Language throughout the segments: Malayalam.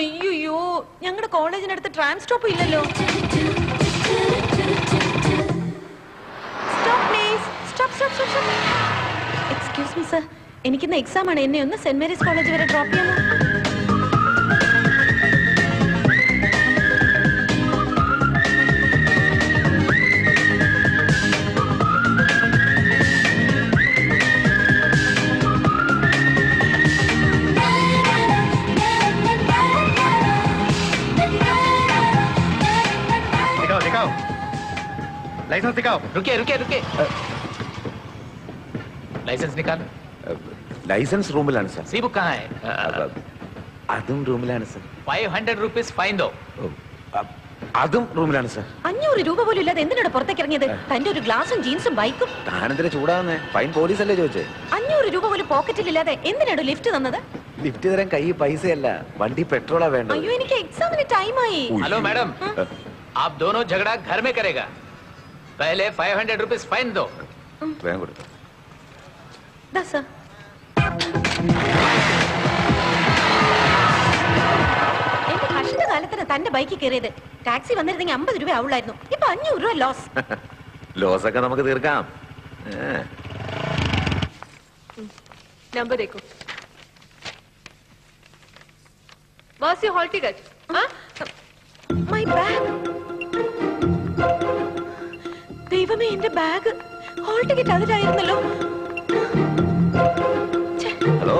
അയ്യോ, ഞങ്ങളുടെ കോളേജിനടുത്ത് ട്രാം സ്റ്റോപ്പ് ഇല്ലല്ലോ. എക്സ്ക്യൂസ് മീ സർ, എനിക്കിന്ന് എക്സാം ആണ്. എന്നെ ഒന്ന് സെന്റ് മേരീസ് കോളേജ് വരെ ഡ്രോപ്പ് ചെയ്യാമോ? लाइसेंस दिखाओ। रुकिए रुकिए रुकिए, लाइसेंस निकाल। लाइसेंस रूमिലാണ് സർ. सी बुक कहाँ है? അതും റൂമിലാണ് സർ. 500 रुपीस फाइन दो. അതും റൂമിലാണ് സർ. 500 രൂപ പോലും ഇല്ലാതെ എന്തിനാണ് പുറത്തേക്ക് ഇറങ്ങിയത്? തന്റെ ഒരു ഗ്ലാസും ജീൻസും ബൈക്കും. താനെന്തിനാ ചൂടാവുന്നേ? ഫൈൻ പോലീസ് അല്ലേ ചോദിച്ചേ? 500 രൂപ പോലും പോക്കറ്റിൽ ഇല്ലാതെ എന്തിനാണ് ലിഫ്റ്റ് തന്നത്? ലിഫ്റ്റ് തരാൻ കൈ പൈസയല്ല, വണ്ടി പെട്രോളാ വേണ്ടത്. അയ്യോ, എനിക്ക് എക്സാമിന് ടൈം ആയി. हेलो मैडम, आप दोनों झगड़ा घर में करेगा. पहले 500 रुपीस फाइन दो. വേഗം കൊടുത്തു. ദാ സർ. എന്റെ കഷ്ടകാലത്തിന് തന്റെ ബൈക്കിൽ കയറിയത്. ടാക്സി വന്നിരുന്നെങ്കിൽ 50 രൂപ ആവുള്ളായിരുന്നു. ഇപ്പൊ 500 രൂപ ലോസ്. ലോസ് ഒക്കെ നമുക്ക് തീർക്കാം. नंबर देखो. बस ये हॉल टिकट. My bag. ദൈവമേ, എന്റെ ബാഗ്. ഹോൾ ടിക്കറ്റ് അതിലായിരുന്നല്ലോ. ഹലോ,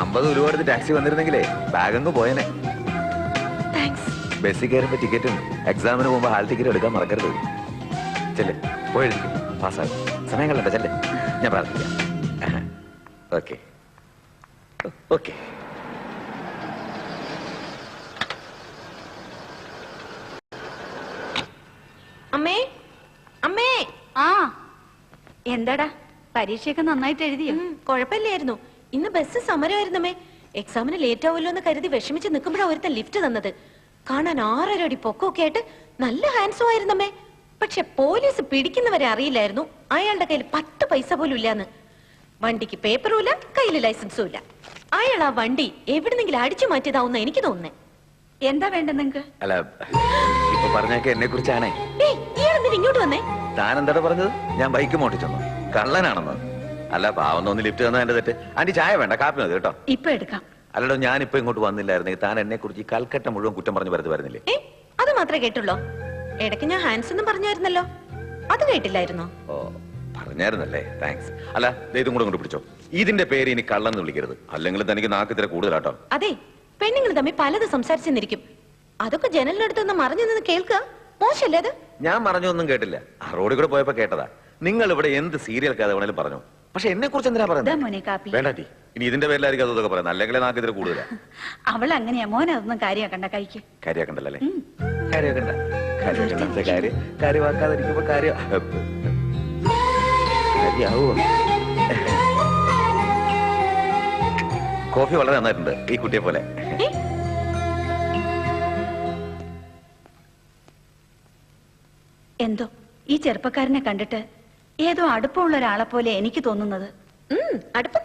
50 രൂപ എടുത്ത് ടാക്സി വന്നിരുന്നെങ്കിലേ ബാഗ് അങ്ങ് പോയനെ. താങ്ക്സ്. ബസ്സിൽ കയറുമ്പോ ടിക്കറ്റും എക്സാമിന് പോകുമ്പോ ഹാൾ ടിക്കറ്റ് എടുക്കാൻ മറക്കരുത്. ചെല്ലേ, പോയി എഴുതിക്കും. പാസ്സാകും. സമയം കളണ്ട, ചെല്ലേ. ഞാൻ പ്രാർത്ഥിക്കാം. Okay okay. അമ്മേ, അമ്മേ. ആ, എന്താടാ പരീക്ഷയൊക്കെ നന്നായിട്ട് എഴുതിയോ? കുഴപ്പമില്ലായിരുന്നു. ഇന്ന് ബസ് സമരമായിരുന്നമ്മേ. എക്സാമിന് ലേറ്റ് ആവുമല്ലോ എന്ന് കരുതി വിഷമിച്ച് നിൽക്കുമ്പോഴാണ് ഒരുത്തൻ ലിഫ്റ്റ് തന്നത്. കാണാൻ 6.5 അടി പൊക്കമൊക്കെ ആയിട്ട് നല്ല ഹാൻഡ്സം ആയിരുന്നമ്മേ. പക്ഷെ പോലീസ് പിടിക്കുന്നവരെ അറിയില്ലായിരുന്നു അയാളുടെ കയ്യിൽ 10 പൈസ പോലും ഇല്ലാന്ന്. വണ്ടിക്ക് പേപ്പറും ഇല്ല, കയ്യിൽ ലൈസൻസും ഇല്ല. അയാൾ ആ വണ്ടി എവിടുന്നെങ്കിലും അടിച്ചു മാറ്റിയതാവുന്ന എനിക്ക് തോന്നുന്നേ. എന്താ വേണ്ട നിങ്ങക്ക്? അല്ല, ഇപ്പൊ പറഞ്ഞൊക്കെ എന്നെ കുറിച്ചാണേ. ഇയാളെന്തിനാ ഇങ്ങോട്ട് വന്നേ? താൻ എന്താ പറഞ്ഞത്? ഞാൻ ബൈക്ക് മോട്ടിച്ചെന്നു, കള്ളനാണെന്ന്. അല്ല, പാവം ഒന്ന് ലിഫ്റ്റ് തന്നാ എന്റെ തെറ്റ്. ആന്റി ചായ വേണ്ട, കാപ്പി മതി കേട്ടോ. ഇപ്പൊ എടുക്കാം. അല്ലടോ, ഞാനിപ്പോ ഇങ്ങോട്ട് വന്നില്ലായിരുന്നെങ്കിൽ താൻ എന്നെ കുറിച്ച് ഈ കൽക്കട്ട മുഴുവൻ കുറ്റം പറഞ്ഞു വരുന്നില്ലേ? അത് മാത്രമേ കേട്ടുള്ളൂ. ഇടയ്ക്ക് ഞാൻ ഹാൻഡ്സ് എന്നും പറഞ്ഞായിരുന്നല്ലോ, അത് കേട്ടില്ലായിരുന്നോ? ഓ, പറഞ്ഞായിരുന്നല്ലേ, താങ്ക്സ്. അല്ല, ഇതും കൂടെ കൊണ്ട് പിടിച്ചോ. ഇതിന്റെ പേര് ഇനി കള്ളെന്ന് വിളിക്കരുത്, അല്ലെങ്കിൽ തനിക്ക് നാക്കിത്തിര കൂടുതലാട്ടോ. അതെ, പെണ്ണുങ്ങൾ തമ്മിൽ പലത് സംസാരിച്ചെന്നിരിക്കും. അതൊക്കെ ജനലിനടുത്ത് മറിഞ്ഞു നിന്ന് കേൾക്കുക മോശല്ലേ? അത് ഞാൻ മറിഞ്ഞൊന്നും കേട്ടില്ല, ആ റോഡിൽ കൂടെ പോയപ്പോ കേട്ടതാ. നിങ്ങൾ ഇവിടെ എന്ത് സീരിയൽ കഥ വേണേലും പറഞ്ഞു, പക്ഷെ എന്നെ കുറിച്ച് എന്തിനാ പറയുന്നത്? വേണ്ട, ഇനി ഇതിന്റെ പേരിലായിരിക്കും അതൊക്കെ പറയുന്നത്, അല്ലെങ്കിൽ നാക്കിത്തിര കൂടുതലാ. അവൾ അങ്ങനെയാ മോനെ, അതൊന്നും കാര്യമാക്കണ്ട. കഴിക്കും. കാര്യമാക്കണ്ടല്ലേ? കാര്യമാക്കണ്ട. കാര്യമാക്കാതിരിക്കുമ്പോ കാര്യാവോ? കോഫി വളരെ നന്നായിട്ടുണ്ട്, ഈ കുട്ടിയെ പോലെ. എന്തോ ഈ ചെറുപ്പക്കാരനെ കണ്ടിട്ട് ഏതോ അടുപ്പമുള്ള ഒരാളെ പോലെ എനിക്ക് തോന്നുന്നത്. അടുപ്പം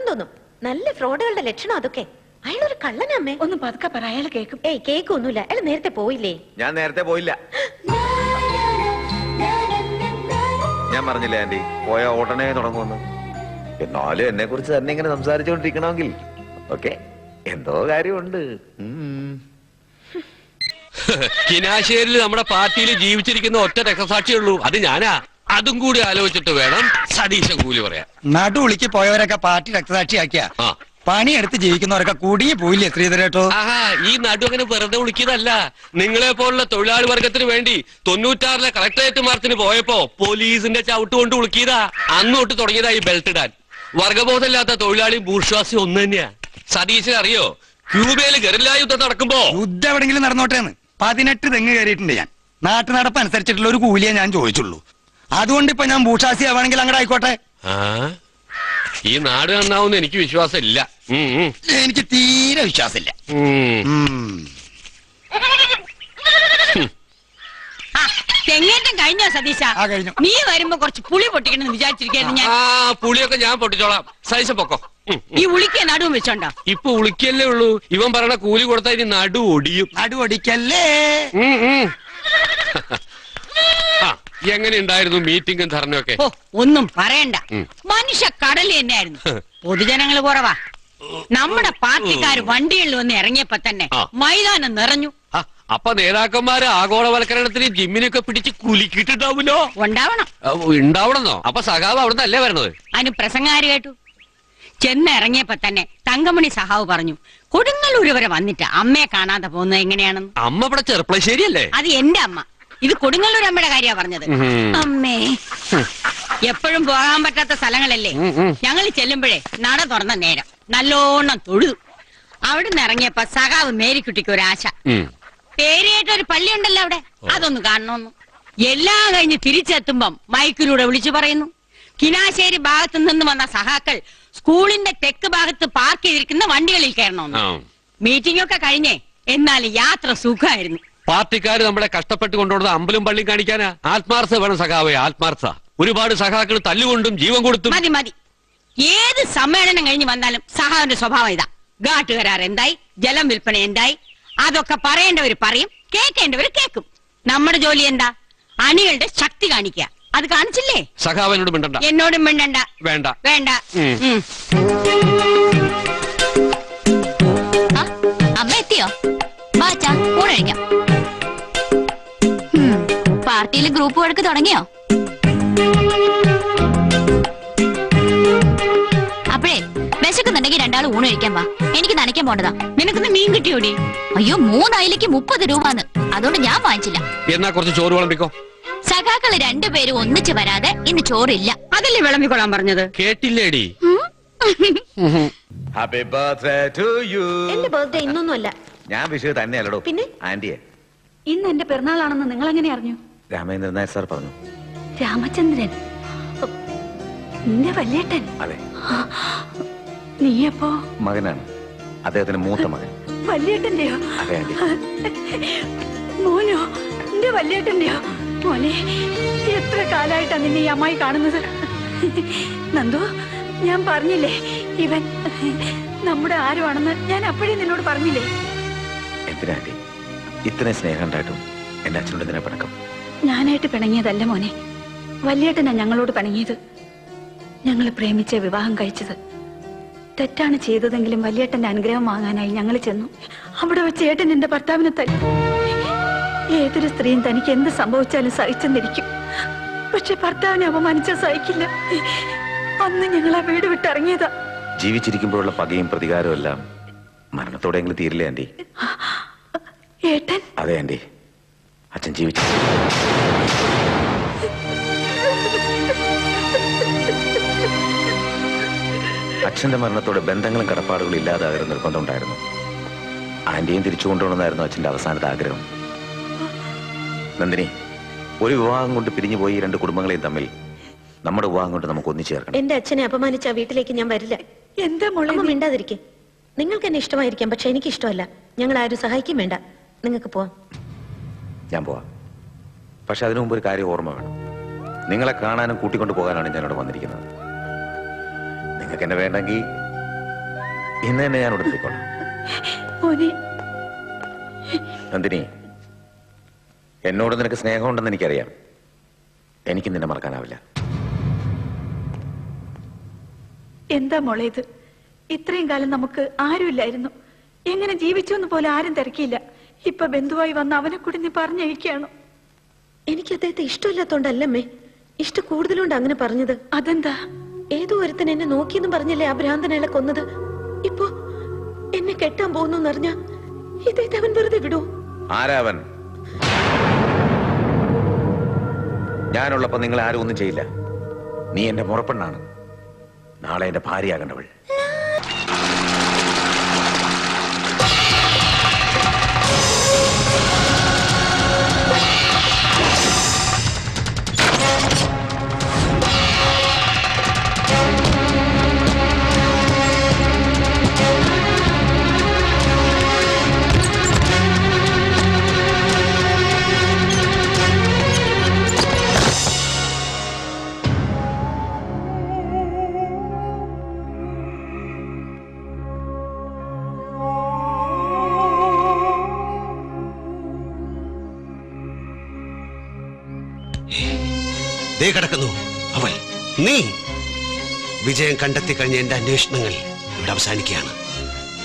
തോന്നും. നല്ല ഫ്രോഡുകളുടെ ലക്ഷണം അതൊക്കെ. അയാളൊരു കള്ളനമ്മേ. ഒന്ന് പതുക്കെ പറ, അയാൾ കേൾക്കും. കേക്കൊന്നുമില്ല, അയാൾ നേരത്തെ പോയില്ലേ? ഞാൻ നേരത്തെ പോയില്ല. ഞാൻ പറഞ്ഞില്ലേ ആന്റി, പോയ ഉടനെ തുടങ്ങുമെന്ന്. എന്നാലും എന്നെ കുറിച്ച് തന്നെ ഇങ്ങനെ സംസാരിച്ചുകൊണ്ടിരിക്കണമെങ്കിൽ ഓക്കെ, എന്തോ കാര്യമുണ്ട്. കിനാശ്ശേരിയിൽ നമ്മുടെ പാർട്ടിയിൽ ജീവിച്ചിരിക്കുന്ന ഒറ്റ രക്തസാക്ഷിയുള്ളൂ, അത് ഞാനാ. അതും കൂടി ആലോചിച്ചിട്ട് വേണം സതീശൻ കൂലി പറയാൻ. നടുവിളിക്ക് പോയവരൊക്കെ പാർട്ടി രക്തസാക്ഷിയാക്കിയ പണിയെടുത്ത് ജീവിക്കുന്നവരൊക്കെ കുടുങ്ങി പോയില്ലേ ശ്രീധരേട്ടോ? ആഹാ, ഈ നടു അങ്ങനെ വെറുതെ വിളിക്കുന്നതല്ല. നിങ്ങളെ പോലുള്ള തൊഴിലാളി വർഗത്തിന് വേണ്ടി 96-ലെ കളക്ടറേറ്റ് മാർച്ചിന് പോയപ്പോ പോലീസിന്റെ ചവിട്ട് കൊണ്ട് വിളിക്കിയതാ. അന്നോട്ട് തുടങ്ങിയതാ ഈ ബെൽറ്റ് ഇടാൻ. വർഗബോധമില്ലാത്ത തൊഴിലാളി ബൂർഷ്വാസി ഒന്ന് തന്നെയാ. സതീശൻ അറിയോ, ക്യൂബയിൽ ഗറില്ലാ യുദ്ധം നടക്കുമ്പോ യുദ്ധം എവിടെങ്കിലും നടന്നോട്ടേന്ന് 18 തെങ്ങ് കയറിയിട്ടുണ്ട് ഞാൻ. നാട്ടു നടപ്പ് അനുസരിച്ചിട്ടുള്ള ഒരു കൂലിയെ ഞാൻ ചോദിച്ചുള്ളൂ. അതുകൊണ്ട് ഇപ്പൊ ഞാൻ ഭൂഷാസി ആവാണെങ്കിൽ അങ്ങോട്ട് ആയിക്കോട്ടെ. ഈ നാട് നന്നാവുന്ന എനിക്ക് വിശ്വാസമില്ല. എനിക്ക് തീരെ വിശ്വാസമില്ല. തെങ്ങേറ്റം കഴിഞ്ഞോ സതീശ? കഴിഞ്ഞു. നീ വരുമ്പോ കുറച്ച് പുളി പൊട്ടിക്കണമെന്ന് വിചാരിച്ചിരിക്കുന്നു ഞാൻ. പുളിയൊക്കെ ഞാൻ പൊട്ടിച്ചോളാം. സൈസ് പൊക്കോ. ഈ ഉളിക്ക നടുവും വെച്ചോണ്ടോ? ഇപ്പൊ ഉളിക്കല്ലേ ഉള്ളൂ. ഇവൻ പറയണ കൂലി കൊടുത്താൽ ഇനി നടു ഒടിയും. നടു ഒടിക്കല്ലേ. എങ്ങനെ ഉണ്ടായിരുന്നു മീറ്റിംഗും ധർണയൊക്കെ? ഓ, ഒന്നും പറയണ്ട. മനുഷ്യ കടല് തന്നെയായിരുന്നു. പൊതുജനങ്ങൾ കുറവാ. നമ്മുടെ പാർട്ടിക്കാര് വണ്ടികളിൽ വന്ന് ഇറങ്ങിയപ്പോ തന്നെ മൈതാനം നിറഞ്ഞു. അപ്പൊ നേതാക്കന്മാര് ആഗോളവൽക്കരണത്തിന് ജിമ്മിനൊക്കെ പിടിച്ച് കുലുക്കിട്ടുണ്ടാവുമല്ലോ. ഉണ്ടാവണമെന്നോ? അപ്പൊ സഖാവ് അവിടുന്ന് അല്ലേ വരണത്? അതിന് പ്രസംഗാര് കേട്ടു. ചെന്നിറങ്ങിയപ്പോ തന്നെ തങ്കമണി സഹാവ് പറഞ്ഞു, കൊടുങ്ങല്ലൂര് വരെ വന്നിട്ട് അമ്മയെ കാണാതെ പോകുന്നത് എങ്ങനെയാണെന്ന്. അമ്മ ഇവിടെ ചെറുപ്പളശ്ശേരിയല്ലേ? അത് എന്റെ അമ്മ. ഇത് കൊടുങ്ങല്ലൂർ അമ്മയുടെ കാര്യ പറഞ്ഞത്. അമ്മേ, എപ്പോഴും പോകാൻ പറ്റാത്ത സ്ഥലങ്ങളല്ലേ. ഞങ്ങൾ ചെല്ലുമ്പോഴേ നട തുറന്ന നേരം നല്ലോണം തൊഴുതു. അവിടുന്ന് ഇറങ്ങിയപ്പോ സഖാവ് മേരിക്കുട്ടിക്ക് ഒരാശ. പേരേറ്റ ഒരു പള്ളി ഉണ്ടല്ലോ അവിടെ, അതൊന്ന് കാണണമെന്നു. എല്ലാം കഴിഞ്ഞ് തിരിച്ചെത്തുമ്പം മൈക്കിലൂടെ വിളിച്ചു പറയുന്നു, കിനാശ്ശേരി ഭാഗത്തു നിന്ന് വന്ന സഹാക്കൾ സ്കൂളിന്റെ തെക്ക് ഭാഗത്ത് പാർക്ക് ചെയ്തിരിക്കുന്ന വണ്ടികളിൽ കയറണമെന്ന്. മീറ്റിംഗ് ഒക്കെ കഴിഞ്ഞേ, എന്നാൽ യാത്ര സുഖമായിരുന്നു. പാർട്ടിക്കാര് നമ്മളെ കഷ്ടപ്പെട്ട് കൊണ്ടുവന്നത് അമ്പലം പള്ളിയും കാണിക്കാനാ. ആത്മാർത്ഥ വേണം സഖാവേ, ആത്മാർത്ഥ. ഒരുപാട് സഖാക്കൾ തല്ലുകൊണ്ടും ജീവൻ കൊടുത്തും. മതി മതി. ഏത് സമ്മേളനം കഴിഞ്ഞ് വന്നാലും സഹാവിന്റെ സ്വഭാവം ഇതാ. ഘാട്ട് കരാർ എന്തായി, ജലം വിൽപ്പന എന്തായി, അതൊക്കെ പറയേണ്ടവര് പറയും, കേൾക്കേണ്ടവര് കേൾക്കും. നമ്മുടെ ജോലി എന്താ? അണികളുടെ ശക്തി കാണിക്കുക. അത് കാണിച്ചില്ലേ? സഖാവിനോട് മിണ്ടണ്ട. എന്നോടും മിണ്ടണ്ട. വേണ്ട വേണ്ട. അമ്മ എത്തിയോ? വാച്ചാ ഊണഴിക്കാം. പാർട്ടിയിൽ ഗ്രൂപ്പ് വഴക്ക് തുടങ്ങിയോ? അപ്പോഴേ വിശക്കുന്നുണ്ടെങ്കിൽ രണ്ടാൾ ഊണ് കഴിക്കാൻ വാ. എനിക്ക് നനയ്ക്കാൻ പോണ്ടതാ. നിനക്കൊന്ന് മീൻ കിട്ടിയോടി? അയ്യോ, 3 അയിലേക്ക് 30 രൂപന്ന്. അതുകൊണ്ട് ഞാൻ വാങ്ങിച്ചില്ല. എന്നാ കുറച്ച് ചോറ് വിളമ്പിക്കോ. സഖാക്കള് 2 പേരും ഒന്നിച്ച് വരാതെ ഇന്ന് ചോറില്ല. അതല്ലേ വിളമ്പിക്കൊള്ളാൻ പറഞ്ഞത്? കേട്ടില്ലേടി? Happy birthday to you. എന്റെ ബർത്ത്ഡേ ഇന്നൊന്നും അല്ല. ഞാൻ വിഷു തന്നെയല്ലടോ. പിന്നെ ആന്റിയെ. ഇന്ന് എന്റെ പിറന്നാളാണെന്ന് നിങ്ങൾ എങ്ങനെ അറിഞ്ഞു? രാമേന്ദ്രൻ നായർ സാർ പറഞ്ഞു. രാമചന്ദ്രൻ, നിന്റെ വല്യേട്ടൻ? അതെ. നീയപ്പോ മകനാണ്, അദ്ദേഹത്തിന് മൂത്ത മകൻ. വല്യേട്ടന്റെയോ? അതെ ആന്റി. മോനോ? നിന്റെ വല്യേട്ടന്റെയോ? മോനെ, എത്ര കാലായിട്ടാ നിന്നെ ഈ അമ്മായി കാണുന്നത്? നന്ദു, ഞാൻ പറഞ്ഞില്ലേ ഇവൻ നമ്മുടെ ആരുമാണെന്ന്? ഞാൻ അപ്പോഴേ നിന്നോട് പറഞ്ഞില്ലേ? എന്തിനാ ആന്റി ഇത്രയും സ്നേഹം ഉണ്ടായിട്ടും എന്റെ അച്ഛനോട് എന്തിനാ പിണക്കം? ഞാനായിട്ട് പിണങ്ങിയതല്ല മോനെ, വല്യേട്ടനാ ഞങ്ങളോട് പിണങ്ങിയത്. ഞങ്ങൾ പ്രേമിച്ച വിവാഹം കഴിച്ചത്. തെറ്റാണ് ചെയ്തതെങ്കിലും വല്യേട്ടന്റെ അനുഗ്രഹം വാങ്ങാനായി ഞങ്ങൾ ചെന്നു. അവിടെ വെച്ച് ഏട്ടൻ എന്റെ ഭർത്താവിനെ തല്ലി. ഏതൊരു സ്ത്രീയും തനിക്ക് എന്ത് സംഭവിച്ചാലും സഹിച്ചെന്നിരിക്കും. പക്ഷെ ഭർത്താവിനെ അപമാനിച്ചാൽ സഹിക്കില്ല. അന്ന് ഞങ്ങൾ ആ വീട് വിട്ടിറങ്ങിയതാ. ജീവിച്ചിരിക്കുമ്പോഴുള്ള പകയും പ്രതികാരവും എല്ലാം മരണത്തോടെങ്കിലും തീരില്ലേ ആന്റി? ഏട്ടൻ? അതെ ആന്റി, അച്ഛൻ ജീവിച്ചു. അച്ഛന്റെ മരണത്തോടെ ബന്ധങ്ങളും കടപ്പാടുകളും ഇല്ലാതാകുന്ന നിർബന്ധം ഉണ്ടായിരുന്നു. ആന്റിയും തിരിച്ചു കൊണ്ടുപോകണമെന്നായിരുന്നു അച്ഛന്റെ അവസാനത്തെ ആഗ്രഹം. നന്ദിനി, ഒരു വിവാഹം കൊണ്ട് പിരിഞ്ഞുപോയി 2 കുടുംബങ്ങളെയും തമ്മിൽ നമ്മുടെ വിവാഹം കൊണ്ട് നമുക്ക് ഒന്നിച്ചു ചേർക്കണം. എന്റെ അച്ഛനെ അപമാനിച്ച വീട്ടിലേക്ക് ഞാൻ വരില്ല. എന്താ മോളെ? മിണ്ടാതിരിക്കെ. നിങ്ങൾക്ക് എന്നെ ഇഷ്ടമായിരിക്കാം, പക്ഷെ എനിക്ക് ഇഷ്ടമല്ല. ഞങ്ങൾ ആരും സഹായിക്കും വേണ്ട. നിങ്ങൾക്ക് പോവാം. ഞാൻ പോവാം. പക്ഷെ അതിനു മുമ്പ് ഒരു കാര്യം ഓർമ്മ വേണം. നിങ്ങളെ കാണാനും കൂട്ടിക്കൊണ്ടു പോകാനാണ് ഞാനിവിടെ വന്നിരിക്കുന്നത്. നിങ്ങൾക്ക് എന്നെ വേണ്ടെങ്കിൽ ഇന്ന് തന്നെ ഞാൻ ഇവിടെ എത്തിക്കോളാം. നന്ദിനി, എന്നോട് നിനക്ക് സ്നേഹമുണ്ടെന്ന് എനിക്കറിയാം. എനിക്ക് നിന്നെ മറക്കാനാവില്ല. എന്താ മോളെ ഇത്? ഇത്രയും കാലം നമുക്ക് ആരുമില്ലായിരുന്നു. എങ്ങനെ ജീവിച്ചു എന്ന് പോലെ ആരും തിരക്കിയില്ല. ഇപ്പൊ ബന്ധുവായി വന്ന് അവനെ കൂടി നീ പറഞ്ഞയക്കാണോ? എനിക്ക് അദ്ദേഹത്തെ ഇഷ്ടമില്ലാത്തോണ്ടല്ലമ്മേ, ഇഷ്ടം കൂടുതലുണ്ട് അങ്ങനെ പറഞ്ഞത്. അതെന്താ? ഏതോ ഒരുത്തൻ എന്നെ നോക്കിയെന്നും പറഞ്ഞല്ലേ ആ ഭ്രാന്തനയാളെ കൊന്നത്. ഇപ്പൊ എന്നെ കെട്ടാൻ പോകുന്നു അറിഞ്ഞ ഇദ്ദേഹത്തെ അവൻ വെറുതെ വിടൂ? ആരാവൻ? ഞാനുള്ളപ്പോ നിങ്ങൾ ആരും ഒന്നും ചെയ്യില്ല. നീ എന്റെ മുറപ്പെണ്ണാണ്, നാളെ എന്റെ ഭാര്യയാകേണ്ടവൾ. ദേ കിടക്കുന്നു അവൾ. നീ വിജയം കണ്ടെത്തി കഴിഞ്ഞ എന്റെ അന്വേഷണങ്ങൾ ഇവിടെ അവസാനിക്കുകയാണ്.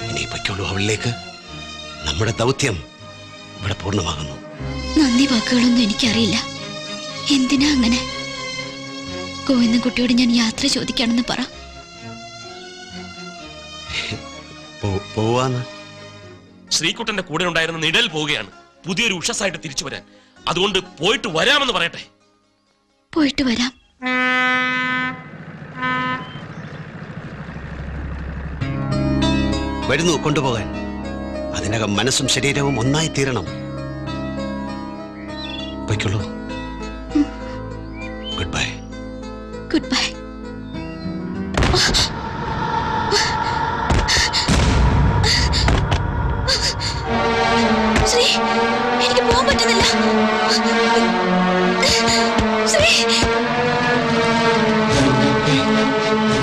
ഇനി പൊയ്ക്കോളൂ അവളിലേക്ക്. നമ്മുടെ ദൗത്യം ഇവിടെ പൂർണ്ണമാകുന്നു. നന്ദി വാക്കുകളൊന്നും എനിക്കറിയില്ല. എന്തിനാ അങ്ങനെ? ഗോവിന്ദൻകുട്ടിയോട് ഞാൻ യാത്ര ചോദിക്കാണെന്ന് പറ. പോവാന്ന്. ശ്രീകുട്ടന്റെ കൂടെ ഉണ്ടായിരുന്ന നിഴൽ പോവുകയാണ്. പുതിയൊരു ഉഷസ്സായിട്ട് തിരിച്ചു വരാൻ. അതുകൊണ്ട് പോയിട്ട് വരാമെന്ന് പറയട്ടെ. പോയിട്ട് വരാം. വരുന്നു കൊണ്ടുപോകാൻ. അതിനകം മനസ്സും ശരീരവും ഒന്നായി തീരണം. പൊയ്ക്കോളൂ. Good bye. Good bye. Shri, എനിക്ക് പോകാൻ പറ്റുന്നില്ല. ശ്രീ,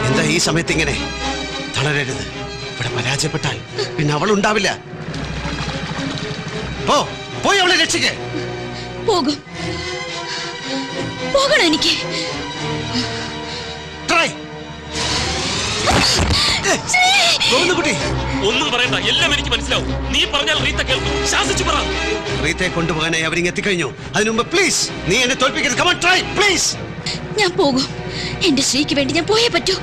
എന്താ ഈ സമയത്ത് ഇങ്ങനെ? തളരരുത്. ഇവിടെ പരാജയപ്പെട്ടാൽ പിന്നെ അവൾ ഉണ്ടാവില്ല. പോയി അവളെ രക്ഷിക്കേ. പോകും. പോകണം എനിക്ക്. കുട്ടി, ഒന്നും പറയണ്ട, എല്ലാം എനിക്ക് മനസ്സിലാവും. നീ പറഞ്ഞാൽ റീത്ത കേൾക്കും. ശാസിച്ചു പറ. റീത്തയെ കൊണ്ടുപോകാനായി അവരിങ്ങ് എത്തിക്കഴിഞ്ഞു. അതിനുമുമ്പ് പ്ലീസ് നീ എന്നെ തോൽപ്പിക്കരുത്. Come on, try, please. ഞാൻ പോകും. എന്റെ ശ്രീക്ക് വേണ്ടി ഞാൻ പോയേ പറ്റൂ.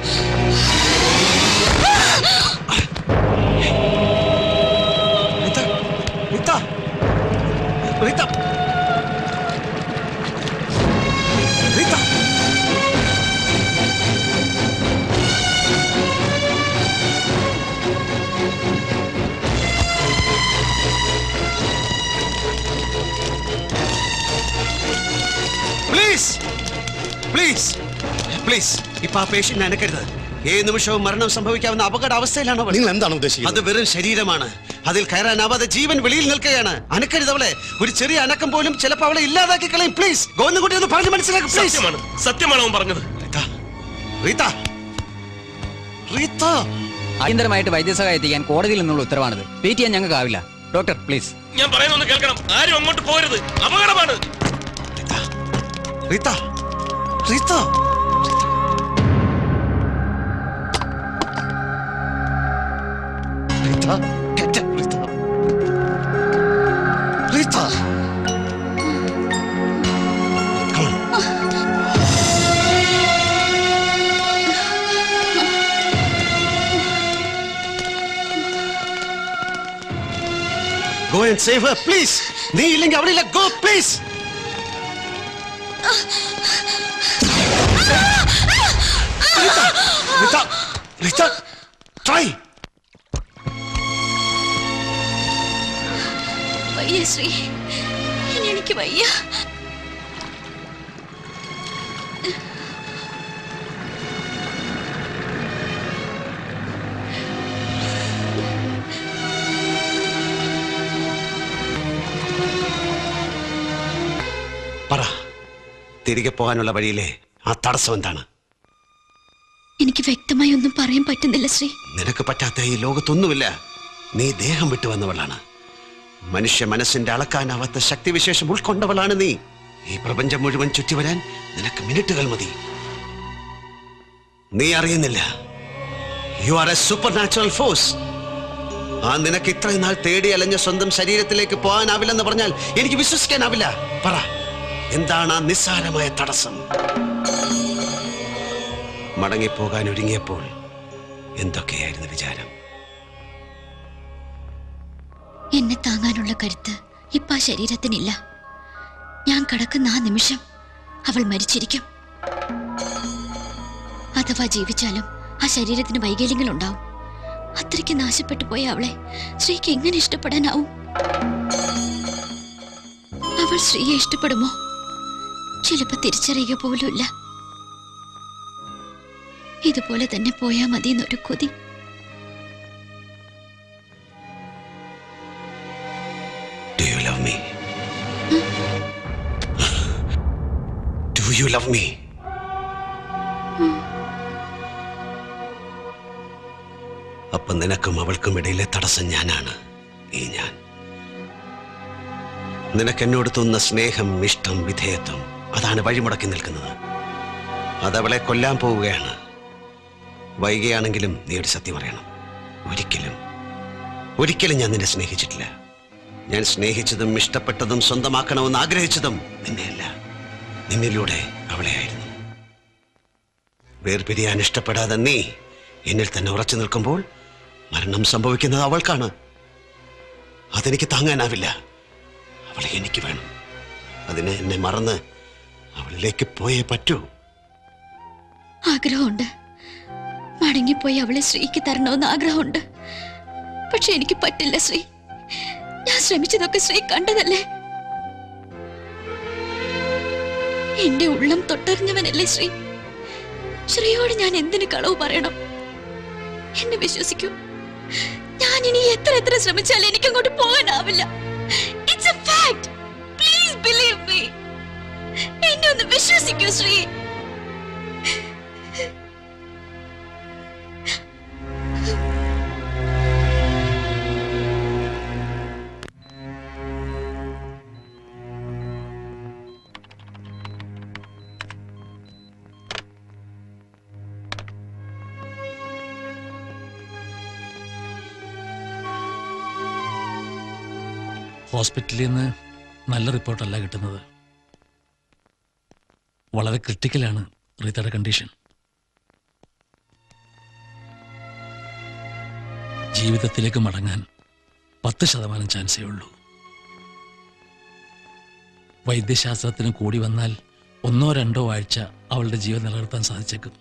പ്ലീസ് ഇപ്പൊ ആ പേഷ്യന്റ് അനക്കരുത്. ഏത് നിമിഷവും മരണം സംഭവിക്കാവുന്ന അപകട അവസ്ഥയിലാണ് അവൾ. നിങ്ങൾ എന്താണ് ഉദ്ദേശിക്കുന്നത്? അത് വെറും ശരീരമാണ്. അതിൽ കയറാനാവാതെ ജീവൻ വെളിയിൽ നിൽക്കുകയാണ്. അനക്കരുത് അവളെ. ഒരു ചെറിയ അനക്കം പോലും ചിലപ്പോൾ അവളെ ഇല്ലാതാക്കി കളയും. പ്ലീസ് ഗോവിന്ദൻകുട്ടി ഒന്ന് പറഞ്ഞു മനസ്സിലാക്കും. സത്യമാണ് അവൻ പറഞ്ഞത്. അടിയന്തരമായിട്ട് വൈദ്യസഹായം എത്തിക്കാൻ കോടതിയിൽ നിന്നുള്ള ഉത്തരവാണിത്. വെയിറ്റ് ചെയ്യാൻ ഞങ്ങൾക്ക് ആവില്ല. Doctor please. ഞാൻ പറയുന്നൊന്ന് കേൾക്കണം. ആരും അങ്ങോട്ട് പോകരുത്. അപകടമാണ്. Go and save her, please. നീ ഇല്ലെങ്കിൽ അവളില്ല. Go, please. Rita, try. വയ്യ ശ്രീ, ഇനി എനിക്ക് വയ്യ. പറ, തിരികെ പോകാനുള്ള വഴിയിലെ ആ തടസ്സം എന്താണ്? എനിക്ക് വ്യക്തമായി ഒന്നും പറയാൻ പറ്റുന്നില്ല ശ്രീ. നിനക്ക് പറ്റാത്ത ഈ ലോകത്തൊന്നുമില്ല. നീ ദേഹം വിട്ടു വന്നവളാണ്. മനുഷ്യ മനസ്സിന്റെ അളക്കാനാവാത്ത ശക്തിവിശേഷം ഉൾക്കൊണ്ടവളാണ് നീ. ഈ പ്രപഞ്ചം മുഴുവൻ ചുറ്റിവരാൻ നിനക്ക് മിനിറ്റുകൾ മതി. നീ അറിയുന്നില്ല. You are A super natural force. ആ നിനക്ക് ഇത്രയും നാൾ തേടി അലഞ്ഞ സ്വന്തം ശരീരത്തിലേക്ക് പോകാനാവില്ലെന്ന് പറഞ്ഞാൽ എനിക്ക് വിശ്വസിക്കാനാവില്ല. പറ, എന്താണ് ആ നിസ്സാരമായ തടസ്സം? മടങ്ങിപ്പോകാൻ ഒരുങ്ങിയപ്പോൾ എന്തൊക്കെയായിരുന്നു വിചാരം? എന്നെ താങ്ങാനുള്ള കരുത്ത് ഇപ്പൊ ആ ശരീരത്തിനില്ല. ഞാൻ കിടക്കുന്ന ആ നിമിഷം അവൾ മരിച്ചിരിക്കും. അഥവാ ജീവിച്ചാലും ആ ശരീരത്തിന് വൈകല്യങ്ങൾ ഉണ്ടാവും. അത്രയ്ക്ക് നാശപ്പെട്ടു പോയ അവളെ ശ്രീക്ക് എങ്ങനെ ഇഷ്ടപ്പെടാനാവും? അവൾ ശ്രീയെ ഇഷ്ടപ്പെടുമോ? ചിലപ്പോ തിരിച്ചറിയുക പോലുമില്ല. ഇതുപോലെ തന്നെ പോയാ മതി എന്നൊരു കൊതി. Do you love me? Do you love me? അപ്പൊ നിനക്കും അവൾക്കും ഇടയിലെ തടസ്സം ഞാനാണ്. ഈ ഞാൻ. നിനക്ക് എന്നോട് തോന്നുന്ന സ്നേഹം, ഇഷ്ടം, വിധേയത്വം, അതാണ് വഴിമുടക്കി നിൽക്കുന്നത്. അതവളെ കൊല്ലാൻ പോവുകയാണ്. വൈകിയാണെങ്കിലും നീ ഒരു സത്യം അറിയണം. ഒരിക്കലും ഞാൻ നിന്നെ സ്നേഹിച്ചിട്ടില്ല. ഞാൻ സ്നേഹിച്ചതും ഇഷ്ടപ്പെട്ടതും സ്വന്തമാക്കണമെന്ന് ആഗ്രഹിച്ചതും നിന്നെയല്ല, നിന്നിലൂടെ അവളെയായിരുന്നു. വേർപിരിയാൻ ഇഷ്ടപ്പെടാതെ നീ എന്നിൽ തന്നെ ഉറച്ചു നിൽക്കുമ്പോൾ മരണം സംഭവിക്കുന്നത് അവൾക്കാണ്. അതെനിക്ക് താങ്ങാനാവില്ല. അവളെ എനിക്ക് വേണം. അതിനെ എന്നെ മറന്ന് അവളിലേക്ക് പോയേ പറ്റൂ. ആഗ്രഹമുണ്ട്, മടങ്ങിപ്പോയി അവളെ ശ്രീക്ക് തരണമെന്ന് ആഗ്രഹമുണ്ട്. പക്ഷെ എനിക്ക് പറ്റില്ല ശ്രീ. ഞാൻ ശ്രമിച്ചതൊക്കെ ശ്രീ കണ്ടതല്ലേ. എന്റെ ഉള്ളം തൊട്ടറിഞ്ഞവനല്ലേ ശ്രീ. ശ്രീയോട് ഞാൻ എന്തിനു കളവ് പറയണം? എന്നെ വിശ്വസിക്കൂ, ഞാൻ ഇനി എത്ര ശ്രമിച്ചാലും എനിക്കങ്ങോട്ട് പോകാനാവില്ല. It's a fact. Please believe me. എന്നെ ഒന്ന് വിശ്വസിക്കൂ ശ്രീ. ഹോസ്പിറ്റലിൽ നിന്ന് നല്ല റിപ്പോർട്ടല്ല കിട്ടുന്നത്. വളരെ ക്രിട്ടിക്കലാണ് റീത്തയുടെ കണ്ടീഷൻ. ജീവിതത്തിലേക്ക് മടങ്ങാൻ 10% ചാൻസേ ഉള്ളൂ. വൈദ്യശാസ്ത്രത്തിന് കൂടി വന്നാൽ 1-2 ആഴ്ച അവളുടെ ജീവൻ നിലനിർത്താൻ സാധിച്ചേക്കും.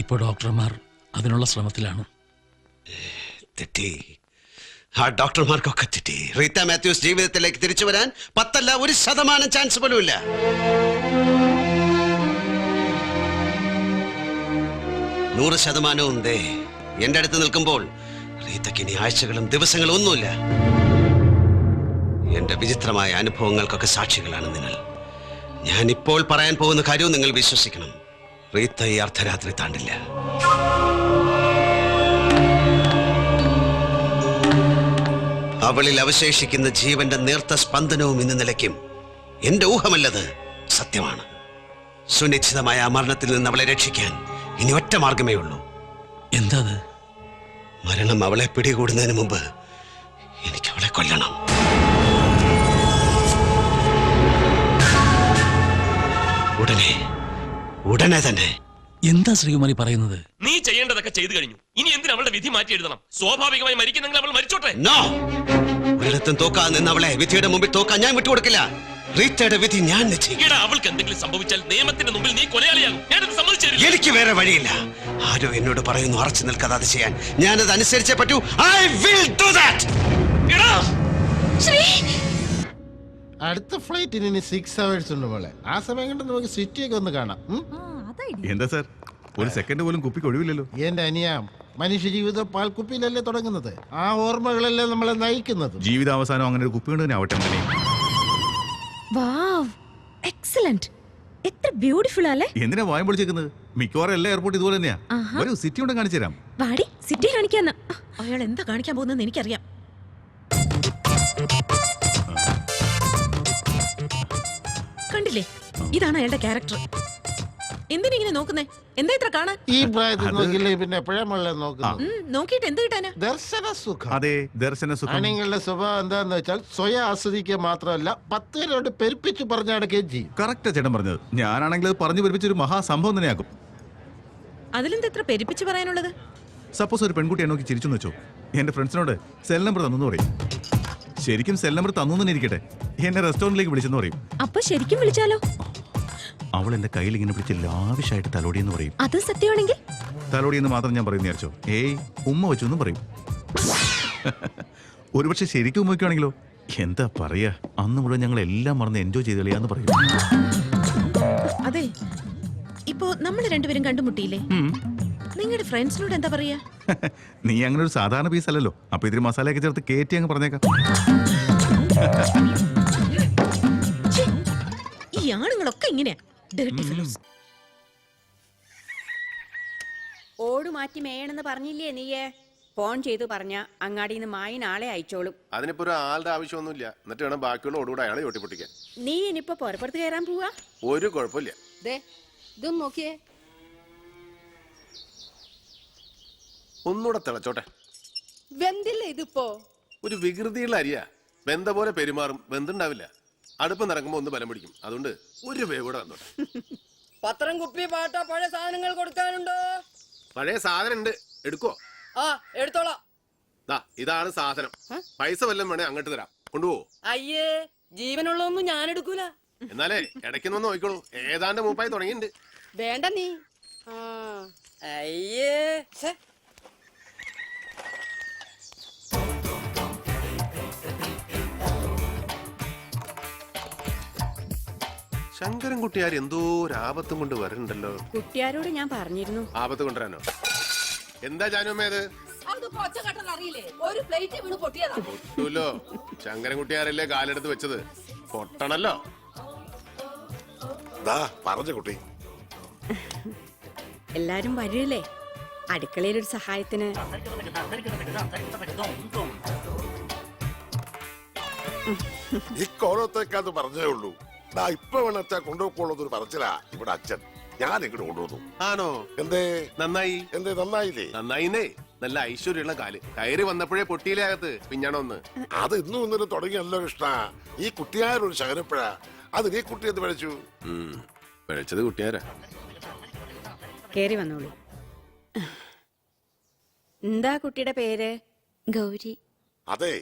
ഇപ്പോൾ ഡോക്ടർമാർ അതിനുള്ള ശ്രമത്തിലാണ്. ആ ഡോക്ടർമാർക്കൊക്കെ തെറ്റി. റീത്ത മാത്യൂസ് ജീവിതത്തിലേക്ക് തിരിച്ചു വരാൻ 10 അല്ല 1% ചാൻസ് പോലും ഇല്ല. 100% എന്റെ അടുത്ത് നിൽക്കുമ്പോൾ റീത്തക്ക് ഇനി ആഴ്ചകളും ദിവസങ്ങളും ഒന്നുമില്ല. എന്റെ വിചിത്രമായ അനുഭവങ്ങൾക്കൊക്കെ സാക്ഷികളാണ് നിങ്ങൾ. ഞാൻ ഇപ്പോൾ പറയാൻ പോകുന്ന കാര്യവും നിങ്ങൾ വിശ്വസിക്കണം. റീത്ത ഈ അർദ്ധരാത്രി താണ്ടില്ല. അവളിൽ അവശേഷിക്കുന്ന ജീവന്റെ നേർത്ത സ്പന്ദനവും ഇന്ന് നിലയ്ക്കും. എന്റെ ഊഹമല്ലത്, സത്യമാണ്. സുനിശ്ചിതമായ ആ മരണത്തിൽ നിന്ന് അവളെ രക്ഷിക്കാൻ ഇനി ഒറ്റ മാർഗമേ ഉള്ളൂ. എന്താ? മരണം അവളെ പിടികൂടുന്നതിന് മുമ്പ് എനിക്ക് അവളെ കൊല്ലണം. ഉടനെ തന്നെ. എന്താ ശ്രീകുമാരി പറയുന്നത്? നീ ചെയ്യേണ്ടതൊക്കെ ചെയ്തു കഴിഞ്ഞു. ഇനി എന്തിനാ അവളുടെ വിധി മാറ്റി എഴുതണം? സ്വാഭാവികമായി മരിക്കുന്നെങ്കിൽ അവൾ മരിച്ചോട്ടെ. ഒരിടത്തും തോക്കാൻ നിന്ന് അവളെ വിധിയുടെ മുമ്പിൽ തോക്കാൻ ഞാൻ വിട്ടുകൊടുക്കില്ല. റീത്തയുടെ വിധി ഞാൻ നിശ്ചയിക്കും. അവൾക്ക് എന്തെങ്കിലും സംഭവിച്ചാൽ നിയമത്തിന്റെ മുമ്പിൽ നീ കൊലയാളിയാകും. ഞാനത് സമ്മതിച്ചില്ല. എനിക്ക് വേറെ വഴിയില്ല. ആരോ എന്നോട് പറയുന്നു അറച്ചു നിൽക്കാതെ അത് ചെയ്യാൻ. ഞാനത് അനുസരിച്ചേ പറ്റൂ. I will do that. അടുത്ത ഫ്ലൈറ്റിന് ഇനി 6 hours ഉണ്ട് മോളെ. ആ സമയം കൊണ്ട് നമുക്ക് സിറ്റിയൊക്കെ ഒന്ന് കാണാം. എന്താ സാർ, ഒരു സെക്കൻഡ് പോലും കുപ്പിക്ക് ഒഴിവില്ലല്ലോ. എന്റെ അനിയാം, മനുഷ്യ ജീവിതം പാൽക്കുപ്പിയിലല്ലേ തുടങ്ങുന്നത്. ആ ഓർമ്മകളല്ലേ നമ്മളെ നയിക്കുന്നത്. ജീവിതാവസാനം അങ്ങനെ ഒരു കുപ്പി കൊണ്ട് തന്നെ ആവട്ടെ. എക്സലന്റ്. എത്ര ബ്യൂട്ടിഫുൾ അല്ലേ? എന്തിനാ വായം പൊളിച്ചേക്കുന്നത്? മിക്കവാറും എല്ലാ എയർപോർട്ട് ഇതുപോലെ തന്നെയാ. ഒരു സിറ്റി കൊണ്ട് കാണിച്ചു തരാം. വാടി, സിറ്റി കാണിക്കാന്ന്. അയാൾ എന്താ കാണിക്കാൻ പോകുന്നെന്ന് എനിക്കറിയാം. കണ്ടില്ലേ, ഇതാണ് അയാളുടെ ക്യാരക്ടർ. എന്തിനിങ്ങനെ നോക്കുന്നേ? എന്താ ഇത്ര കാണാൻ? ഈ പ്രായത്തിൽ നോക്കില്ലേ പിന്നെ എപ്പോഴാ മോളെ നോക്കുന്നത്? നോക്കിയിട്ട് എന്ത് കിട്ടാനാ? ദർശന സുഖം. അതെ, ദർശന സുഖം. ആണുങ്ങളുടെ സ്വഭാവം എന്താന്ന് വെച്ചാൽ സ്വയം ആസ്വദിക്കുക മാത്രമല്ല 10 പേരോട് പെരുപ്പിച്ച് പറഞ്ഞു നടക്കുകയും ചെയ്യും. കറക്റ്റാ ചേട്ടൻ പറഞ്ഞത്. ഞാനാണെങ്കിൽ അത് പറഞ്ഞു പെരുപ്പിച്ചൊരു മഹാസംഭവം തന്നെയാക്കും. അതിലെന്താ എത്ര പെരുപ്പിച്ച് പറയാനുള്ളത്? സപ്പോസ് ഒരു പെൺകുട്ടിയെ നോക്കി ചിരിച്ചെന്ന് വെച്ചോ, എന്റെ ഫ്രണ്ട്സിനോട് സെൽ നമ്പർ തന്നു പറയും. ശരിക്കും സെൽ നമ്പർ തന്നു തന്നെ ഇരിക്കട്ടെ, എന്നെ റെസ്റ്റോറന്റിലേക്ക് വിളിച്ചെന്ന് പറയും. അപ്പൊ ശരിക്കും വിളിച്ചാലോ? അവൾ എന്റെ കയ്യിൽ ഇങ്ങനെ പിടിച്ച് ലാവിഷായിട്ട് തലോടിയെന്ന് പറയും. അത് സത്യമാണെങ്കിൽ തലോടിയെന്ന് മാത്രം ഞാൻ പറയുന്ന വിചാരിച്ചോ? ഏയ്, ഉമ്മ വെച്ചു എന്നും പറയും. ഒരുപക്ഷെ ശരിക്കും ഉമ്മ വയ്ക്കുവാണെങ്കിലോ? എന്താ പറയാ, അന്ന് മുഴുവൻ ഞങ്ങൾ എല്ലാം മറന്ന് എൻജോയ് ചെയ്ത് കളിയാന്ന് പറയും. അതെ, ഇപ്പോ നമ്മൾ രണ്ടുപേരും കണ്ടുമുട്ടിയില്ലേ? നിങ്ങളുടെ ഫ്രണ്ട്സിനോട് എന്താ പറയാ? നീ അങ്ങനെ ഒരു സാധാരണ പീസ് അല്ലല്ലോ, അപ്പൊ ഇതിന് മസാലയൊക്കെ ചേർത്ത് കേറ്റി അങ്ങ് പറഞ്ഞേക്കാം. ഈ ആണുങ്ങളൊക്കെ ഇങ്ങനെയാ. ഓട് മാറ്റി മേയണെന്ന് പറഞ്ഞില്ലേ നീയെ? ഫോൺ ചെയ്തു പറഞ്ഞ അങ്ങാടിന്ന് മായി നാളെ അയച്ചോളും. അതിനിപ്പോ ഒരു ആളുടെ ആവശ്യമൊന്നുമില്ല. എന്നിട്ട് വേണം ബാക്കിയുള്ള ഓടുകൂടെ അയാളെ ഒട്ടിപ്പൊട്ടിക്കാൻ. നീ ഇനിയിപ്പോ പുറപ്പെടുത്ത് കയറാൻ പോവാ? ഒരു കുഴപ്പമില്ല. ഇതും നോക്കിയേ, ഒന്നുകൂടെ തിളച്ചോട്ടെ. വെന്തില്ല ഇതിപ്പോ. ഒരു വികൃതിയുള്ള അരിയാ. വെന്ത പോലെ പെരുമാറും, വെന്തുണ്ടാവില്ല. അടുപ്പ് നിറങ്ങുമ്പോ ഒന്ന് ബലം പിടിക്കും. അതുകൊണ്ട് ഒരു വേവ് കൂടെ വന്നോട്ടെ. പത്രം, കുപ്പി, പാട്ട, പഴയ സാധനങ്ങൾ കൊടുക്കാനുണ്ടോ? പഴയ സാധനം ഉണ്ട്, എടുക്കോ? ആ, എടുത്തോളാം. ഇതാണ് സാധനം. പൈസ വല്ലതും വേണേ അങ്ങോട്ട് തരാം, കൊണ്ടുപോവോ? അയ്യേ, ജീവനുള്ളതൊന്നും ഞാൻ എടുക്കൂല. എന്നാലേ ഇടയ്ക്കൊന്ന് നോക്കിക്കോളൂ, ഏതാണ്ട് മൂപ്പായി തുടങ്ങിയിട്ടുണ്ട്. വേണ്ട നീ. അയ്യേ, ശങ്കരൻ കുട്ടിയാർ എന്തോ ഒരു ആപത്തും കൊണ്ട് വരണ്ടല്ലോ. കുട്ടിയാരോട് ഞാൻ പറഞ്ഞിരുന്നു. ആപത്ത് കൊണ്ടുവരാനോ? എന്താ ജാനുമ്മേത്? പൊട്ടൂല്ലോ. ശങ്കരൻ കുട്ടിയാരല്ലേ കാലെടുത്ത് വെച്ചത്, പൊട്ടണല്ലോ. പറഞ്ഞു കുട്ടി. എല്ലാരും വരില്ലേ അടുക്കളയിലൊരു സഹായത്തിന്? ഈ കോലത്തേക്കാന്ന് പറഞ്ഞേ ഉള്ളൂ. ഇപ്പൊ വേണച്ചാ കൊണ്ടുപോക്കോളൂന്നൊരു പറച്ചില്ല ഇവിടെ അച്ഛൻ. ഞാൻ ഇങ്ങോട്ട് കൊണ്ടുവന്നു. ആണോ? എന്തേ നന്നായി? എന്തേ നന്നായില്ലേ? നന്നായിന്നേ. നല്ല ഐശ്വര്യമുള്ള കാല്. കയറി വന്നപ്പോഴേ പൊട്ടിയിലെ അകത്ത് പിഞ്ഞാണോന്ന്. അത് ഇന്നും ഇന്നലെ തുടങ്ങിയല്ലോ കൃഷ്ണ. ഈ കുട്ടിയാരൊരു ശകനപ്പഴാ. അത് നീ കുട്ടി എന്ത് പഴിച്ചു? പഴിച്ചത് കുട്ടിയാരാ. കേറി വന്നോളൂ. എന്താ കുട്ടിയുടെ പേര്? ഗൗരി. അതെ,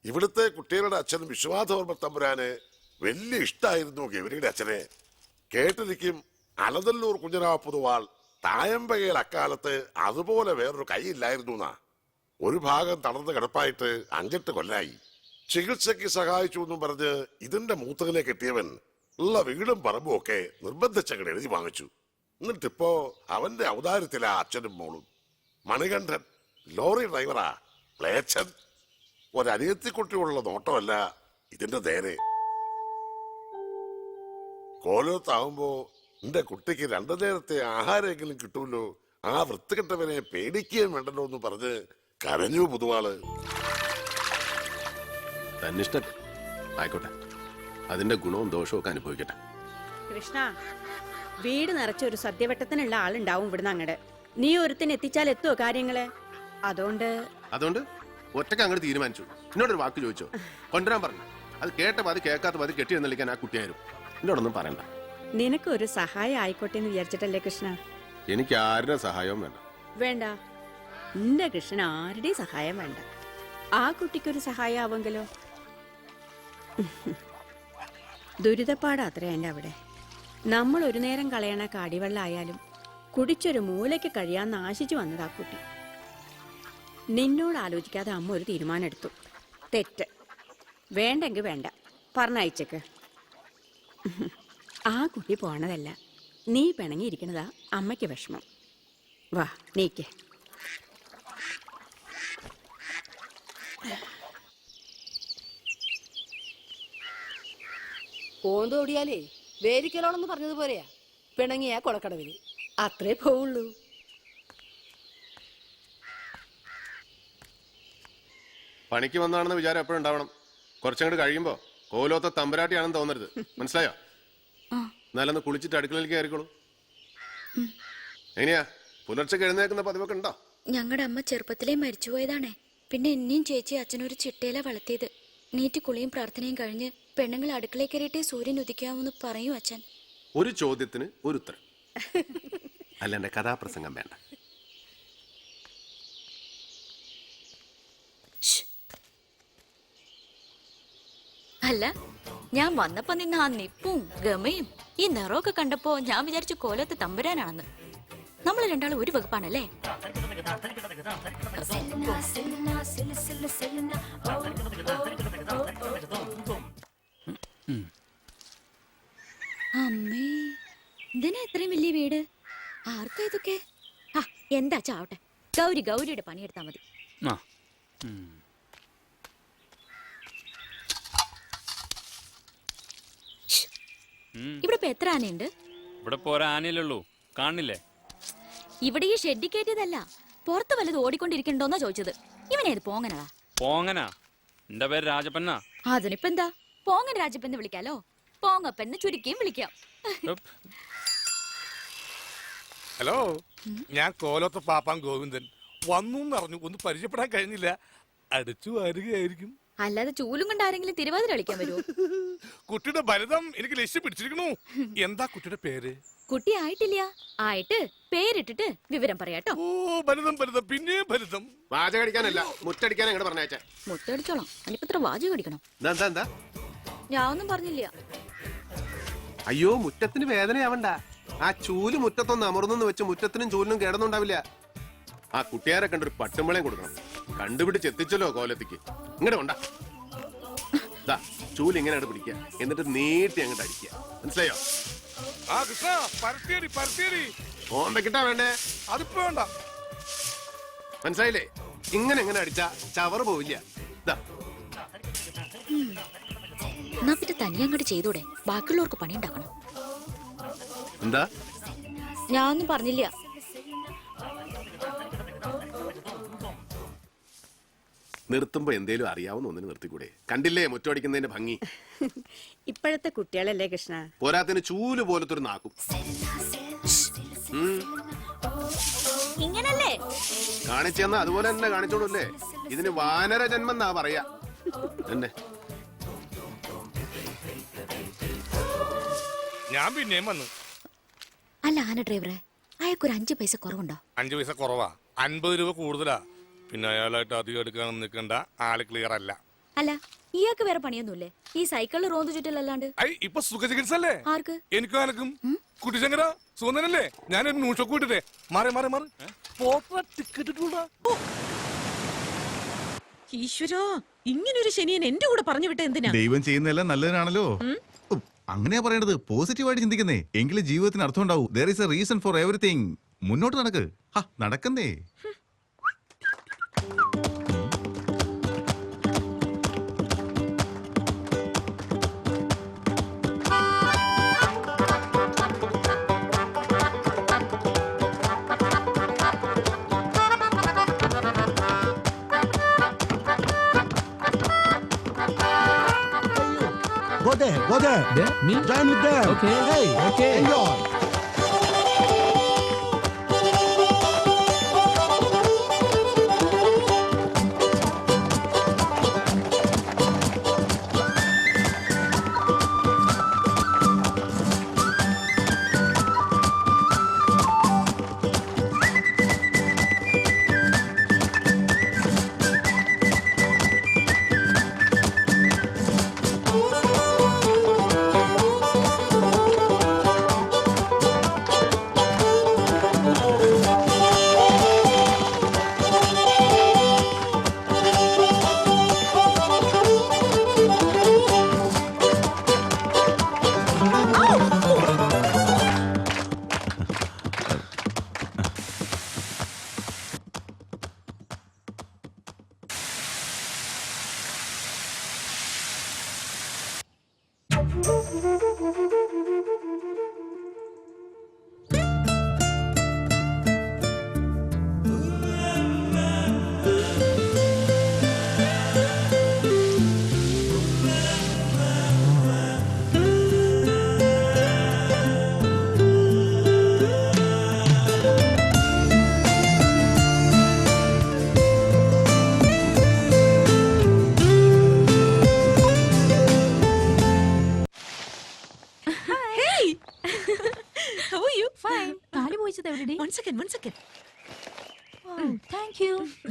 ഇവിടുത്തെ കുട്ടികളുടെ അച്ഛൻ വിശ്വാസവർമ്മ തമ്പുരാന് വലിയ ഇഷ്ടായിരുന്നു ഗൗരിയുടെ അച്ഛനെ. കേട്ടിരിക്കും അലതല്ലൂർ കുഞ്ഞനാ പൊതുവാൾ തായമ്പകയിൽ അക്കാലത്ത് അതുപോലെ വേറൊരു കൈയില്ലായിരുന്നു എന്നാ. ഒരു ഭാഗം തളർന്ന് കിടപ്പായിട്ട് 5-8 കൊല്ലായി. ചികിത്സയ്ക്ക് സഹായിച്ചു എന്നും പറഞ്ഞ് ഇതിന്റെ മൂത്തകനെ കെട്ടിയവൻ ഉള്ള വീടും പറമ്പും ഒക്കെ നിർബന്ധിച്ചങ്ങട് എഴുതി വാങ്ങിച്ചു. എന്നിട്ടിപ്പോ അവന്റെ ഔദാര്യത്തിലാ അച്ഛനും മോളും. മണികണ്ഠൻ ലോറി ഡ്രൈവറാ, പ്ലേച്ചൻ. ഒരനിയത്തിക്കുട്ടിയുള്ള നോട്ടമല്ല ഇതിന്റെ നേരെ. കോലത്താവുമ്പോ എന്റെ കുട്ടിക്ക് 2 നേരത്തെ ആഹാരമെങ്കിലും കിട്ടൂല്ലോ, ആ വൃത്തികെട്ടവനെ പേടിക്കുകയും വേണ്ടല്ലോ എന്ന് പറഞ്ഞ് കരഞ്ഞു പൊതുവാള്. തന്നിഷ്ടം ആയിക്കോട്ടെ, അതിന്റെ ഗുണവും ദോഷവും ഒക്കെ അനുഭവിക്കട്ടെ. കൃഷ്ണ, വീട് നിറച്ച ഒരു സദ്യവട്ടത്തിനുള്ള ആളുണ്ടാവും ഇവിടുന്ന് അങ്ങട്. നീ ഒരുത്തിന് എത്തിച്ചാൽ എത്തുവോ കാര്യങ്ങള്? അതുകൊണ്ട് ഒറ്റക്ക് അങ്ങോട്ട് തീരുമാനിച്ചു. എന്നോടൊരു വാക്ക് ചോദിച്ചോ? കൊണ്ടുവരാൻ പറഞ്ഞു. അത് കേട്ട പാതി കേൾക്കാത്ത പാതി കെട്ടി എന്നെളിക്കാൻ ആ കുട്ടിയായിരുന്നു. എന്നോടൊന്നും പറയണ്ട. നിനക്ക് ഒരു സഹായം ആയിക്കോട്ടെ എന്ന് വിചാരിച്ചിട്ടല്ലേ കൃഷ്ണ? എനിക്ക് ആരുടെ സഹായവും വേണ്ട. വേണ്ട, എന്റെ കൃഷ്ണൻ ആരുടെയും സഹായം വേണ്ട. ആ കുട്ടിക്കൊരു സഹായം ആവെങ്കിലോ? ദുരിതപ്പാടാത്രേ എൻ്റെ അവിടെ. നമ്മൾ ഒരു നേരം കളയണ കാടിവെള്ളായാലും കുടിച്ചൊരു മൂലയ്ക്ക് കഴിയാന്ന് ആശിച്ചു വന്നത് ആ കുട്ടി. നിന്നോട് ആലോചിക്കാതെ അമ്മ ഒരു തീരുമാനം എടുത്തു. തെറ്റ്. വേണ്ടെങ്കിൽ വേണ്ട, പറഞ്ഞയച്ചേക്ക്. ആ കുട്ടി പോണതല്ല, നീ പിണങ്ങിയിരിക്കണതാ അമ്മയ്ക്ക് വിഷമം. വാ, നീക്ക്. ഓന്തോടിയാലേ വേരിക്കലോണെന്ന് പറഞ്ഞതുപോലെയാ. പിണങ്ങിയാ കൊളക്കടവില് അത്രേ പോവുള്ളൂ. പണിക്ക് വന്നാണെന്ന് വിചാരം എപ്പോഴും ഉണ്ടാവണം. കുറച്ചങ്ങോട്ട് കഴിയുമ്പോ കോലോത്ത തമ്പരാട്ടിയാണെന്ന് തോന്നരുത്, മനസ്സിലായോ? എന്നാലൊന്ന് കുളിച്ചിട്ട് അടുക്കളയിലേക്ക് കയറിക്കോളൂ. എങ്ങനെയാ പുലർച്ചെ എഴുന്നേക്കുന്ന പതിവൊക്കെ ഉണ്ടോ? ഞങ്ങളുടെ അമ്മ ചെറുപ്പത്തിലേ മരിച്ചുപോയതാണേ. പിന്നെ എന്നെയും ചേച്ചി അച്ഛനൊരു ചിട്ടയില വളർത്തിയത്. നീറ്റ് കുളിയും പ്രാർത്ഥനയും കഴിഞ്ഞ് പെണ്ണുങ്ങൾ അടുക്കളയിൽ കയറിയിട്ടേ സൂര്യൻ ഉദിക്കാവൂന്ന് പറയും അച്ഛൻ. ഒരു ചോദ്യത്തിന് ഒരു ഉത്തരം. അല്ല, എന്റെ കഥാപ്രസംഗം വേണ്ട. അല്ല, ഞാൻ വന്നപ്പോ നിന്ന് ആ നിപ്പും ഗമയും ഈ നിറമൊക്കെ കണ്ടപ്പോ ഞാൻ വിചാരിച്ചു കോലത്ത് തമ്പുരാനാണെന്ന്. നമ്മൾ രണ്ടാളും ഒരു വകുപ്പാണല്ലേ? അമ്മേ, ഇതിനാ ഇത്രയും വലിയ വീട്? ആർക്കാ ഇതൊക്കെ? എന്താ ചാവട്ടെ, ഗൗരിയുടെ പണിയെടുത്താ മതി. ഇവിടെ ഇപ്പൊ എത്ര ആനയുണ്ട്? ഇവിടെ പോരാ ആനയല്ലുള്ളൂ, കാണില്ലേ? ഇവിടെ ഈ ഷെഡി കയറ്റിയതല്ല, പുറത്ത് വല്ലത് ഓടിക്കൊണ്ടിരിക്കണ്ടോന്നാ ചോദിച്ചത്. ഇവനേത് പോങ്ങനാ? പോങ്ങനാ? എന്റെ പേര് രാജപ്പന്നാ. അതിനിപ്പോ എന്താ, പോങ്ങൻ രാജപ്പെന്ന് വിളിക്കാലോ. പോങ്ങപ്പെന്ന് ചുരുക്കിയും വിളിക്കാം. ഹലോ, ഞാൻ കോലത്ത് പാപ്പാൻ ഗോവിന്ദൻ. വന്നു എന്നറിഞ്ഞു, ഒന്ന് പരിചയപ്പെടാൻ കഴിഞ്ഞില്ല. അടിച്ചു വാരുകയായിരിക്കും. അല്ലാതെ ചൂലും കൊണ്ട് ആരെങ്കിലും തിരുവാതിര കളിക്കാൻ വരുമോ? കുട്ടിയുടെ ഭരതം എനിക്ക് ലക്ഷ്യം പിടിച്ചിരിക്കണു. എന്താ കുട്ടിയുടെ പേര്? കുട്ടി ആയിട്ടില്ല. ആയിട്ട് പേരിട്ടിട്ട് വിവരം പറയാട്ടോ. ഓ ഭരതം ഭരതം, പിന്നെ ഭരതം. വാചകടിക്കാനല്ല, മുറ്റടിക്കാൻ അങ്ങോട്ട് പറഞ്ഞയച്ചേ. മുട്ടടിച്ചോളാം. അതിനിപ്പോ ഇത്ര വാചകം അടിക്കണം. എന്താ ഞാൻ ഒന്നും പറഞ്ഞില്ല. അയ്യോ, മുറ്റത്തിന് വേദനയാവണ്ട. ആ ചൂല് മുറ്റത്തൊന്ന് അമർന്നു വെച്ച് മുറ്റത്തിനും ചൂലിനും കേടന്നുണ്ടാവില്ല. ആ കുട്ടിയാരെ കണ്ടൊരു പട്ടുമ്പളയും കൊടുക്കണം. കണ്ടുപിടിച്ച് എത്തിച്ചല്ലോ കോലത്തേക്ക്. ഇങ്ങോട്ട് കൊണ്ട ചൂല് ഇങ്ങനെ അങ്ങോട്ട് പിടിക്കുക, എന്നിട്ട് നീട്ടി അങ്ങോട്ട് അടിക്കുക. മനസ്സിലായോ? ആ കൃഷ്ണ, പരത്തിയടി പരത്തിയടി. ഓന്തക്കിട്ടാ വേണ്ടേ? അതിപ്പോ വേണ്ട. മനസ്സിലായില്ലേ? ഇങ്ങനെ എങ്ങനെ അടിച്ചാ ചവറ് പോവില്ല. എന്നാ പിന്നെ തന്നെ അങ്ങോട്ട് ചെയ്തൂടെ? ബാക്കിയുള്ളവർക്ക് പണി ഉണ്ടാക്കണം. എന്താ? ഞാൻ ഒന്നും പറഞ്ഞില്ല. നിർത്തുമ്പോ എന്തേലും അറിയാവുന്ന ഒന്നിന് നിർത്തിക്കൂടെ? കണ്ടില്ലേ മുറ്റടിക്കുന്നതിന്റെ ഭംഗി? ഇപ്പോഴത്തെ കുട്ടികളല്ലേ കൃഷ്ണ. പോരാത്തിന് ചൂല് പോലത്തെ ഒരു നാക്കും. ഇങ്ങനല്ലേ കാണിച്ചെന്നാ അതുപോലെ തന്നെ കാണിച്ചോളൂല്ലേ. ഇതിന് വാനര ജന്മം എന്നാ പറയാ. തന്നെ ഞാൻ പിന്നെയും വന്നു. അല്ല ആന ഡ്രൈവറെ, അയാൾക്കൊരു 5 പൈസ കുറവുണ്ടോ? 5 പൈസ കുറവാ, 50 രൂപ കൂടുതലാ. പിന്നെ അയാളായിട്ട് അധികം എടുക്കാൻ നിൽക്കണ്ട, ആള് ക്ലിയർ അല്ല. അല്ല ഇയാൾക്ക് വേറെ പണിയൊന്നുമില്ലേ? ഈ സൈക്കിളിൽ റോന്ത് ചുറ്റലല്ലാണ്ട്. ഇപ്പൊ സുഖചികിത്സ അല്ലേ? ആർക്ക്? എനിക്കും ആനക്കും. കുട്ടിശങ്കര സുഗന്ധനല്ലേ? ഞാനൊരു നൂഷൊക്കെ വിട്ടിട്ടേ. മാറി മാറി മാറി ടിക്കറ്റ്. ഈശ്വരാ, ഇങ്ങനൊരു ശനിയൻ എന്റെ കൂടെ പറഞ്ഞു വിട്ട എന്തിനാ? ദൈവം ചെയ്യുന്നതെല്ലാം നല്ലതിനാണല്ലോ. അങ്ങനെയാ പറയേണ്ടത്. പോസിറ്റീവായിട്ട് ചിന്തിക്കുന്നേ, എങ്കിലും ജീവിതത്തിന് അർത്ഥം ഉണ്ടാവൂ. there is a reason for everything. മുന്നോട്ട് നടക്ക്. നടക്കുന്നേ. Go there. Me? Join with them. Okay. Hey, okay. Enjoy.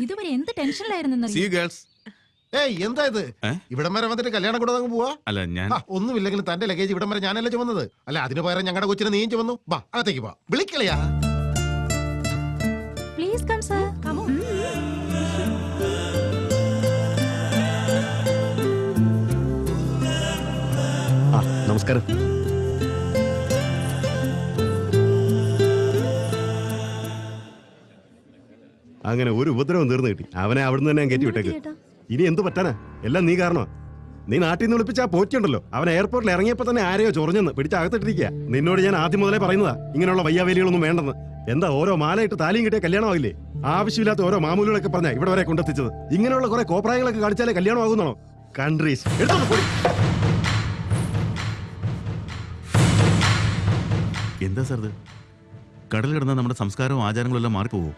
ഇതുവരെ എന്ത് ടെൻഷനിലായിരുന്നു. See you girls. ഏയ് എന്താ ഇത്? ഇവിടം വരെ വന്നിട്ട് കല്യാണം കൂടെ അങ്ങ് പോവാ? അല്ല ഞാൻ ഒന്നുമില്ലെങ്കിലും തന്റെ ലഗേജ് ഇവിടം വരെ ഞാനല്ലേ ചുമന്നത്. അല്ല അതിന് പകരം ഞങ്ങളുടെ കൊച്ചിനെ നീയും ചുമന്നു. വാ അകത്തേക്ക് വാ. വിളിക്കളിയാ. Please come sir. Come on. നമസ്കാരം. അങ്ങനെ ഒരു ഉപദ്രവം തീർന്നു കിട്ടി. അവനെ അവിടുന്ന് തന്നെ ഞാൻ കയറ്റി വിട്ടേക്ക്. ഇനി എന്ത് പറ്റാനാ? എല്ലാം നീ കാരണോ. നീ നാട്ടിൽ നിന്ന് വിളിപ്പിച്ച ആ പോറ്റുണ്ടല്ലോ, അവൻ എയർപോർട്ടിൽ ഇറങ്ങിയപ്പോ തന്നെ ആരെയോ ചൊറിഞ്ഞെന്ന് പിടിച്ച് അകത്തിട്ടിരിക്കുക. നിന്നോട് ഞാൻ ആദ്യം മുതലേ പറയുന്നതാ ഇങ്ങനെയുള്ള വയ്യാവേലികളൊന്നും വേണ്ടെന്ന്. എന്താ ഓരോ മാലയിട്ട് താലിയും കിട്ടിയ കല്യാണമാകില്ലേ? ആവശ്യമില്ലാത്ത ഓരോ മാമൂലുകളൊക്കെ പറഞ്ഞാ ഇവിടെ വരെ കൊണ്ടെത്തിച്ചത്. ഇങ്ങനെയുള്ള കുറെ കോപ്രായങ്ങളൊക്കെ കാണിച്ചാലേ കല്യാണം ആകുന്നാണോ? കൺട്രീസ് എന്താ സാർ ഇത്? കടൽ കിടന്നാൽ നമ്മുടെ സംസ്കാരവും ആചാരങ്ങളും എല്ലാം മാറിപ്പോവോ?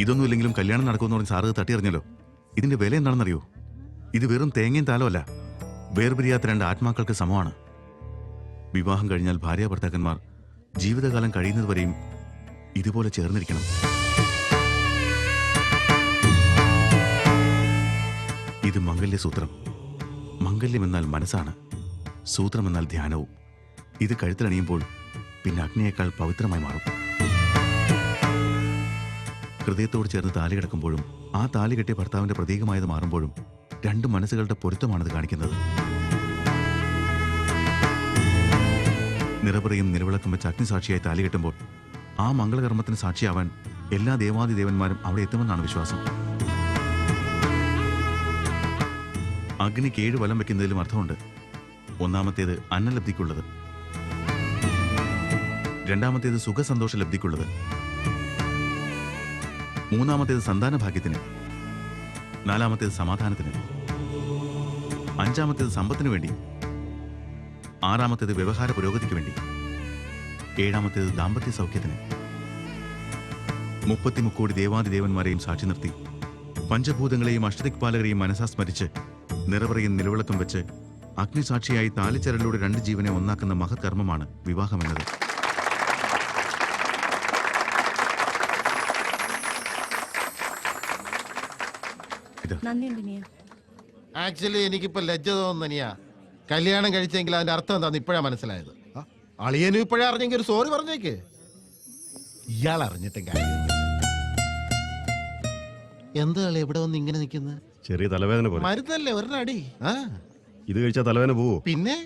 ഇതൊന്നും ഇല്ലെങ്കിലും കല്യാണം നടക്കുമെന്ന് പറഞ്ഞ് സാറ് തട്ടിയറിഞ്ഞല്ലോ. ഇതിന്റെ വില എന്താണെന്നറിയോ? ഇത് വെറും തേങ്ങയും താലമല്ല, വേർപിരിയാത്ത 2 ആത്മാക്കൾക്ക് സമമാണ്. വിവാഹം കഴിഞ്ഞാൽ ഭാര്യ ഭർത്താക്കന്മാർ ജീവിതകാലം കഴിയുന്നതുവരെയും ഇതുപോലെ ചേർന്നിരിക്കണം. ഇത് മംഗല്യസൂത്രം. മംഗല്യം എന്നാൽ മനസ്സാണ്, സൂത്രം എന്നാൽ ധ്യാനവും. ഇത് കഴുത്തിലണിയുമ്പോൾ പിന്നെ അഗ്നിയേക്കാൾ പവിത്രമായി മാറും. ഹൃദയത്തോട് ചേർന്ന് താലി കിടക്കുമ്പോഴും ആ താലി കെട്ടിയ ഭർത്താവിന്റെ പ്രതീകമായത് മാറുമ്പോഴും 2 മനസ്സുകളുടെ പൊരുത്തമാണത് കാണിക്കുന്നത്. നിറപറയും നിലവിളക്കും വെച്ച് അഗ്നിസാക്ഷിയായി താലി കെട്ടുമ്പോൾ ആ മംഗളകർമ്മത്തിന് സാക്ഷിയാവാൻ എല്ലാ ദേവാദിദേവന്മാരും അവിടെ എത്തുമെന്നാണ് വിശ്വാസം. അഗ്നിക്ക് 7 വലം വെക്കുന്നതിലും അർത്ഥമുണ്ട്. ഒന്നാമത്തേത് അന്നലബ്ധിക്കുള്ളത്, രണ്ടാമത്തേത് സുഖസന്തോഷ ലബ്ധിക്കുള്ളത്, മൂന്നാമത്തേത് സന്താന ഭാഗ്യത്തിന്, നാലാമത്തേത് സമാധാനത്തിന്, അഞ്ചാമത്തേത് സമ്പത്തിനു വേണ്ടി, ആറാമത്തേത് വ്യവഹാര പുരോഗതിക്ക് വേണ്ടി, ഏഴാമത്തേത് ദാമ്പത്യ സൗഖ്യത്തിന്. 33 കോടി ദേവാദിദേവന്മാരെയും സാക്ഷി നിർത്തി പഞ്ചഭൂതങ്ങളെയും അഷ്ടദിക്പാലകരെയും മനസ്സാ സ്മരിച്ച് നിറപറയും നിലവിളക്കം വെച്ച് അഗ്നിസാക്ഷിയായി താലിച്ചരലിലൂടെ 2 ജീവനെ ഒന്നാക്കുന്ന മഹത് കർമ്മമാണ് വിവാഹമെന്നത്. ആക്ച്വലി എനിക്കിപ്പോ ലജ്ജ തോന്നുന്നിയാ. കല്യാണം കഴിച്ചെങ്കിൽ അതിന്റെ അർത്ഥം എന്താന്ന് ഇപ്പോഴാ മനസ്സിലായത്. അളിയനും ഇപ്പോഴാ അറിഞ്ഞെങ്കിൽ ഒരു സോറി പറഞ്ഞേക്ക്. ഇയാൾ അറിഞ്ഞിട്ടും കാര്യം എന്താ കളി എവിടെ വന്ന് ഇങ്ങനെ നിൽക്കുന്നത്? ചെറിയ തലവേദന പോലെ. മരുന്നല്ലേ ഒരടി. ഇത് കഴിച്ചാൽ തലവേദന പോവോ? പിന്നെ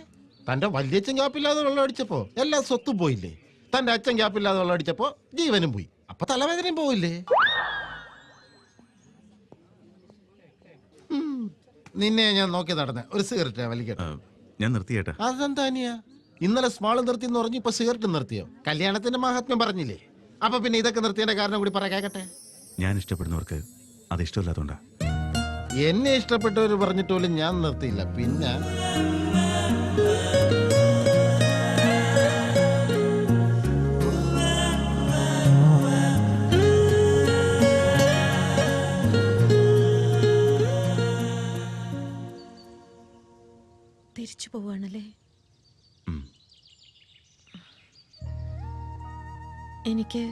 തന്റെ വല്യച്ഛൻ ഗ്യാപ്പില്ലാതെ വെള്ളം അടിച്ചപ്പോ എല്ലാ സ്വത്തും പോയില്ലേ? തന്റെ അച്ഛൻ ഗ്യാപ്പില്ലാതെ വെള്ളം അടിച്ചപ്പോ ജീവനും പോയി. അപ്പൊ തലവേദനയും പോയില്ലേ? നിന്നെ ഞാൻ നോക്കി നടന്ന ഒരു സിഗരറ്റ് വലിക്കട്ടെ. ഞാൻ നിർത്തിയേട്ടാ. അതെന്താനിയാ? ഇന്നലെ സ്മാള് നിർത്തി എന്ന് പറഞ്ഞു, ഇപ്പൊ സിഗരറ്റ് നിർത്തിയോ? കല്യാണത്തിന്റെ മഹാത്മ്യം പറഞ്ഞില്ലേ? അപ്പൊ പിന്നെ ഇതൊക്കെ നിർത്തിയതിന്റെ കാരണം കൂടി പറയാ കേട്ടെ. ഞാൻ ഇഷ്ടപ്പെടുന്നവർക്ക് അത് ഇഷ്ടമില്ലാത്തോണ്ടാ. എന്നെ ഇഷ്ടപ്പെട്ടവർ പറഞ്ഞിട്ട് പോലും ഞാൻ നിർത്തിയില്ല. പിന്നെ തിരിച്ചു പോവാണല്ലേ? എനിക്ക്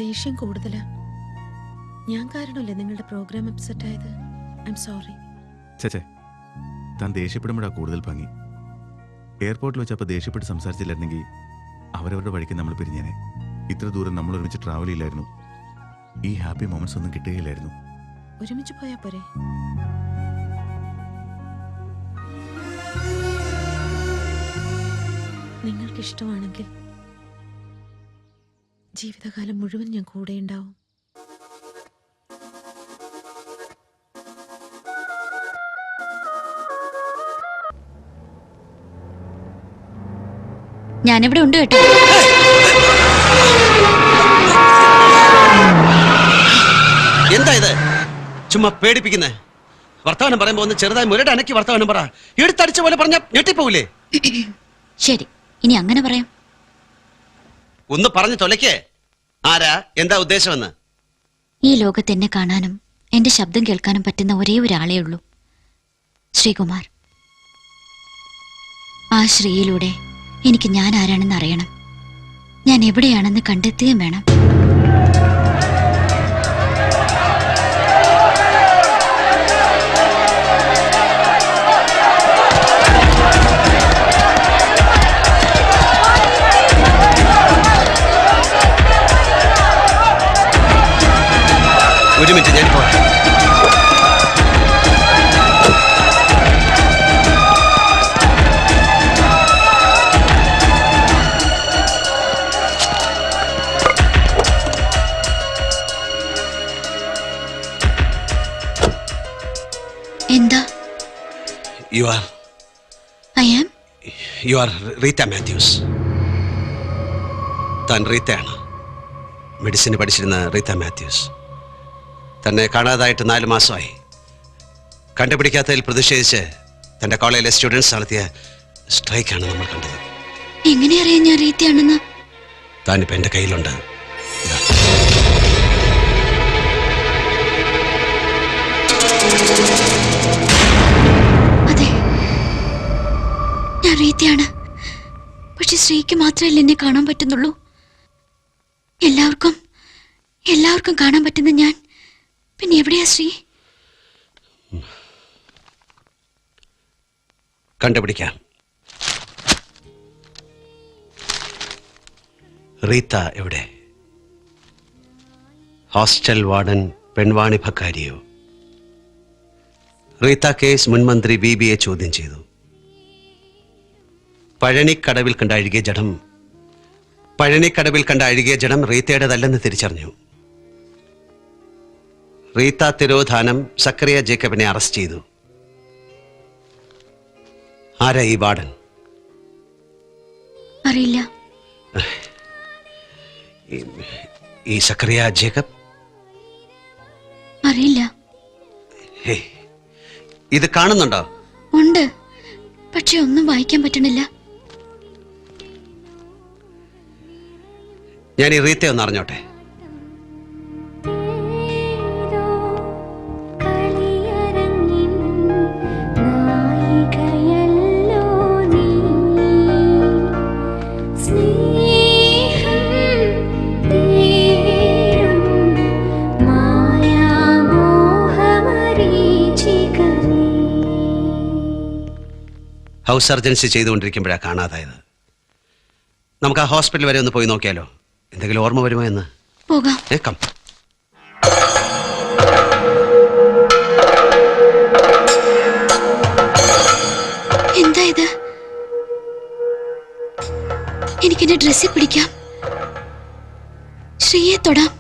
ദേഷ്യം കൂടുതലാ. ഞാൻ കാരണമല്ലേ നിങ്ങളുടെ പ്രോഗ്രാം അപ്സെറ്റ് ആയത്. I'm sorry. ചേച്ചേ, താൻ ദേഷ്യപ്പെടുമ്പോഴാ കൂടുതൽ ഭംഗി. എയർപോർട്ടിൽ വെച്ചപ്പോൾ ദേഷ്യപ്പെട്ട് സംസാരിച്ചില്ലായിരുന്നെങ്കിൽ അവരവരുടെ വഴിക്ക് നമ്മൾ പിരിഞ്ഞേനെ. ഇത്ര ദൂരം നമ്മൾ ഒരുമിച്ച് ട്രാവൽ ചെയ്യില്ലായിരുന്നു. ഈ ഹാപ്പി മൊമെന്റ്സ് ഒന്നും കിട്ടുകയില്ലായിരുന്നു. ഒരുമിച്ച് പോയാ പോരെ? നിങ്ങൾക്ക് ഇഷ്ടമാണെങ്കിൽ ജീവിതകാലം മുഴുവൻ ഞാൻ കൂടെ ഉണ്ടാവും. ഞാനിവിടെ ഉണ്ട് കേട്ടോ. എന്താ ഇത്? ചുമ്മാ പേടിപ്പിക്കുന്നേ. വർത്തമാനം പറയുമ്പോ ഒന്ന് ചെറുതായി മുരട് അനക്കി വർത്തമാനം പറ. എടുത്തടിച്ച പോലെ പറഞ്ഞ ഞെട്ടിപ്പോവില്ലേ? ശരി, ഇനി അങ്ങനെ പറയാം. ഒന്ന് പറഞ്ഞു തൊലക്കേ. ആരാ, എന്താ ഉദ്ദേശമെന്ന്? ഈ ലോകത്ത് എന്നെ കാണാനും എന്റെ ശബ്ദം കേൾക്കാനും പറ്റുന്ന ഒരേ ഒരാളേ ഉള്ളൂ, ശ്രീകുമാർ. ആ ശ്രീയിലൂടെ എനിക്ക് ഞാൻ ആരാണെന്ന് അറിയണം. ഞാൻ എവിടെയാണെന്ന് കണ്ടെത്തുകയും വേണം. ഒരു മിനിറ്റ്, ഞാൻ പോരാ. എന്താ? You are Reetha Mathews. താൻ റീത്തയാണ്. മെഡിസിന് പഠിച്ചിരുന്ന റീത്ത മാത്യൂസ്. തന്നെ കാണാതായിട്ട് 4 മാസമായി. കണ്ടുപിടിക്കാത്തതിൽ പ്രതിഷേധിച്ച് തന്റെ കോളേജിലെ സ്റ്റുഡൻസ് നടത്തിയ സ്ട്രൈക്കാണ് നമ്മൾ കണ്ടത്. എങ്ങനെ അറിയാൻ ഞാൻ റീത്തയാണെന്ന്? താനിപ്പോ എന്റെ കയ്യിലുണ്ട്. അതെ, ഞാൻ റീത്തയാണ്. പക്ഷെ ശ്രീക്ക് മാത്രമല്ല എന്നെ കാണാൻ പറ്റുന്നുള്ളൂ. എല്ലാവർക്കും കാണാൻ പറ്റുന്ന ഞാൻ പിന്നെ എവിടെയാ ശ്രീ? കണ്ടുപിടിക്കാം. റീത്ത എവിടെ? ഹോസ്റ്റൽ വാർഡൻ പെൺവാണിഭക്കാരിയോ? റീത്ത കേസ് മുൻമന്ത്രി BBയെ ചോദ്യം ചെയ്തു. പഴനിക്കടവിൽ കണ്ട അഴുകിയ ജഡം റീത്തയുടേതല്ലെന്ന് തിരിച്ചറിഞ്ഞു. റീത്ത തിരോധാനം സക്കറിയ ജേക്കബിനെ അറസ്റ്റ് ചെയ്തു. ആരാ ഈ വാർഡൻ? അറിയില്ല. ഈ സക്കറിയ ജേക്കബ്? അറിയില്ല. ഇത് കാണുന്നുണ്ടോ? ഉണ്ട്, പക്ഷെ ഒന്നും വായിക്കാൻ പറ്റണില്ല. ഞാൻ ഈ റീത്തയെ ഒന്ന് അറിഞ്ഞോട്ടെ. ഹൗസ് സർജൻസി ചെയ്തുകൊണ്ടിരിക്കുമ്പോഴാണ് കാണാതായത്. നമുക്ക് ആ ഹോസ്പിറ്റൽ വരെ ഒന്ന് പോയി നോക്കിയാലോ? എന്തെങ്കിലും ഓർമ്മ വരുമോ എന്ന്. പോകാം. എന്താ ഇത്? എനിക്കെന്റെ ഡ്രസ്സിൽ പിടിക്കാം, ശ്രീയെ തൊടാം,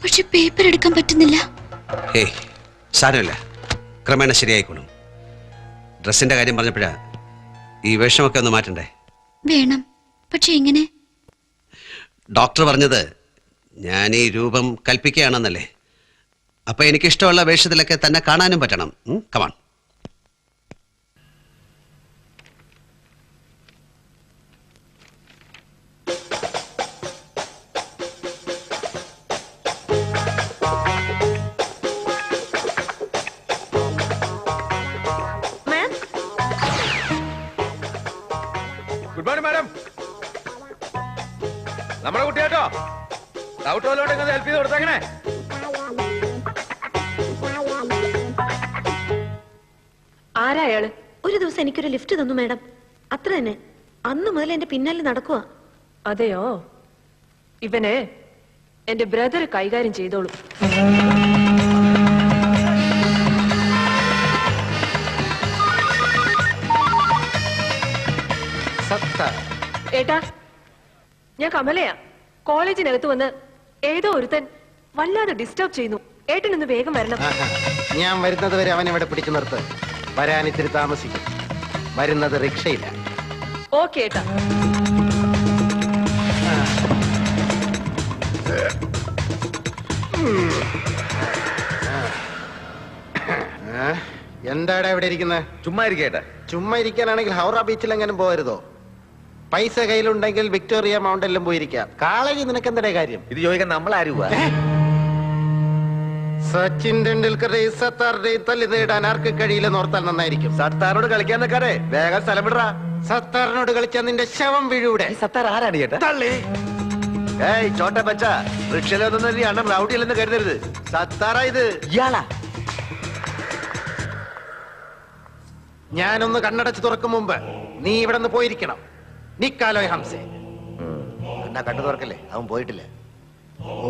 പക്ഷെ പേപ്പർ എടുക്കാൻ പറ്റുന്നില്ല. സാരമില്ല, ക്രമേണ ശരിയായിക്കോളും. ഡ്രസ്സിന്റെ കാര്യം പറഞ്ഞപ്പോഴാ ഈ വേഷമൊക്കെ ഒന്ന് മാറ്റണ്ടേ? വേണം, പക്ഷെ എങ്ങനെ? ഡോക്ടർ പറഞ്ഞത് ഞാൻ ഈ രൂപം കൽപ്പിക്കുകയാണെന്നല്ലേ. അപ്പൊ എനിക്കിഷ്ടമുള്ള വേഷത്തിലൊക്കെ തന്നെ കാണാനും പറ്റണം. കമാൺ. Good morning madam. നമ്മുടെ കുട്ടിയാട്ടോ. ഡൗട്ട് വല്ലോട്ട് ഹെൽപ്പ് ചെയ്ത് കൊടുത്തേക്കണേ. ആരാ അയാള്? ഒരു ദിവസം എനിക്കൊരു ലിഫ്റ്റ് തന്നു മാഡം, അത്ര തന്നെ. അന്ന് മുതൽ എന്റെ പിന്നാലെ നടക്കുക. അതെയോ? ഇവനെ എന്റെ ബ്രദർ കൈകാര്യം ചെയ്തോളൂ. ഏട്ടാ, ഞാൻ കമലയാ. കോളേജിനകത്ത് വന്ന് ഏതോ ഒരുത്തൻ വല്ലാതെ ഡിസ്റ്റർബ് ചെയ്യുന്നു. ഏട്ടനൊന്ന് വേഗം വരണം. ഞാൻ വരുന്നത് വരെ അവൻ ഇവിടെ പിടിച്ചു നിർത്ത്. വരാൻ ഇത്തിരി താമസിക്കും. വരുന്നത് റിക്ഷയില്ല. ഓക്കെ ഏട്ടാ. എന്താടാ ഇവിടെ ഇരിക്കുന്നത്? ചുമ്മാ ഇരിക്കേട്ടാ. ചുമ്മാ ഇരിക്കാനാണെങ്കിൽ ഹൗറ ബീച്ചിൽ എങ്ങനെ പോകരുതോ? പൈസ കയ്യിലുണ്ടെങ്കിൽ വിക്ടോറിയ മൗണ്ടനിലും പോയിരിക്കാം. കാളേജ് നിനക്ക് എന്താ കാര്യം? ഇത് ചോദിക്കാൻ നമ്മൾ ആരും. സച്ചിൻ ടെണ്ടുൽക്കറുടെ സത്താറിന്റെ തല്ലി നേടാൻ ആർക്ക് കഴിയില്ലെന്ന് ഓർത്താൽ നന്നായിരിക്കും. സത്താറിനോട് കളിക്കാൻ നിൽക്കാതെ വേഗം സ്ഥലം വിടറാ. സത്താറിനോട് കളിച്ചാൽ നിന്റെ ശവം വീഴൂടെ. സത്താർ ആരാണ് ചേട്ടാ? തള്ളി. ഏയ് ചോട്ട പച്ച, റിക്ഷയിലൊന്നും ഈ അണ്ണൻ റൗഡിയല്ലെന്ന് കരുതരുത്. സത്താറാ ഇത്. ഇയാളാ? ഞാനൊന്ന് കണ്ണടച്ച് തുറക്കും മുമ്പ് നീ ഇവിടെ നിന്ന് പോയിരിക്കണം. നിക്കാലോ ഹംസേ. എന്നാ കണ്ണു തുറക്കല്ലേ, അവൻ പോയിട്ടില്ല.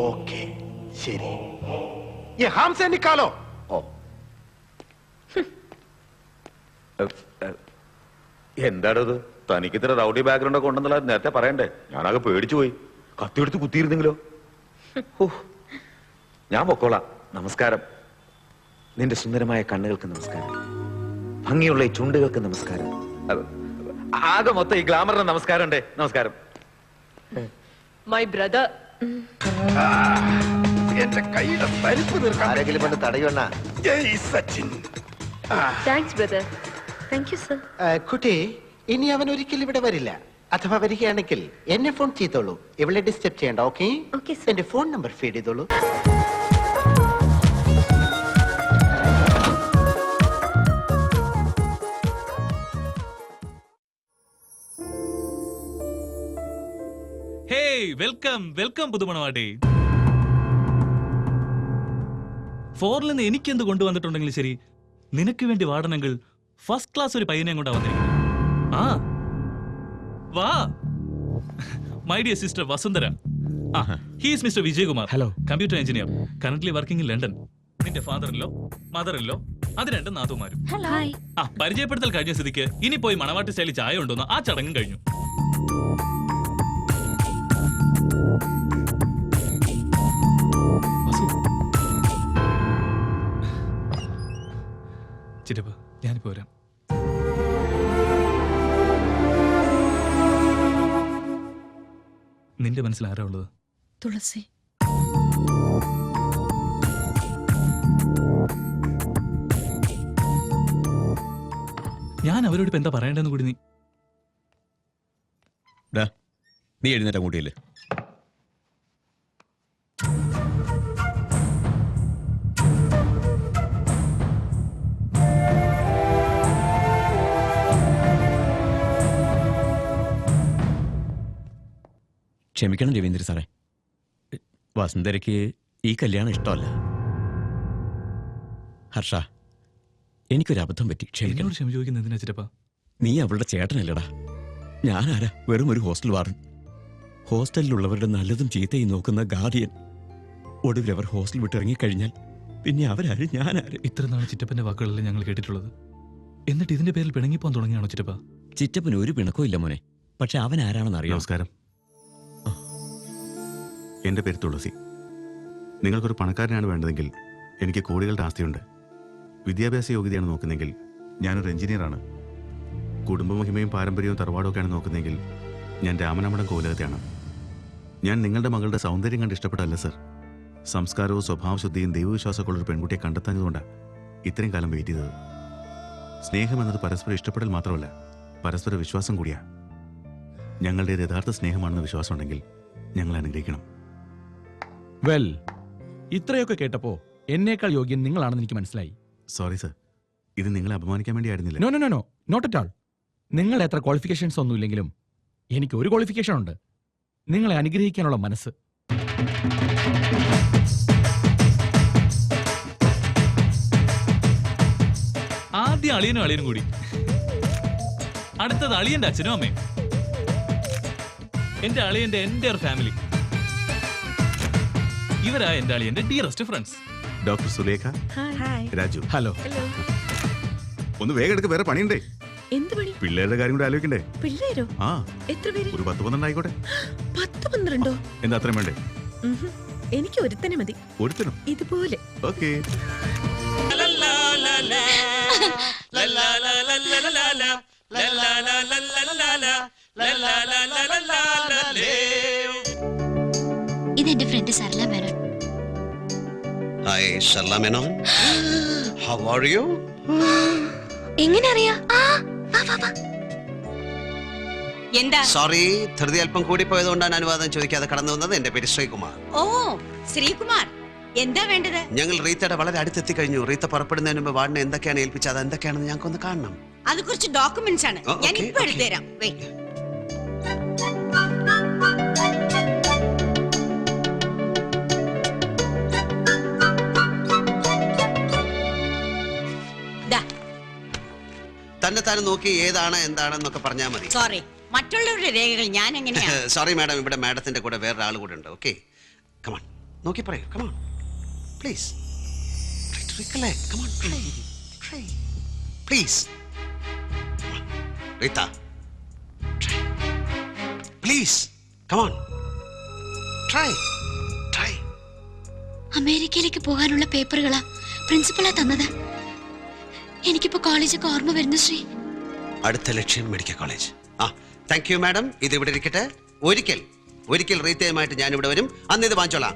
ഓക്കെ, ശരി. ഹംസേ നിക്കാലോ. ഓ, എന്താണത്? തനിക്ക് ഇത്ര റൗഡി ബാക്ക്ഗ്രൗണ്ട് ഒക്കെ ഉണ്ടെന്നുള്ള നേരത്തെ പറയണ്ടേ? ഞാനാകെ പേടിച്ചു പോയി. കത്തിയെടുത്ത് കുത്തിയിരുന്നെങ്കിലോ? ഞാൻ പൊക്കോളാം. നമസ്കാരം. നിന്റെ സുന്ദരമായ കണ്ണുകൾക്ക് നമസ്കാരം. ഭംഗിയുള്ള ഈ ചുണ്ടുകൾക്ക് നമസ്കാരം. ആകെ മൊത്തം ഈ ഗ്ലാമറിന് നമസ്കാരം ഉണ്ട്. നമസ്കാരം. My brother. എന്റെ കയ്യിലെ പരിപ്പ് തീർക്കാൻ ആരെങ്കിലും കൊണ്ട് തടയുവണ്ണ. ജയ് Sachin. Thanks brother. Thank you sir. കുട്ടി, ഇനി അവൻ ഒരിക്കലും ഇവിടെ വരില്ല. അഥവാ വരികയാണെങ്കിൽ എന്നെ ഫോൺ ചെയ്തോളൂ. ഇവളെ ഡിസ്റ്റർബ് ചെയ്യണ്ട. ഓക്കെ? എന്റെ ഫോൺ നമ്പർ ഫീഡ് ചെയ്തോളൂ. വെൽക്കം വെൽക്കം പുതുമണവാട്ടി. ഫോറിൽ നിന്ന് എനിക്കെന്ത് കൊണ്ടുവന്നിട്ടുണ്ടെങ്കിലും ശരി, നിനക്ക് വേണ്ടി വാടനെങ്കിൽ ഫസ്റ്റ് ക്ലാസ് ഒരു പയ്യനെ കൊണ്ടാ വന്നിരിക്കുന്നത്. ആ വാ, my dear sister Vasundhara. He's mister Vijayakumar. Hello. Computer engineer, currently working in London. നിന്റെ ഫാദറിലോ മദറിലോ അത് രണ്ടും നാത്തുമാരും. പരിചയപ്പെടുത്തൽ കഴിഞ്ഞ സ്ഥിതിക്ക് ഇനി പോയി മണവാട്ടി സ്റ്റൈലിൽ ചായ ഉണ്ടോന്ന് ആ ചടങ്ങും കഴിഞ്ഞു. ചിറ്റപ്പ, ഞാനിപ്പോ വരാം. നിന്റെ മനസ്സിൽ ആരാ ഉള്ളത്? തുളസി. ഞാൻ അവരോട് ഇപ്പൊ എന്താ പറയണ്ടെന്ന് കൂടി നീ എഴുന്നേറ്റ് കൂട്ടിയില്ലേ? ക്ഷമിക്കണം രവീന്ദ്ര സാറേ, വസുന്ധരയ്ക്ക് ഈ കല്യാണം ഇഷ്ടമല്ല. ഹർഷ, എനിക്കൊരു അബദ്ധം പറ്റി, ക്ഷമിക്കണം. ക്ഷമ ചോദിക്കുന്നതിനാ ചിറ്റപ്പ? നീ അവളുടെ ചേട്ടനല്ലടാ, ഞാനാരാ? വെറും ഒരു ഹോസ്റ്റൽ വാർഡൻ. ഹോസ്റ്റലിലുള്ളവരുടെ നല്ലതും ചീത്തയും നോക്കുന്ന ഗാർഡിയൻ. ഒടുവിൽ അവർ ഹോസ്റ്റൽ വിട്ടിറങ്ങിക്കഴിഞ്ഞാൽ പിന്നെ അവരാരും ഞാനാര്? ഇത്ര നാൾ ചിറ്റപ്പന്റെ വാക്കുകളല്ലേ ഞങ്ങൾ കേട്ടിട്ടുള്ളത്. എന്നിട്ട് ഇതിന്റെ പേരിൽ പിണങ്ങിപ്പോൻ തുടങ്ങിയാണോ ചിറ്റപ്പ? ചിറ്റപ്പന് ഒരു പിണക്കവും ഇല്ല മോനെ, പക്ഷെ അവൻ ആരാണെന്ന് അറിയാം. നമസ്കാരം. എൻ്റെ പേര് തുളസി. നിങ്ങൾക്കൊരു പണക്കാരനാണ് വേണ്ടതെങ്കിൽ എനിക്ക് കോടികളുടെ ആസ്തിയുണ്ട്. വിദ്യാഭ്യാസ യോഗ്യതയാണ് നോക്കുന്നതെങ്കിൽ ഞാനൊരു എഞ്ചിനീയറാണ്. കുടുംബമഹിമയും പാരമ്പര്യവും തറവാടൊക്കെയാണ് നോക്കുന്നതെങ്കിൽ ഞാൻ രാമനാമടം കോലകത്തെയാണ്. ഞാൻ നിങ്ങളുടെ മകളുടെ സൗന്ദര്യം കണ്ട് ഇഷ്ടപ്പെട്ടല്ല സർ. സംസ്കാരവും സ്വഭാവശുദ്ധിയും ദൈവവിശ്വാസമൊക്കെ ഉള്ളൊരു പെൺകുട്ടിയെ കണ്ടെത്താഞ്ഞതുകൊണ്ടാണ് ഇത്രയും കാലം വെയിറ്റ് ചെയ്തത്. സ്നേഹം എന്നത് പരസ്പരം ഇഷ്ടപ്പെടൽ മാത്രമല്ല, പരസ്പര വിശ്വാസം കൂടിയാ. ഞങ്ങളുടെ യഥാർത്ഥ സ്നേഹമാണെന്ന് വിശ്വാസം ഉണ്ടെങ്കിൽ ഞങ്ങളെ അനുഗ്രഹിക്കണം. വെൽ, ഇത്രയൊക്കെ കേട്ടപ്പോ എന്നേക്കാൾ യോഗ്യൻ നിങ്ങളാണെന്ന് എനിക്ക് മനസ്സിലായി. സോറി സർ, ഇത് നിങ്ങളെ അപമാനിക്കാൻ വേണ്ടി ആയിരുന്നില്ല. No no no no not at all. നിങ്ങൾ എത്ര ക്വാളിഫിക്കേഷൻസ് ഒന്നുമില്ലെങ്കിലും എനിക്ക് ഒരു ക്വാളിഫിക്കേഷൻ ഉണ്ട്: നിങ്ങളെ അനുഗ്രഹിക്കാനുള്ള മനസ്സ്. ആദ്യം അളിയനും അളിയനും കൂടി, അടുത്തത് അളിയന്റെ അച്ഛനും അമ്മയും, എന്റെ അളിയന്റെ എൻ്റെ ഫാമിലി. ഇവരാ എന്റെ അളിയന്റെ dearest friends. Doctor Sulekha, Raju. Hello. ഒന്ന് വേഗം എടുക്ക്, വേറെ പണിയുണ്ടേ. എന്ത് പണി? പിള്ളേരുടെ കാര്യം കൂടെ ആലോചിക്കണ്ടേ? പിള്ളേരോ? ആ, എത്ര പേര്? ഒരു 10-12 ആയിക്കോട്ടെ. 10-12? എന്താ അത്രയും വേണ്ടേ? എനിക്ക് ഒരുത്തനെ മതി. ഒരുത്തനോ? ഇതുപോലെ. ഓക്കേ. ഇതെന്റെ friend Sarla Menon. Hi Sarla Menon. How are you? എങ്ങനെ അറിയാ? എന്താ? സോറി, ധൃതി അല്പം കൂടി പോയതുകൊണ്ടാണ് അനുവാദം ചോദിക്കാതെ കടന്നു വന്നത്. എന്റെ പേര് ശ്രീകുമാർ. ഓ, ശ്രീകുമാർ, എന്താ വേണ്ടത്? ഞങ്ങൾ റീത്തയുടെ വളരെ അടുത്തെത്തി കഴിഞ്ഞു. റീത്ത പുറപ്പെടുന്നതിന് മുമ്പ് വാർഡിനെ എന്തൊക്കെയാണ് ഏൽപ്പിച്ചത്, അത് എന്തൊക്കെയാണെന്ന് ഞങ്ങൾക്കൊന്ന് കാണണം. അത് കുറച്ച് ഡോക്യുമെന്റ്സ് ആണ്, ഞാൻ ഇപ്പൊ എടുത്തുതരാം. വെയിറ്റ്. തന്നെ താൻ നോക്കി ഏതാണ് എന്താണെന്നൊക്കെ പറഞ്ഞാൽ മതി. സോറി, മറ്റുള്ളവരുടെ രേഖകൾ ഞാൻ എങ്ങനെയാ? സോറി മാഡം, ഇവിടെ മാഡത്തിന്റെ കൂടെ വേറൊരാൾ കൂടെ ഉണ്ട്. ഓക്കെ, കമോൺ, നോക്കി പറയൂ. Come on please. Please Reetha, please come on, try. അമേരിക്കയിലേക്ക് പോകാനുള്ള പേപ്പറുകളാ പ്രിൻസിപ്പളാ തന്നത്. എനിക്കിപ്പോ കോളേജൊക്കെ ഓർമ്മ വരുന്നു ശ്രീ. അടുത്ത ലക്ഷ്യം മെഡിക്കൽ കോളേജ്. ആ, താങ്ക് യു മാഡം. ഇത് ഇവിടെ ഇരിക്കട്ടെ. ഒരിക്കൽ റീത്തയുമായിട്ട് ഞാൻ ഇവിടെ വരും, അന്ന് ഇത് വാങ്ങിച്ചോളാം.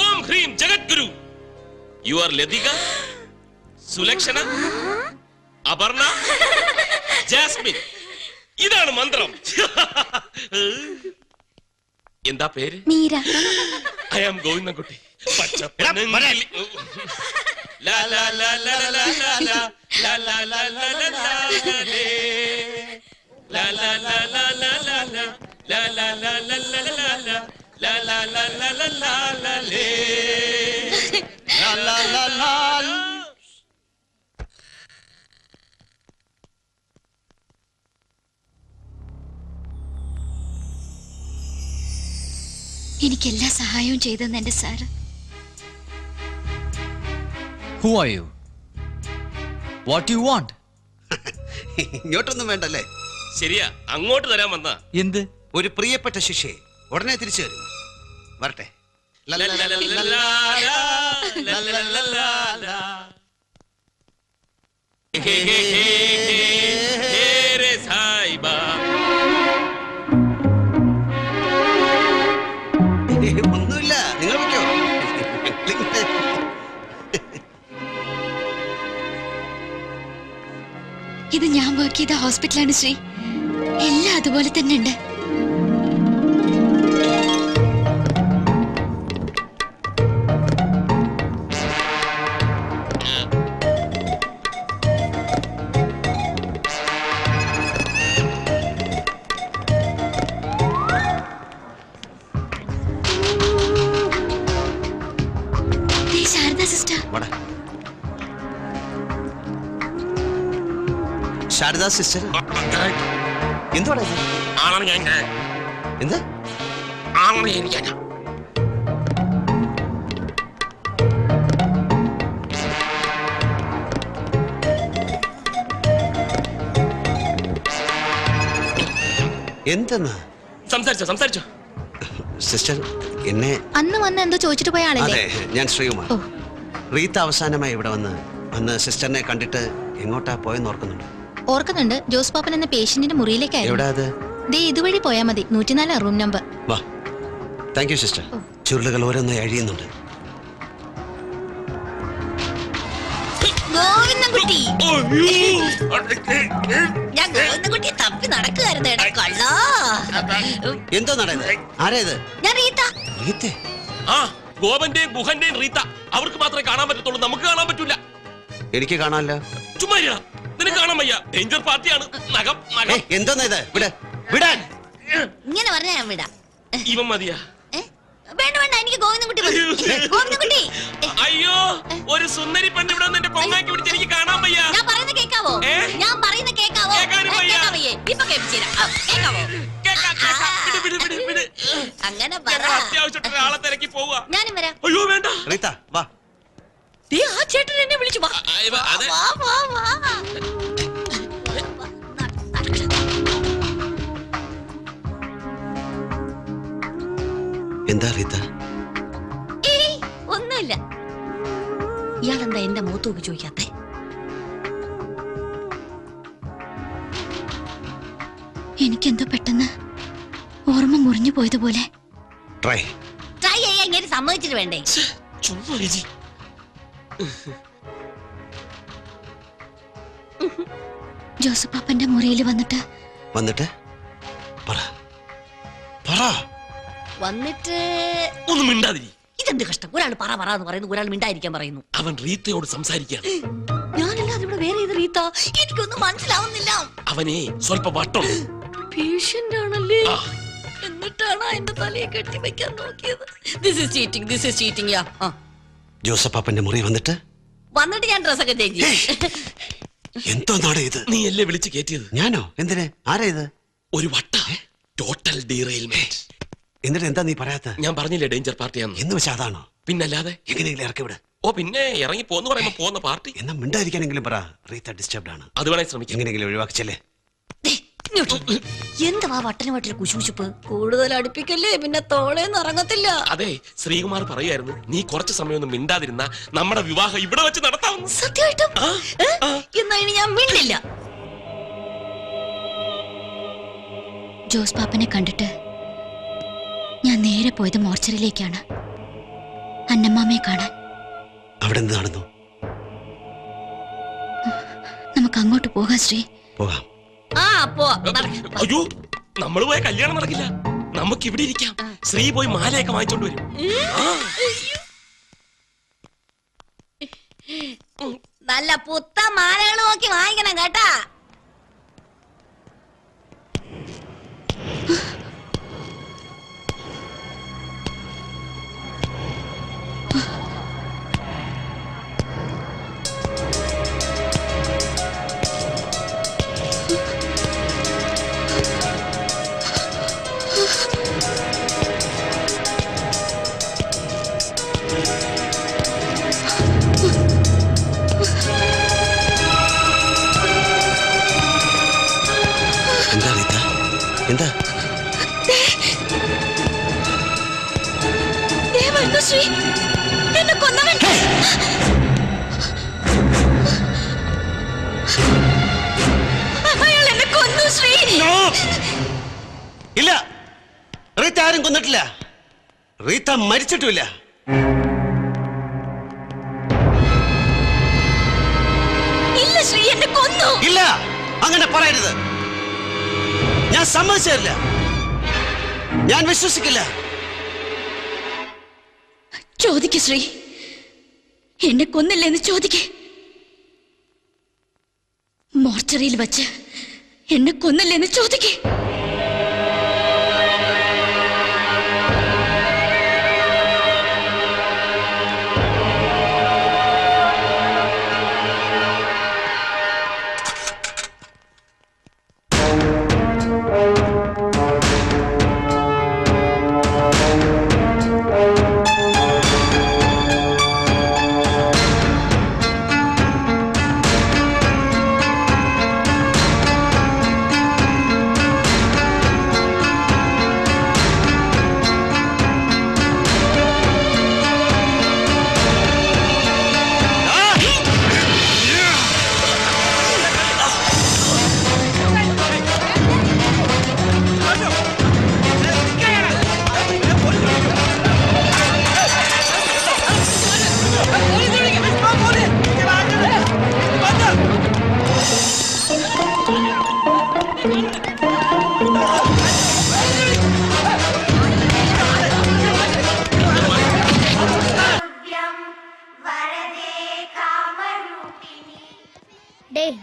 ഓം ഹ്രീം ജഗദ്ഗുരു. You are Lathika, Sulakshana, Aparna, Jasmine. ഇതാണ് മന്ത്രം. എന്താ പേര്? മീര. I am Govindankutty. എനിക്ക് എല്ലാ സഹായവും ചെയ്തെന്ന് എന്റെ sir. Who are you? What do you want? ഇങ്ങോട്ടൊന്നും വേണ്ടല്ലേ? ശരിയാ, അങ്ങോട്ട് തരാൻ വന്നാ. എന്ത്? ഒരു പ്രിയപ്പെട്ട ശിഷ്യയെ ഉടനെ തിരിച്ചു വരും. വരട്ടെ. ഒന്നുമില്ല, നിങ്ങൾ വയ്ക്കോ. ഇത് ഞാൻ വർക്ക് ചെയ്ത ഹോസ്പിറ്റലാണ് ശ്രീ. എല്ലാം അതുപോലെ തന്നെ ഉണ്ട്. ശാരദ സിസ്റ്റർ. ശാരദ സിസ്റ്റർ എന്തുവാണ് എന്ത്? എന്തെന്ന്? സംസാരിച്ചോ സിസ്റ്റർ, എന്നെ അന്ന് വന്ന് എന്തോ ചോദിച്ചിട്ട് പോയ ആളല്ലേ? അതെ, ഞാൻ ശ്രീകുമാർ. റീത്ത അവസാനമായി ഇവിടെ വന്ന് സിസ്റ്ററിനെ കണ്ടിട്ട് എങ്ങോട്ടാ പോയെന്ന് ഓർക്കുന്നുണ്ട്? ഓർക്കുന്നുണ്ട്. ജോസ് പാപ്പൻ എന്ന പേഷ്യന്റിന്റെ മുറിയിലേക്കായിരുന്നു. എവിടാ അത്? ദേ ഇതുവഴി പോയാ മതി. 104 റൂം നമ്പർ. വാ. Thank you sister. ചുരുളുകൾ ഓരോന്നായി അഴിയുന്നുണ്ട്. ഗോവിന്ദൻകുട്ടി, ഞാൻ ഗോവിന്ദൻകുട്ടിയെ തപ്പി നടക്കുകയായിരുന്നു. എന്തോ നടയത്? ആരാ ഇത്? ഞാൻ റീത്ത. റീത്തേ? ആ, ഗോപന്റെയും ഗുഹന്റെയും റീത്ത. അവർക്ക് മാത്രമേ കാണാൻ പറ്റത്തുള്ളൂ, നമുക്ക് കാണാൻ പറ്റൂല. എനിക്ക് കാണാനല്ലോ. ചുമ്മാ നിനക്ക് കാണാൻ വയ്യ. ഡേഞ്ചർ പാർട്ടിയാണ്. നഖം നഖം. എന്തോന്നാ ഇത്? വിടാൻ. ഇങ്ങനെ പറഞ്ഞാ ഞാൻ വിടാം. ഇവൻ മതിയാ? വേണ്ട വേണ്ട, എനിക്ക് ഗോവിന്ദൻകുട്ടി മതി. ഗോവിന്ദൻകുട്ടി. അയ്യോ, ഒരു സുന്ദരി പെണ്ണ് ഇവിടെ വന്ന് എന്റെ പൊങ്ങാക്കി പിടിച്ച് എനിക്ക് കാണാൻ വയ്യ. ഞാൻ പറയുന്ന കേക്കാവോ? ഞാൻ പറയുന്ന കേക്കാവോ? കേൾക്കാൻ വയ്യേ? ഇപ്പൊ കേൾപ്പിച്ചുതരാം. കേക്കാവോ? അങ്ങനെ അത്യാവശ്യം ഒരാളെ തിരക്കി പോവുക. ഞാനും വരാം. അയ്യോ വേണ്ട. റീത്ത വാ. ആ ചേട്ടൻ എന്നെ വിളിച്ചു. വാ വാ വാ. എന്താ റീത്ത? ഒന്നുമില്ല. ഇയാളെന്താ എന്റെ മൂത്ത് നോക്കി ചോദിക്കാത്തെ? എനിക്കെന്തോ പെട്ടെന്ന് ഓർമ്മ മുറിഞ്ഞു പോയതുപോലെ. ട്രൈ ചെയ്യാൻ ഇങ്ങനെ സമ്മതിച്ചിട്ട് വേണ്ടേ? ജോസപ്പാപ്പന്റെ മുറിയിൽ വന്നിട്ട് വന്നിട്ട് ഒന്നും മിണ്ടാതിരി. ഇതെന്ത് കഷ്ടം? ഒരാൾ പറ എന്ന് പറയുന്നു, ഒരാൾ മിണ്ടായിരിക്കാൻ പറയുന്നു. അവൻ റീത്തയോട് സംസാരിക്കുകയാണ്. ഞാനല്ലാതെ ഇവിടെ വേറെ ഏത് റീത്ത? എനിക്കൊന്നും മനസ്സിലാവുന്നില്ല. അവനെ സ്വല്പ വട്ടം. പേഷ്യന്റ് ആണല്ലേ? എന്നിട്ടാണ് എന്റെ തലയെ കെട്ടി വെക്കാൻ നോക്കിയത്. This is cheating. ജോസപ്പാപ്പന്റെ മുറി വന്നിട്ട് ഞാൻ ഡ്രസ്സൊക്കെ ചേഞ്ച് ചെയ്തു. എന്തോ നാടേ ഇത്? നീ അല്ലേ വിളിച്ച് കയറ്റിയത്? ഞാനോ? എന്തിന്? ആരാ ഇത്? ഒരു വട്ട ടോട്ടൽ ഡീറെയിൽമെന്റ്. എന്നിട്ട് എന്താ നീ പറയാത്ത? ഞാൻ പറഞ്ഞില്ലേ ഡേഞ്ചർ പാർട്ടിയാന്ന്. എന്ന് വെച്ചാ അതാണോ? പിന്നല്ലാതെ. എങ്ങനെയെങ്കിലും ഇറക്കി വിട്. ഓ പിന്നെ ഇറങ്ങി പോന്ന് പറയുമ്പോ പോന്ന പാർട്ടി. എന്നാ മിണ്ടായിരിക്കാനെങ്കിലും പറ. റീത്ത ഡിസ്റ്റർബ്ഡ് ആണ്. അത് വേണേ ശ്രമിക്കാം. എങ്ങനെയെങ്കിലും ഒഴിവാക്കിച്ചല്ലേ. എന്താ വട്ടന് കുശുകുശുപ്പ്? കൂടുതൽ അടുപ്പിക്കല്ലേ, പിന്നെ തോളേന്ന് ഇറങ്ങത്തില്ല. അതെ, ശ്രീകുമാർ പറയായിരുന്നു നീ കുറച്ച് സമയം ഒന്നും മിണ്ടാതിരുന്ന നമ്മുടെ വിവാഹം ഇവിടെ വെച്ച് നടത്താവുന്നു. സത്യമായിട്ടും? എന്നാ ഇനി ഞാൻ മിണ്ടില്ല. ജോസ് പാപ്പനെ കണ്ടിട്ട് ഞാൻ നേരെ പോയത് മോർച്ചറിയിലേക്കാണ്, അന്നമ്മാമയെ കാണാൻ. അവിടെ എന്ത് നടന്നു? നമുക്ക് അങ്ങോട്ട് പോകാം ശ്രീ. പോകാം. അയ്യോ, നമ്മൾ പോയ കല്യാണം നടക്കില്ല. നമുക്ക് ഇവിടെ ഇരിക്കാം. ശ്രീ പോയി മാലയൊക്കെ വാങ്ങിച്ചോണ്ട് വരും. നല്ല പുത്ത മാലകൾ നോക്കി വാങ്ങിക്കണം കേട്ടാ. വരുന്നു ശ്രീ. എന്നെ കൊന്നവൻ. അയാൾ എന്നെ കൊന്നു ശ്രീ. ഇല്ല, റീത്ത ആരും കൊന്നിട്ടില്ല. റീത്ത മരിച്ചിട്ടുമില്ല. ഇല്ല ശ്രീ, എന്നെ കൊന്നു. ഇല്ല, അങ്ങനെ പറയരുത്. ഞാൻ സമ്മതിച്ചില്ല. ഞാൻ വിശ്വസിക്കില്ല. ചോദിക്ക് ശ്രീ, എന്നെ കൊന്നില്ലെന്ന് ചോദിക്ക്. മോർച്ചറിയിൽ വച്ച് എന്നെ കൊന്നില്ലെന്ന് ചോദിക്ക്.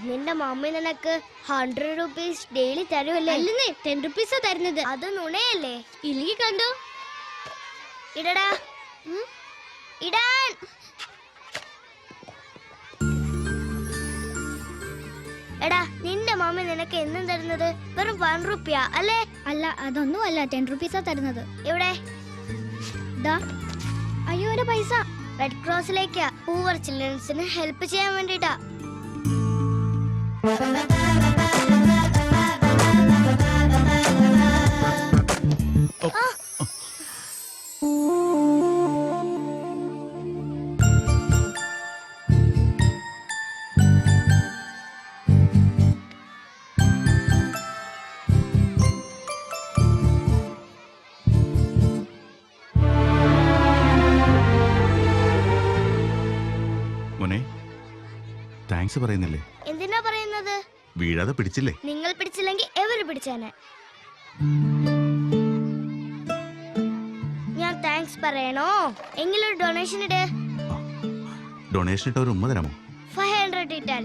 നിന്റെ മമ്മി നിനക്ക് 100 rupees ഡെയിലി തരുമല്ലേ? അല്ലെന്നേ 10 rupees തരുന്നത്. അത് നുണയല്ലേ? ഇല്ലെങ്കിൽ കണ്ടോ? ഇടടാ, ഇടാൻ. എടാ, നിന്റെ മമ്മി നിനക്ക് എന്നും തരുന്നത് വെറും 1 rupee അല്ലേ? അല്ല, അതൊന്നും അല്ല, 10 rupees തരുന്നത്. എവിടെ? അയ്യോ, ഒരു പൈസ. റെഡ് ക്രോസിലേക്കാ, പൂവർ ചിൽഡ്രൻസിന് ഹെൽപ്പ് ചെയ്യാൻ വേണ്ടിട്ടാ. മോനെ, താങ്ക്സ് പറയുന്നില്ലേ? എന്തിനാ പറയുന്നത്? വീഴാതെ പിടിച്ചില്ലേ? നിങ്ങൾ പിടിച്ചില്ലെങ്കിൽ എവര് പിടിച്ചാനെ? ഞാൻ താങ്ക്സ് പറയണോ? എങ്കിലൊരു ഡൊണേഷൻ ഇട്. ഡൊണേഷൻ ഇട്ട ഒരു ഉമ്മ തരാമോ? 500 ഇട്ടാൽ.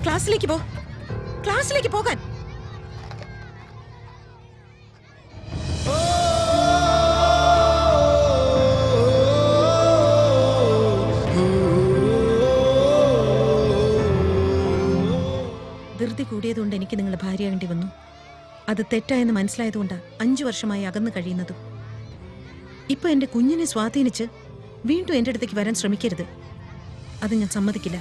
ക്ലാസ്സിലേക്ക് പോ, ക്ലാസ്സിലേക്ക് പോകാൻ. ധൃതി കൂടിയതുകൊണ്ട് എനിക്ക് നിങ്ങളെ ഭാര്യയാകേണ്ടി വന്നു. അത് തെറ്റായെന്ന് മനസ്സിലായതുകൊണ്ടാണ് 5 വർഷമായി അകന്നു കഴിയുന്നതും. ഇപ്പൊ എന്റെ കുഞ്ഞിനെ സ്വാധീനിച്ച് വീണ്ടും എന്റെ അടുത്തേക്ക് വരാൻ ശ്രമിക്കരുത്. അത് ഞാൻ സമ്മതിക്കില്ല.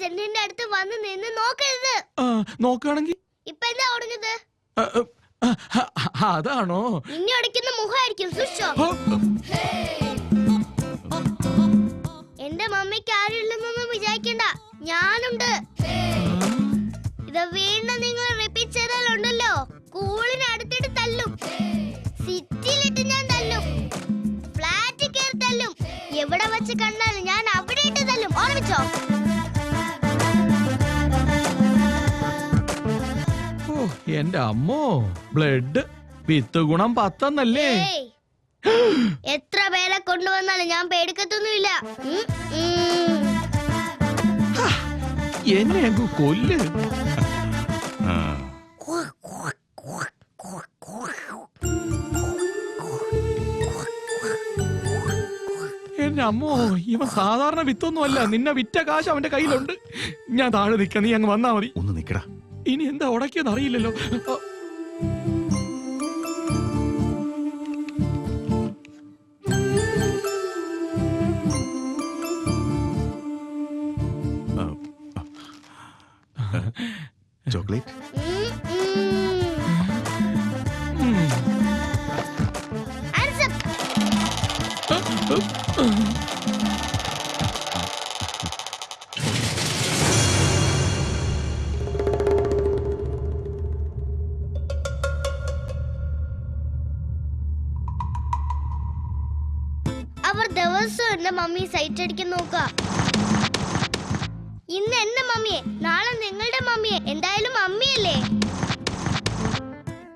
ജനലിന്റെ അടുത്ത് വന്ന് നിന്ന് നോക്കരുത്. നോക്കുകയാണെങ്കിൽ ഇപ്പൊ എന്താ ഓടുന്നത്? അതാണോ? ഇനി ഒടിക്കുന്ന മുഖമായിരിക്കും. എന്റെ മമ്മിക്ക് ആരും ഇല്ലെന്നൊന്നും വിചാരിക്കണ്ട, ഞാനുണ്ട്. ഇത് വീണ്ടും നിങ്ങൾ റിപ്പീറ്റ് ചെയ്താലുണ്ടല്ലോ സ്കൂളിന് അടുത്തിട്ട് തല്ലും, സിറ്റിയിലിട്ട് ഞാൻ തല്ലും, ഫ്ലാറ്റിൽ കയറി തല്ലും, എവിടെ വെച്ച് കണ്ടാലും ഞാൻ അവിടെ ഇട്ട് തല്ലും. ഓർമ്മിച്ചോ? ഓ എന്റെ അമ്മോ, ബ്ലഡ് വിത്ത് ഗുണം 10 എന്നല്ലേ? ഏയ്, എത്ര പേരെ കൊണ്ടുവന്നാലും ഞാൻ പേടിക്കത്തൊന്നുമില്ല. എന്നെ അങ്ങ് കൊല്ല്. എന്റെ അമ്മോ, ഇവൻ സാധാരണ വിത്തൊന്നും അല്ല. നിന്നെ വിറ്റ കാശ് അവന്റെ കയ്യിലുണ്ട്. ഞാൻ താഴെ നിൽക്കാം, നീ അങ്ങ് വന്നാ മതി. ഒന്ന് നിക്കടാ. ഇനി എന്താ ഉടക്കിയെന്ന് അറിയില്ലല്ലോ. ചോക്ലേറ്റ് അവർ ദിവസവും എന്റെ മമ്മി സൈറ്റ് അടിക്കാൻ നോക്ക. ഇന്ന് എന്റെ മമ്മിയെ, നാളെ നിങ്ങളുടെ മമ്മിയെ. എന്തായാലും മമ്മിയല്ലേ.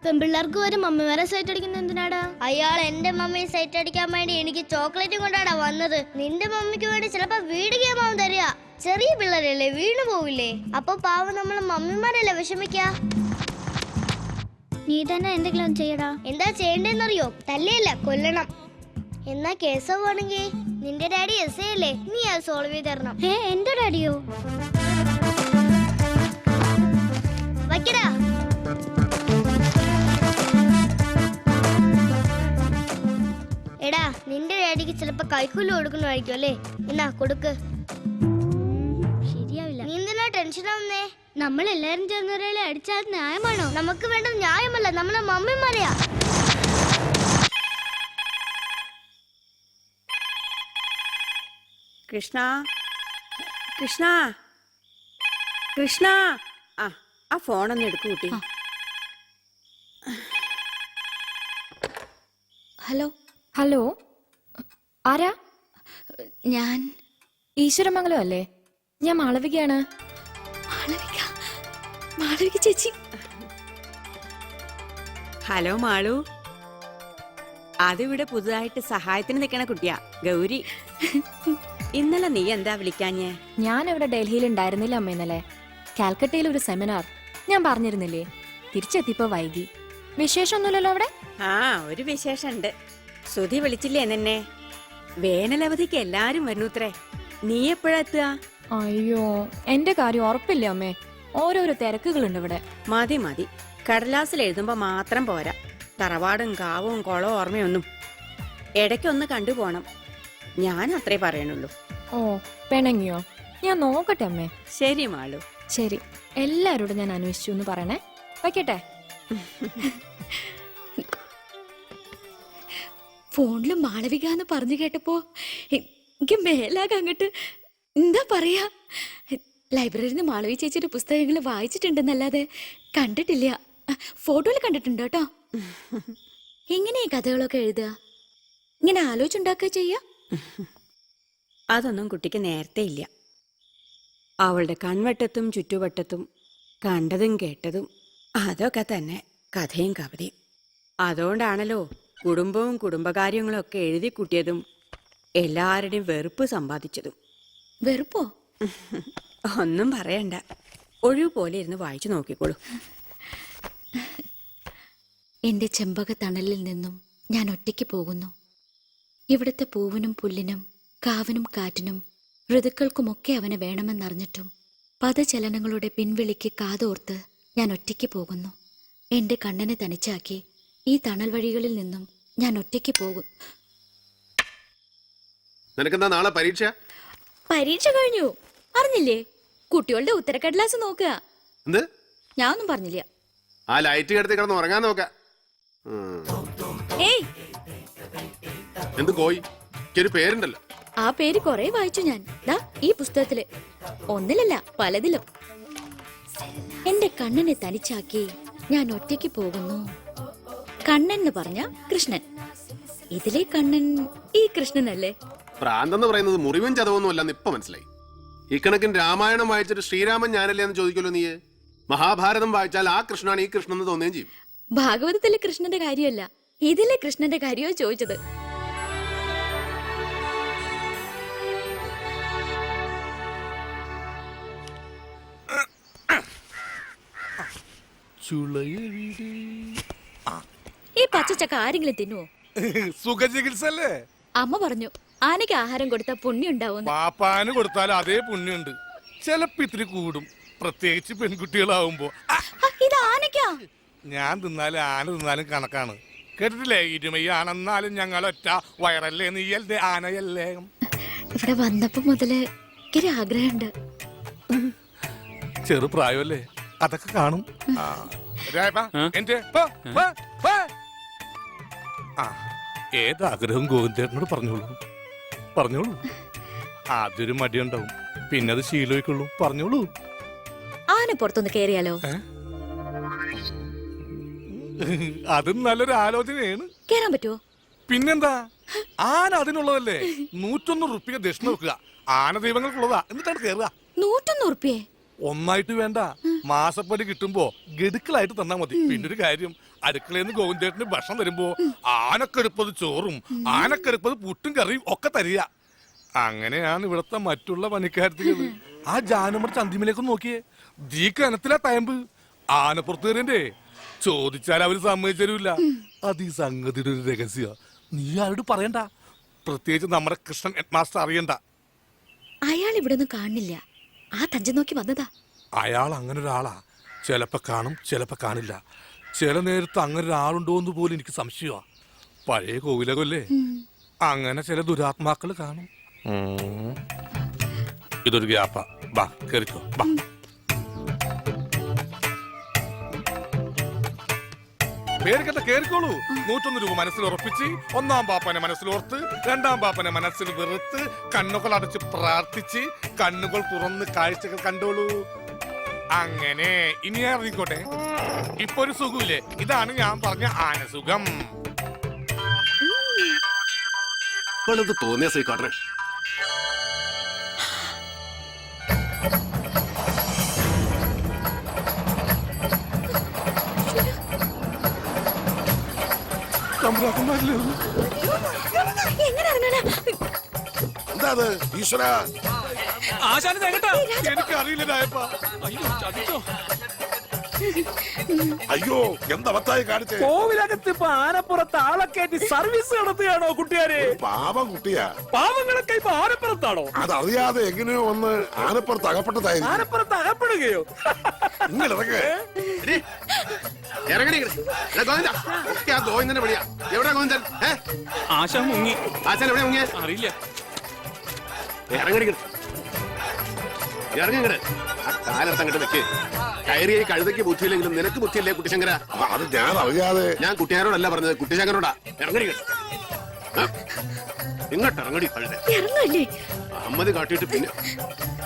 പെൺപിള്ളേർക്ക് വരെ മമ്മിമാരെ സൈറ്റ് അടിക്കുന്ന എന്തിനാടാ? അയാൾ എന്റെ മമ്മിയെ സൈറ്റ് അടിക്കാൻ വേണ്ടി എനിക്ക് ചോക്ലേറ്റും കൊണ്ടാടാ വന്നത്. നിന്റെ മമ്മിക്ക് വേണ്ടി ചിലപ്പോ വീട് ഗെയിമാവും തരിക. ചെറിയ പിള്ളേരല്ലേ, വീണു പോവില്ലേ? അപ്പൊ പാവം നമ്മളെ മമ്മിമാരല്ലേ വിഷമിക്ക. നീ തന്നെ എന്തെങ്കിലും ചെയ്യടാ. എന്താ ചെയ്യണ്ടെന്നറിയോ? തല്ലിയല്ല, കൊല്ലണം. എന്നാ കേസാണെങ്കിൽ നിന്റെ ഡാഡി എസ് ഐ അല്ലേ, നീ അത് സോൾവ് ചെയ്ത് തരണം. എന്റെ ഡാഡിയോ? വയ്ക്കടാ. എടാ, നിന്റെ ഡാഡിക്ക് ചിലപ്പോ കൈക്കൂലി കൊടുക്കണമായിരിക്കും അല്ലേ? എന്നാ കൊടുക്ക്. ശരിയാവില്ല. നീ എന്തിനാ ടെൻഷൻ ആവുന്നേ? നമ്മൾ എല്ലാരും ചേർന്നവരെ അടിച്ചാൽ ന്യായമാണോ? നമുക്ക് വേണ്ടത് ന്യായമല്ല, നമ്മളെ മമ്മിമാരെയാ. കൃഷ്ണ, കൃഷ്ണ, കൃഷ്ണ, ആ ഫോണൊന്ന് എടുക്കൂ കുട്ടി. ഹലോ ഹലോ, ആരാ? ഞാൻ ഈശ്വരമംഗലം അല്ലേ? ഞാൻ മാളവികയാണ്. മാളവിക, മാളവിക ചേച്ചി. ഹലോ മാളു, അതിവിടെ പുതുതായിട്ട് സഹായത്തിന് നിൽക്കണ കുട്ടിയാ, ഗൗരി. ഇന്നലെ നീ എന്താ വിളിക്കാഞ്ഞേ? ഞാൻ ഇവിടെ ഡൽഹിയിൽ ഉണ്ടായിരുന്നില്ല അമ്മ. ഇന്നലെ കാൽക്കട്ടയിൽ ഒരു സെമിനാർ, ഞാൻ പറഞ്ഞിരുന്നില്ലേ? തിരിച്ചെത്തിയപ്പോ വൈകി. വിശേഷമൊന്നുമില്ലല്ലോ അവിടെ? ആ, ഒരു വിശേഷമുണ്ട്. സുധി വിളിച്ചില്ലേ നിന്നെ? വേനലവധിക്ക് എല്ലാരും വരണൂത്രേ. നീ എപ്പോഴാ എത്തുക? അയ്യോ, എന്റെ കാര്യം ഉറപ്പില്ല അമ്മേ. ഓരോരോ തിരക്കുകളുണ്ട് ഇവിടെ. മതി മതി, കടലാസിൽ എഴുതുമ്പോ മാത്രം പോരാ. തറവാടും കാവും കുളവും ഓർമ്മയൊന്നും ഇടയ്ക്കൊന്ന് കണ്ടുപോണം. ഞാൻ അത്രേ പറയണുള്ളൂ. ഓ, പിണങ്ങിയോ? ഞാൻ നോക്കട്ടെ അമ്മേ. ശരി മാളു. ശരി, എല്ലാരോടും ഞാൻ അന്വേഷിച്ചു എന്ന് പറയണേ. വയ്ക്കട്ടെ. ഫോണില് മാളവിക എന്ന് പറഞ്ഞു കേട്ടപ്പോ എനിക്ക് മേലാകെ അങ്ങോട്ട് എന്താ പറയാ. ലൈബ്രറിയിൽ നിന്ന് മാളവി ചേച്ചിയുടെ പുസ്തകങ്ങൾ വായിച്ചിട്ടുണ്ടെന്നല്ലാതെ കണ്ടിട്ടില്ല. ഫോട്ടോയിൽ കണ്ടിട്ടുണ്ട് കേട്ടോ. എങ്ങനെയാ കഥകളൊക്കെ എഴുതുക? ഇങ്ങനെ ആലോചിച്ചുണ്ടാക്കുക ചെയ്യാ? അതൊന്നും കുട്ടിക്ക് നേരത്തെ ഇല്ല. അവളുടെ കൺവട്ടത്തും ചുറ്റുവട്ടത്തും കണ്ടതും കേട്ടതും അതൊക്കെ തന്നെ കഥയും കവിതയും. അതുകൊണ്ടാണല്ലോ കുടുംബവും കുടുംബകാര്യങ്ങളും ഒക്കെ എഴുതി കൂട്ടിയതും എല്ലാവരുടെയും വെറുപ്പ് സമ്പാദിച്ചതും. വെറുപ്പോ? ഒന്നും പറയണ്ട, ഒഴിവ് പോലെ ഇരുന്ന് വായിച്ചു നോക്കിക്കോളൂ. എന്റെ ചെമ്പകത്തണലിൽ നിന്നും ഞാൻ ഒറ്റയ്ക്ക് പോകുന്നു. ഇവിടുത്തെ പൂവിനും പുല്ലിനും കാവിനും കാറ്റിനും ഋതുക്കൾക്കുമൊക്കെ അവനെ വേണമെന്നറിഞ്ഞിട്ടും പദചലനങ്ങളുടെ പിൻവിളിക്ക് കാതോർത്ത് ഞാൻ ഒറ്റയ്ക്ക് പോകുന്നു. എന്റെ കണ്ണിനെ തനിച്ചാക്കി ഈ തണൽ വഴികളിൽ നിന്നും ഞാൻ ഒറ്റയ്ക്ക് പോകും. നിനക്കെന്താ നാളെ പരീക്ഷ? പരീക്ഷ കഴിഞ്ഞു, അറിഞ്ഞില്ലേ? കുട്ടികളുടെ ഉത്തരക്കടലാസ് നോക്കുക. എന്ത്? ഞാൻ ഒന്നും പറഞ്ഞില്ല. ആ ലൈറ്റ് കിടത്തി കിടന്ന് ഉറങ്ങാൻ നോക്ക. ഏയ്, എന്ത് കോയി? ഒരു പേരുണ്ടല്ലോ. ആ പേര് കൊറേ വായിച്ചു ഞാൻ. ദാ ഈ പുസ്തകത്തില്. ഒന്നിലല്ല, പലതിലും. എന്റെ കണ്ണനെ തനിച്ചാക്കി ഞാൻ ഒറ്റയ്ക്ക് പോകുന്നു. കണ്ണൻ എന്ന് പറഞ്ഞ കൃഷ്ണൻ. ഇതിലെ കണ്ണൻ ഈ കൃഷ്ണനല്ലേ? പ്രാന്തെന്ന് പറയുന്നത് മുറിവും ചതവൊന്നും അല്ലെന്ന് ഇപ്പൊ മനസ്സിലായി. ഇക്കണക്കിന് രാമായണം വായിച്ചിട്ട് ശ്രീരാമൻ ഞാനല്ലേ എന്ന് ചോദിക്കല്ലോ നീ. മഹാഭാരതം വായിച്ചാൽ ആ കൃഷ്ണനാണ് ഈ കൃഷ്ണൻ എന്ന് തോന്നുകയും ചെയ്യും. ഭാഗവതത്തിലെ കൃഷ്ണന്റെ കാര്യമല്ല, ഇതിലെ കൃഷ്ണന്റെ കാര്യമോ ചോദിച്ചത്. ഈ പച്ചച്ചക്ക ആരെങ്കിലും തിന്നുവോ? സുഖചികിത്സ അല്ലേ? അമ്മ പറഞ്ഞു ആനയ്ക്ക് ആഹാരം കൊടുത്താൽ പുണ്യം ഉണ്ടാവും. പാപ്പാന് കൊടുത്താൽ അതേ പുണ്യുണ്ട്. ചിലപ്പോ ഇത്തിരി കൂടും, പ്രത്യേകിച്ച് പെൺകുട്ടികളാവുമ്പോ. ഇത് ആനയ്ക്കാ. ഞാൻ തിന്നാലും ആന തിന്നാലും കണക്കാണ്. കേട്ടിട്ടില്ലേ? ഇരുമയാണെന്നാലും ഞങ്ങളൊറ്റ വയറല്ലേ നീയല്ലേ ആനയല്ലേ. ഇവിടെ വന്നപ്പോ മുതല് എനിക്കൊരു ആഗ്രഹമുണ്ട്. ചെറുപ്രായമല്ലേ, അതൊക്കെ കാണും. ഏതാഗ്രഹം ഗോവിന്ദേട്ടനോട് പറഞ്ഞോളൂ, പറഞ്ഞോളൂ. ആദ്യൊരു മടിയുണ്ടാവും, പിന്നെ അത് ശീലമായിക്കൊള്ളൂ. പറഞ്ഞോളൂ. ആന പുറത്തൊന്ന് കേറിയാലോ? അതും നല്ലൊരു ആലോചനയാണ്. കേറാൻ പറ്റുമോ? പിന്നെന്താ, ആന അതിനുള്ളതല്ലേ. 101 റുപ്യ ദക്ഷിണ വെക്കുക. ആന ദൈവങ്ങൾക്കുള്ളതാ. എന്നിട്ടാണ് കേറുക. 101 റുപ്യേ? ഒന്നായിട്ട് വേണ്ട, മാസപ്പടി കിട്ടുമ്പോ ഗഡുക്കളായിട്ട് തന്നാ മതി. പിന്നൊരു കാര്യം, അടുക്കളയിൽ നിന്ന് ഗോവിന്ദേട്ടന് ഭക്ഷണം തരുമ്പോ ആനക്കെടുപ്പത് ചോറും ആനക്കെടുപ്പത് പുട്ടും കറിയും ഒക്കെ തരിക. അങ്ങനെയാണ് ഇവിടത്തെ മറ്റുള്ള പണിക്കാരത്തികള്. ആ ജാനുമർ ചന്തിമിലേക്ക് നോക്കിയേ, ദീ കനത്തിലാ തയമ്പ്. ആനപ്പുറത്ത് കയറിയേ ചോദിച്ചാൽ അവര് സമ്മതിച്ചരൂല്ല. അത് ഈ സംഗതിയുടെ ഒരു രഹസ്യ. നീ ആരോട് പറയണ്ട, പ്രത്യേകിച്ച് നമ്മുടെ കൃഷ്ണൻ ഹെഡ് മാസ്റ്റർ അറിയണ്ട. അയാൾ ഇവിടെ ഒന്നും കാണില്ല. ആ തഞ്ച നോക്കി വന്നതാ. അയാൾ അങ്ങനെ ഒരാളാ. ചിലപ്പോ കാണും, ചിലപ്പോ കാണില്ല. ചില നേരത്ത് അങ്ങനെ ഒരാളുണ്ടോ എന്ന് പോലും എനിക്ക് സംശയമാ. പഴയ കോവിലകല്ലേ, അങ്ങനെ ചില ദുരാത്മാക്കള് കാണും. ഇതൊരു ഗ്യാപ്പാ. ബാ കേറിക്കോ, ബാ. പേരിക്കട്ടെ, കേറിക്കോളൂ. 101 രൂപ മനസ്സിൽ ഉറപ്പിച്ച്, ഒന്നാം പാപ്പനെ മനസ്സിലോർത്ത്, രണ്ടാം പാപ്പനെ മനസ്സിൽ വെറുത്ത്, കണ്ണുകൾ അടച്ച് പ്രാർത്ഥിച്ച്, കണ്ണുകൾ തുറന്ന് കാഴ്ചകൾ കണ്ടോളൂ. അങ്ങനെ ഇനി ഇറങ്ങിക്കോട്ടെ. ഇപ്പൊ ഒരു സുഖമില്ലേ? ഇതാണ് ഞാൻ പറഞ്ഞ ആനസുഖം. തോന്നിയ ശ്രീകാട്ടൻ എന്താ ഈശ്വര? എനിക്കറിയില്ല. അയ്യോ, എന്താ വത്തായി കാണിച്ചേ? കോവിലകത്ത് ഇപ്പൊ ആനപ്പുറത്ത് ആളെ കയറ്റി സർവീസ് നടത്തുകയാണോ കുട്ടിയാരെ? പാവം കുട്ടിയാ. പാവങ്ങളൊക്കെ ഇപ്പൊ ആനപ്പുറത്താണോ? അതറിയാതെ എങ്ങനെയോ വന്ന് ആനപ്പുറത്ത് അകപ്പെട്ടതായിരിക്കും. ആനപ്പുറത്ത് അകപ്പെടുകയോ? നിങ്ങളിറങ്ങേ. ആശാൻ മുങ്ങി. ആശാൻ എവിടെ മുങ്ങിയ? അറിയില്ല. ഇറങ്ങിങ്ങട്. ആ കാലത്തങ്ങട്ട് വെക്ക്. കയറിയ കഴുതയ്ക്ക് ബുദ്ധിയില്ലെങ്കിലും നിനക്ക് ബുദ്ധിയില്ലേ കുട്ടിശങ്കര? അത് ഞാൻ അറിയാതെ. ഞാൻ കുട്ടിയാരോടല്ല പറഞ്ഞത്, കുട്ടിശങ്കരോടാ. ഇറങ്ങടി ഇങ്ങോട്ട്, ഇറങ്ങടി കഴുത. അമ്മതി കാട്ടിയിട്ട് പിന്നെ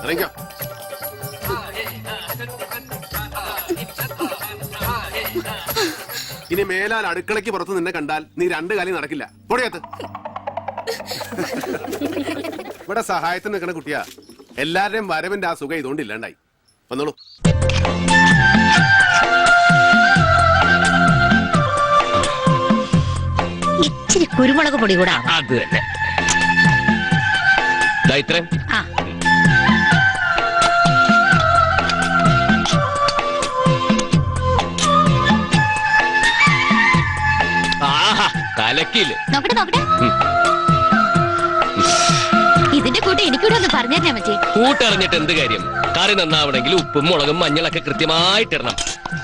ഇറങ്ങിക്കോ. ഇനി മേലാൽ അടുക്കളയ്ക്ക് പുറത്ത് നിന്നെ കണ്ടാൽ നീ 2 കാലം നടക്കില്ല. പൊടിയത്ത്. ഇവിടെ സഹായത്തിന് നിൽക്കണ കുട്ടിയാ. എല്ലാവരുടെയും വരവിന്റെ ആ സുഖം ഇതുകൊണ്ട് ഇല്ലാണ്ടായി. വന്നോളൂ. ഇച്ചിരി കുരുമുളക് പൊടി കൂടാ. അത് തന്നെ. ഇത്രയും കലക്കില്. നോക്കട്ടെ നോക്കട്ടെ. ഇതിന്റെ കൂടെ എനിക്കൂടെ ഒന്ന് പറഞ്ഞാ മതി. കൂട്ടറിഞ്ഞിട്ട് എന്ത് കാര്യം? കറി നന്നാവണമെങ്കിൽ ഉപ്പും മുളകും മഞ്ഞളൊക്കെ കൃത്യമായിട്ടിടണം.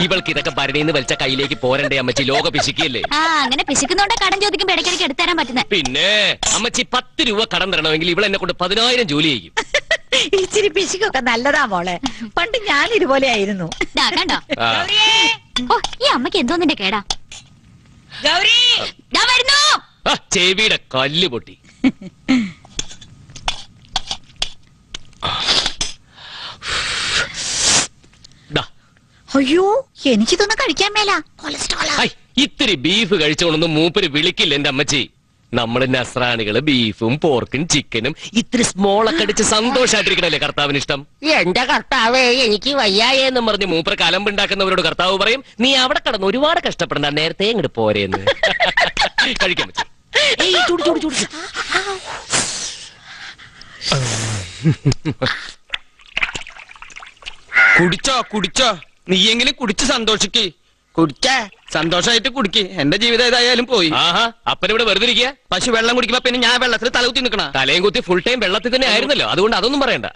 ഇവൾക്ക് ഇതൊക്കെ ഭരണിന്ന് വലിച്ച കയ്യിലേക്ക് പോരണ്ടേ അമ്മച്ചി? ലോക പിശിക്കല്ലേ? ആ, അങ്ങനെ പിശിക്കുന്നോണ്ട് കടം ചോദിക്കുമ്പോ ഇടയ്ക്കിടയ്ക്ക് എടുത്തരാൻ പറ്റുന്നത്. പിന്നെ അമ്മച്ചി 10 രൂപ കടം തരണമെങ്കിൽ ഇവൾ എന്നെ കൊണ്ട് 10,000 ജോലി ചെയ്യും. ഇച്ചിരി പിശിക്കൊക്കെ നല്ലതാ മോളെ. പണ്ട് ഞാൻ ഇതുപോലെ ആയിരുന്നു. കണ്ടോ? ഓ, ഈ അമ്മക്ക് എന്തോന്നിന്റെ കേടാ? ഗൗരി, വരുന്നു. ചെവിയുടെ കല്ല് പൊട്ടി. അയ്യോ എനിക്കിതൊന്നും കഴിക്കാൻ മേല കൊളസ്ട്രോളാ. ഐ, ഇത്തിരി ബീഫ് കഴിച്ചോണ്ടൊന്നും മൂപ്പര് വിളിക്കില്ല എന്റെ അമ്മച്ചി. നമ്മള് നസ്രാണികള് ബീഫും പോർക്കും ചിക്കനും ഇത്തിരി സ്മോളൊക്കെ അടിച്ച് സന്തോഷായിട്ടിരിക്കണല്ലേ കർത്താവിന് ഇഷ്ടം. എന്റെ കർത്താവേ എനിക്ക് വയ്യായെന്നും പറഞ്ഞ് മൂപ്പര് കലമ്പുണ്ടാക്കുന്നവരോട് കർത്താവ് പറയും, നീ അവിടെ കടന്ന് ഒരുപാട് കഷ്ടപ്പെടണ്ട, നേരത്തെ ഇങ്ങോട്ട് പോരേന്ന്. കഴിക്കാൻ പറ്റും. കുടിച്ചോ കുടിച്ചോ, നീയെങ്കിലും കുടിച്ച് സന്തോഷിക്ക്. കുടിച്ചേ, സന്തോഷമായിട്ട് കുടിക്ക്. എന്റെ ജീവിതം ഏതായാലും പോയി. ആഹാ, അപ്പനിവിടെ വെറുതെ ഇരിക്കുക. പശു വെള്ളം കുടിക്കുമ്പോ പിന്നെ ഞാൻ വെള്ളത്തിൽ തലകുത്തി നിൽക്കണ. തലയും കുത്തി ഫുൾ ടൈം വെള്ളത്തിൽ തന്നെ ആയിരുന്നല്ലോ, അതുകൊണ്ട് അതൊന്നും പറയണ്ട.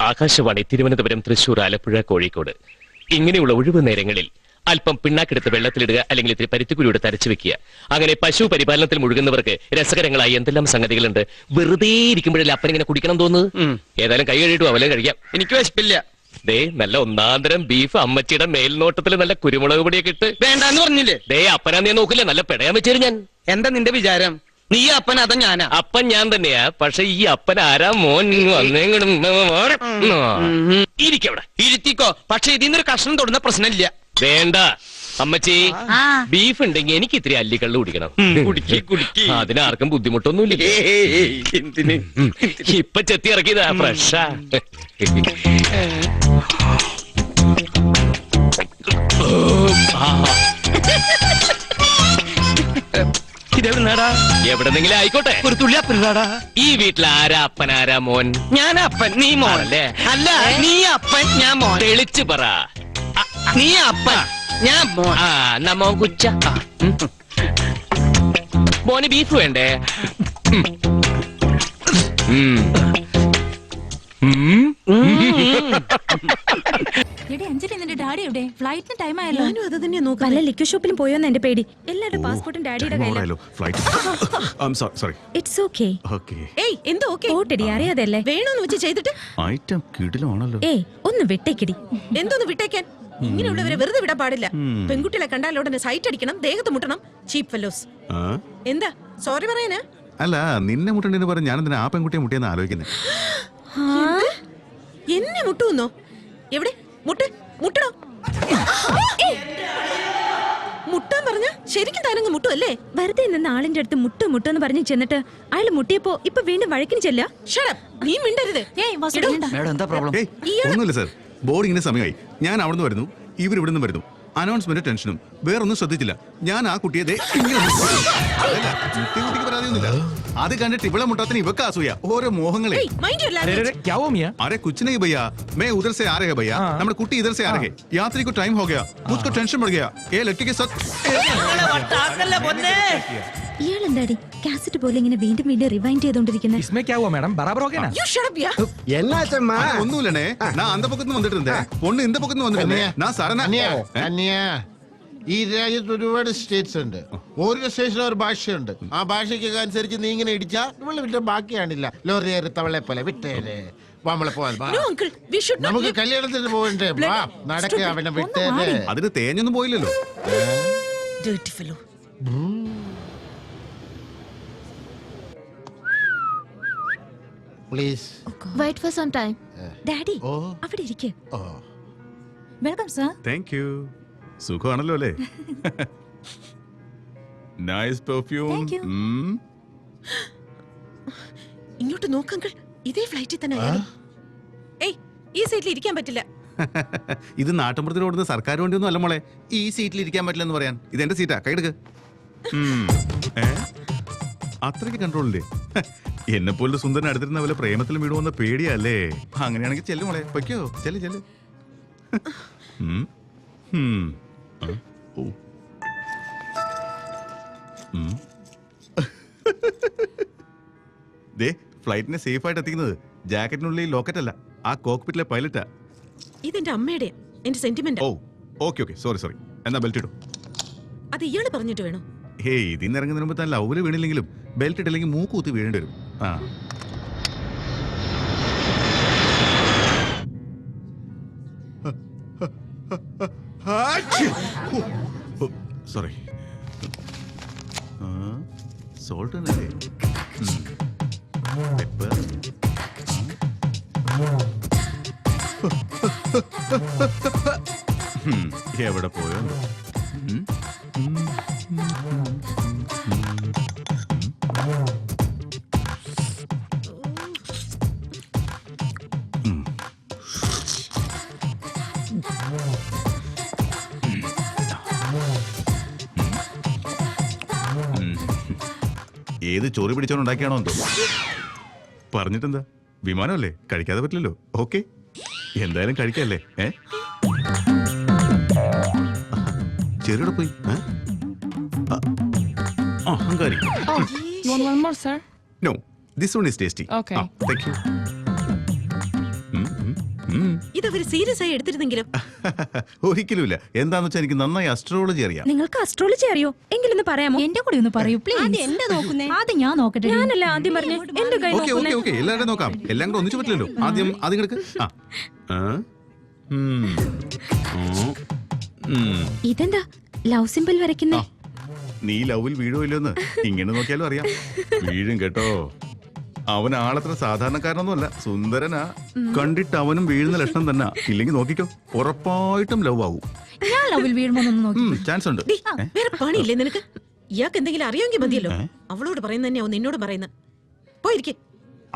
ആകാശവാണി തിരുവനന്തപുരം, തൃശൂർ, ആലപ്പുഴ, കോഴിക്കോട് ഇങ്ങനെയുള്ള ഒഴിവ് നേരങ്ങളിൽ അല്പം പിണ്ണാക്കെടുത്ത് വെള്ളത്തിലിടുക, അല്ലെങ്കിൽ ഇത്തിരി പരുത്തിക്കുരിയുടെ തരച്ചു വെക്കുക. അങ്ങനെ പശു പരിപാലനത്തിൽ മുഴുകുന്നവർക്ക് രസകരങ്ങളായി എന്തെല്ലാം സംഗതികളുണ്ട്. വെറുതെ ഇരിക്കുമ്പോഴല്ലേ അപ്പനിങ്ങനെ കുടിക്കണം തോന്നുന്നത്. ഏതായാലും കൈ കഴിയിട്ടും അവലെ കഴിക്കാം. എനിക്ക് വിശപ്പില്ല. ദേ നല്ല ഒന്നാന്തരം ബീഫ് അമ്മച്ചിയുടെ മേൽനോട്ടത്തിൽ നല്ല കുരുമുളക് പൊടിയൊക്കെ ഇട്ട്. വേണ്ടാന്ന് പറഞ്ഞില്ലേ? ദേ അപ്പനാ നീ നോക്കില്ലേ, നല്ല പെടയാൻ വെച്ചേരും ഞാൻ. എന്താ നിന്റെ വിചാരം? നീ അപ്പൻ അതാ ഞാനാ? അപ്പൻ ഞാൻ തന്നെയാ, പക്ഷെ ഈ അപ്പൻ ആരാ മോൻ? ഇരിക്കവിടെ ഇരുത്തിക്കോ, പക്ഷെ ഇതിന്നൊരു കഷ്ണം തൊടുന്ന പ്രശ്നമില്ല. വേണ്ട അമ്മച്ചി, ബീഫ് ഉണ്ടെങ്കിൽ എനിക്ക് ഇത്തിരി അല്ലിക്കള്ള് കുടിക്കണം. കുടിക്ക്. അതിനാർക്കും ബുദ്ധിമുട്ടൊന്നുമില്ല. എന്തിന് ഇപ്പൊ ചെത്തി ഇറക്കിയതാ, ഫ്രഷാ. എവിടെന്നെങ്കിലും ആയിക്കോട്ടെ, ഒരു തുള്ളി അപ്പനാടാ. ഈ വീട്ടിൽ ആരാ അപ്പൻ ആരാ മോൻ? ഞാൻ അപ്പൻ, നീ മോൻ അല്ലേ? അല്ല, നീ അപ്പൻ ഞാൻ മോൻ. തെളിച്ചു പറ. നീ അപ്പൻ ഞാൻ മോൻ. ആ നമ്മോ കുച്ച. മോന് ബീഫ് വേണ്ടേ? അഞ്ജലി, നിന്റെ ഡാഡി എവിടെ? ഫ്ലൈറ്റിന് ടൈം ആയല്ലോ. ഞാനും അത് തന്നെ നോക്കാം. വല്ല ലിക്വിഡ് ഷോപ്പിലും പോയോന്ന് എന്റെ പേടി. എല്ലാവരുടെ പാസ്പോർട്ടും ഡാഡിയുടെ കയ്യിലാണ്. It's okay. ഏയ് എന്തോ ഓക്കേ? പോട്ടെടി, അറിയാതല്ലേ. വേണോന്ന് വെച്ച് ചെയ്തിട്ട് ഐറ്റം കിടിലാണല്ലോ. ഏയ് ഒന്ന് വിട്ടേക്കിടി. എന്തോന്ന് വിട്ടേക്കാൻ? ഇങ്ങനെയുള്ളവരെ വെറുതെ വിടാൻ പാടില്ല. പെൺകുട്ടികളെ കണ്ടാൽ ഉടനെ സൈറ്റ് അടിക്കണം, ദേഹത്ത് മുട്ടണം. ചീപ്പ് ഫെലോസ്. എന്താ സോറി പറയാനാ? അല്ല, നിന്നെ മുട്ടണ്ടെന്ന് പറഞ്ഞ് ഞാനെന്തിനാ ആ പെൺകുട്ടിയെ മുട്ടിയെന്ന് ആലോചിക്കുന്നത്. എന്നെ മുട്ടുന്നോ? എവിടെ മുട്ട്? മുട്ടണോ? മുട്ടാൻ പറഞ്ഞ ശരിക്കും താനങ്ങ് മുട്ടു അല്ലേ? വെറുതെ നിന്ന് ആളിന്റെ അടുത്ത് മുട്ടു മുട്ടെന്ന് പറഞ്ഞ് ചെന്നിട്ട് അയാൾ മുട്ടിയപ്പോ ഇപ്പൊ വീണ്ടും വഴക്കിന് ചെല്ല. നീ മിണ്ടരുത്. ഒന്നുമില്ല സാർ, ബോർഡിങ്ങിന് സമയമായി. ഞാൻ അവിടുന്ന് വരുന്നു, ഇവർ ഇവിടുന്ന് വരുന്നു. അനൗൺസ്മെന്റ് ടെൻഷനും വേറൊന്നും ശ്രദ്ധിച്ചില്ല. ഞാൻ ആ കുട്ടിയെ പരാതിയൊന്നുമില്ല. അത് കണ്ടിട്ട് ഇവിടെ മുട്ടാത്തിന് ഇവക്ക് അസൂയ. ഓരോ മോഹങ്ങളെ. अरे कुछ नहीं भैया, मैं उधर से आ रहे हैं भैया. നമ്മുടെ കുട്ടി इधर से आ रहे हैं. यात्री को टाइम हो गया, मुझको टेंशन बढ़ गया. ये लड़की के साथ ഇയാൾ എന്താടി കാസറ്റ് പോലെ ഇങ്ങനെ വീണ്ടും വീണ്ടും റിവൈൻഡ് ചെയ്തോണ്ടിരിക്കുന്നത്? ഒന്നുമില്ലേ, ഞാൻ അന്ത പക്കത്ത് വന്നിട്ടുണ്ട്, പൊണ്ണ് ഇന്ത പക്കത്ത് വന്നിട്ടുണ്ട്. ഈ രാജ്യത്ത് ഒരുപാട് സ്റ്റേറ്റ്സ് ഉണ്ട്. ഓരോ സ്റ്റേഷനും ഒരു ഭാഷയുണ്ട്. ആ ഭാഷയ്ക്ക് അനുസരിച്ച് നീ ഇങ്ങനെ ഇടിച്ചാ നമ്മള് വിട്ട ബാക്കിയാണില്ല. ലോറി തവളെ പോലെ വിട്ടേരെ. നമ്മളെ പോവാൻ നമുക്ക് കല്യാണത്തിന് പോകണ്ടേ? നടക്കുക അവനെ വിട്ടേരെ. അതിന് തേഞ്ഞൊന്നും പോയില്ലല്ലോ. Please wait for some time. Daddy അവിടെ ഇരിക്ക്. Welcome sir. Thank you. സുഖമാണല്ലോ അല്ലേ? Nice perfume. ഇങ്ങോട്ട് നോക്കങ്ങൾ, ഇതേ ഫ്ലൈറ്റിൽ തന്നെ. ഏയ് ഈ സീറ്റിൽ ഇരിക്കാൻ പറ്റില്ല. ഇത് നാട്ടുമ്പുറത്തിൽ ഓടുന്ന സർക്കാർ വണ്ടിയൊന്നും അല്ല മോളെ. ഈ സീറ്റിൽ ഇരിക്കാൻ പറ്റില്ല എന്ന് പറയാൻ. ഇത് എന്റെ സീറ്റാ, കൈയെടുക്ക്. അത്രയ്ക്ക് കൺട്രോൾ ഇല്ലേ? എന്നെ പോലെ സുന്ദരൻ അടുത്തിരുന്ന പോലെ പ്രേമത്തിൽ വീടുവന്ന പേടിയല്ലേ? അങ്ങനെയാണെങ്കിൽ ചെല്ലു മോളെ, പൊയ്ക്കോ, ചെല്ലു ചെല്ലു. ദേ, ഫ്ലൈറ്റിനെ സേഫ് ആയിട്ട് എത്തിക്കുന്നത് ജാക്കറ്റിനുള്ളിൽ ലോക്കറ്റ് അല്ല, ആ കോക്പിറ്റിലെ പൈലറ്റാ. ഇതെന്റെ അമ്മയുടെ, എന്റെ സെന്റിമെന്റ്. ഓ ഓക്കെ ഓക്കെ, സോറി. എന്നാ ബെൽറ്റ് ഇടും. അത് ഇയാള് പറഞ്ഞിട്ട് വേണോ? ഹേയ്, ഇതിന്ന് ഇറങ്ങുന്നതിന് മുമ്പ് തന്നെ ലൗവില് വീണില്ലെങ്കിലും ബെൽറ്റ് ഇട്ടില്ലെങ്കിൽ മൂക്ക് കുത്തി വീഴേണ്ടി വരും. സോറി. സോൾട്ട് തന്നെ. പെപ്പർ. എവിടെ പോയോ ഉം. ഏത് ചോറി പിടിച്ചോണ്ടാക്കിയാണോ എന്തോ പറഞ്ഞിട്ടെന്താ വിമാനമല്ലേ കഴിക്കാതെ പറ്റില്ലല്ലോ ഓക്കെ എന്തായാലും കഴിക്കല്ലേ ചെറുടെ പോയി ഹങ്കാരി no this one is tasty thank you ഇതവര് സീരിയസ് ആയി എടുത്തിരുന്നെങ്കിലും ഒരിക്കലുമില്ല എന്താന്ന് വെച്ചാൽ എനിക്ക് നന്നായി അസ്ട്രോളജി അറിയാം. നിങ്ങൾക്ക് അസ്ട്രോളജി അറിയോ എങ്കിലൊന്ന് പറയാമോ? എന്റെ കൂടെ ഒന്ന് പറയൂ പ്ലീസ്. എന്റെ നോക്കുന്നേ ആദ്യം ഞാൻ നോക്കട്ടെ. ഞാനല്ല ആദ്യം പറഞ്ഞേ എന്റെ കൈ ഓക്കെ ഓക്കെ ഓക്കെ എല്ലാവരും നോക്കാം എല്ലാം കൂടെ ഒന്നിച്ചു പറ്റില്ലല്ലോ ആദ്യം ആദ്യം കിടക്ക് ഇതെന്താ ലവ് സിമ്പിൾ വരയ്ക്കുന്നേ? നീ ലവിൽ വീഴോ ഇല്ലെന്ന് ഇങ്ങനെ നോക്കിയാലും അറിയാം വീഴും കേട്ടോ. അവൻ ആളത്ര സാധാരണക്കാരനൊന്നുമല്ല സുന്ദരനാ കണ്ടിട്ട് അവനും വീഴുന്ന ലക്ഷണം തന്നെ ഇല്ലെങ്കിൽ നോക്കിക്കോ ഉറപ്പായിട്ടും ലവ് ആവും. ഞാൻ ലവിൽ വീഴുമോന്നൊന്ന് നോക്കി ചാൻസ് ഉണ്ട്. വേറെ പണിയില്ലേ നിനക്ക്? ഇയാൾക്ക് എന്തെങ്കിലും അറിയാമെങ്കിൽ മതിയല്ലോ. അവളോട് പറയുന്ന തന്നെയാവും നിന്നോട് പറയുന്നത്. പോയിരിക്കേ.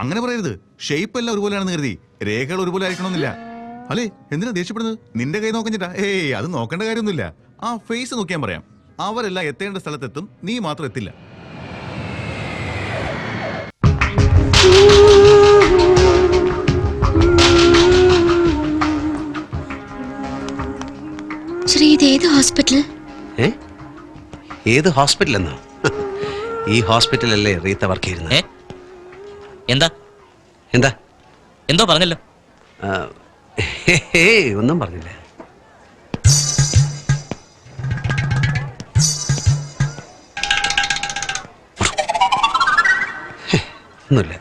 അങ്ങനെ പറയരുത്. ഷേപ്പ് എല്ലാം ഒരുപോലെയാണെന്ന് കരുതി രേഖകൾ ഒരുപോലെ ആയിരിക്കണമെന്നില്ല. അല്ലേ എന്തിനാ ദേഷ്യപ്പെടുന്നത്? നിന്റെ കൈ നോക്കഞ്ഞിട്ടാ? ഏയ് അത് നോക്കേണ്ട കാര്യമൊന്നുമില്ല. ആ ഫേസ് നോക്കിയാൻ പറയാം. അവരെല്ലാം എത്തേണ്ട സ്ഥലത്തെത്തും, നീ മാത്രം എത്തില്ല. ശ്രീ ഇത് ഏത് ഹോസ്പിറ്റൽ? ഏത് ഹോസ്പിറ്റൽ എന്നോ? ഈ ഹോസ്പിറ്റലല്ലേ റീത്ത വർക്ക് ചെയ്യുന്നത്? എന്താ എന്താ എന്തോ പറഞ്ഞല്ലോ? ഒന്നും പറഞ്ഞില്ല. ഒന്നുമില്ല.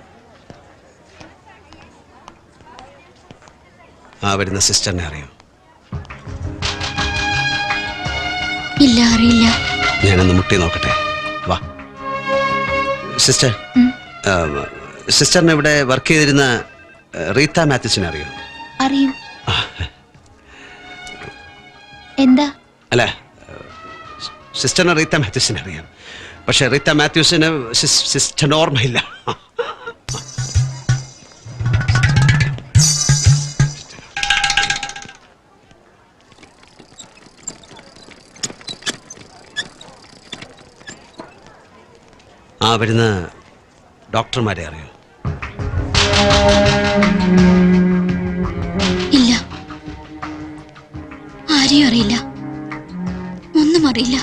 ആ വരുന്ന സിസ്റ്ററിനെ അറിയോ? ഇല്ല, അറിയില്ല. ഞാനൊന്ന് മുട്ടി നോക്കട്ടെ. വാ സിസ്റ്റർ. സിസ്റ്ററിന് ഇവിടെ വർക്ക് ചെയ്തിരുന്ന റീത്ത മാത്യൂസിനെ അറിയോ? അറിയും. എന്താ? അല്ല സിസ്റ്ററിന് റീത്ത മാത്യൂസിനെ അറിയാം. പക്ഷെ റീത്ത മാത്യൂസിന് സിസ്റ്ററിന് ഓർമ്മയില്ല. ആ വരുന്ന ഡോക്ടർമാരെ അറിയോ? ഇല്ല, ആരെയും അറിയില്ല. ഒന്നും അറിയില്ല.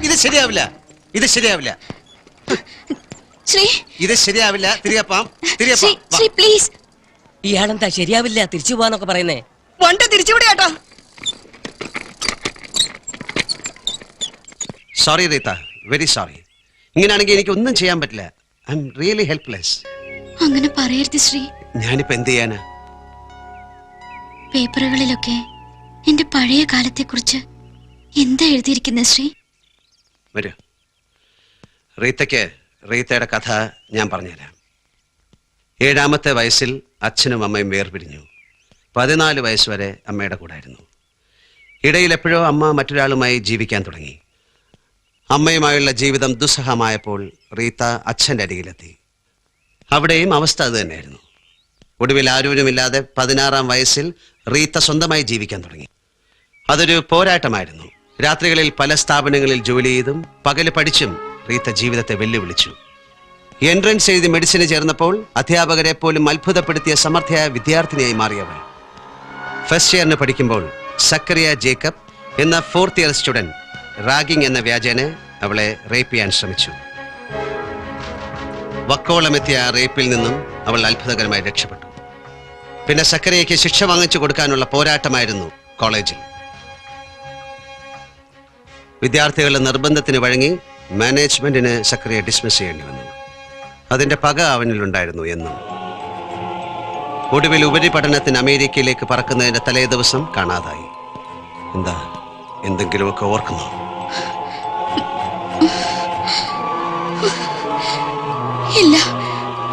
ഇത് ശരിയാവില്ല. ഇത് ശരിയാവില്ല. ശ്രീ ഇത് ശരിയാവില്ല. തിരികെപ്പാം. ശ്രീ പ്ലീസ്. ഇയാളെന്താ ശരിയാവില്ല തിരിച്ചു പോവാന്നൊക്കെ പറയുന്നേ? വണ്ടി തിരിച്ചുവിടാട്ടോ. Sorry Rita, very sorry. ഇങ്ങനെയാണെങ്കിൽ എനിക്ക് ഒന്നും ചെയ്യാൻ പറ്റില്ല. I'm really helpless. അങ്ങനെ പറയരുത് ശ്രീ. ഞാനിപ്പോ എന്ത് ചെയ്യാനാ? പേപ്പറുകളിലൊക്കെ എന്റെ പഴയ കാലത്തെ കുറിച്ച് എന്താ എഴുതിയിരിക്കുന്നത് ശ്രീ? വരൂ. റീത്തയ്ക്ക് റീത്തയുടെ കഥ ഞാൻ പറഞ്ഞുതരാം. 7ാമത്തെ വയസ്സിൽ അച്ഛനും അമ്മയും വേർപിരിഞ്ഞു. 14 വയസ്സ് വരെ അമ്മയുടെ കൂടായിരുന്നു. ഇടയിൽ എപ്പോഴോ അമ്മ മറ്റൊരാളുമായി ജീവിക്കാൻ തുടങ്ങി. അമ്മയുമായുള്ള ജീവിതം ദുസ്സഹമായപ്പോൾ റീത്ത അച്ഛൻ്റെ അരികിലെത്തി. അവിടെയും അവസ്ഥ അത് തന്നെയായിരുന്നു. ഒടുവിൽ ആരോരുമില്ലാതെ 16ാം വയസ്സിൽ റീത്ത സ്വന്തമായി ജീവിക്കാൻ തുടങ്ങി. അതൊരു പോരാട്ടമായിരുന്നു. രാത്രികളിൽ പല സ്ഥാപനങ്ങളിൽ ജോലി ചെയ്തും പകല് പഠിച്ചും റീത്ത ജീവിതത്തെ വെല്ലുവിളിച്ചു. എൻട്രൻസ് എഴുതി മെഡിസിന് ചേർന്നപ്പോൾ അധ്യാപകരെ പോലും അത്ഭുതപ്പെടുത്തിയ സമർത്ഥയായ വിദ്യാർത്ഥിനിയായി മാറിയവൾ. ഫസ്റ്റ് ഇയറിന് പഠിക്കുമ്പോൾ സക്കറിയ ജേക്കബ് എന്ന 4th ഇയർ സ്റ്റുഡന്റ് റാഗിംഗ് എന്ന വ്യാജേന അവളെ റേപ്പ് ചെയ്യാൻ ശ്രമിച്ചു. വക്കോളമെത്തിയ ആ റേപ്പിൽ നിന്നും അവൾ അത്ഭുതകരമായി രക്ഷപ്പെട്ടു. പിന്നെ സക്കറിയയ്ക്ക് ശിക്ഷ വാങ്ങിച്ചു കൊടുക്കാനുള്ള പോരാട്ടമായിരുന്നു കോളേജിൽ. വിദ്യാർത്ഥികളുടെ നിർബന്ധത്തിന് വഴങ്ങി മാനേജ്മെന്റിന് സക്കറിയെ ഡിസ്മിസ് ചെയ്യേണ്ടി വന്നു. അതിന്റെ പക അവനിലുണ്ടായിരുന്നു എന്നും. ഒടുവിൽ ഉപരിപഠനത്തിന് അമേരിക്കയിലേക്ക് പറക്കുന്നതിന്റെ തലേ ദിവസം കാണാതായി. എന്താ എന്തെങ്കിലുമൊക്കെ ഓർക്കുന്നോ? ഇല്ല,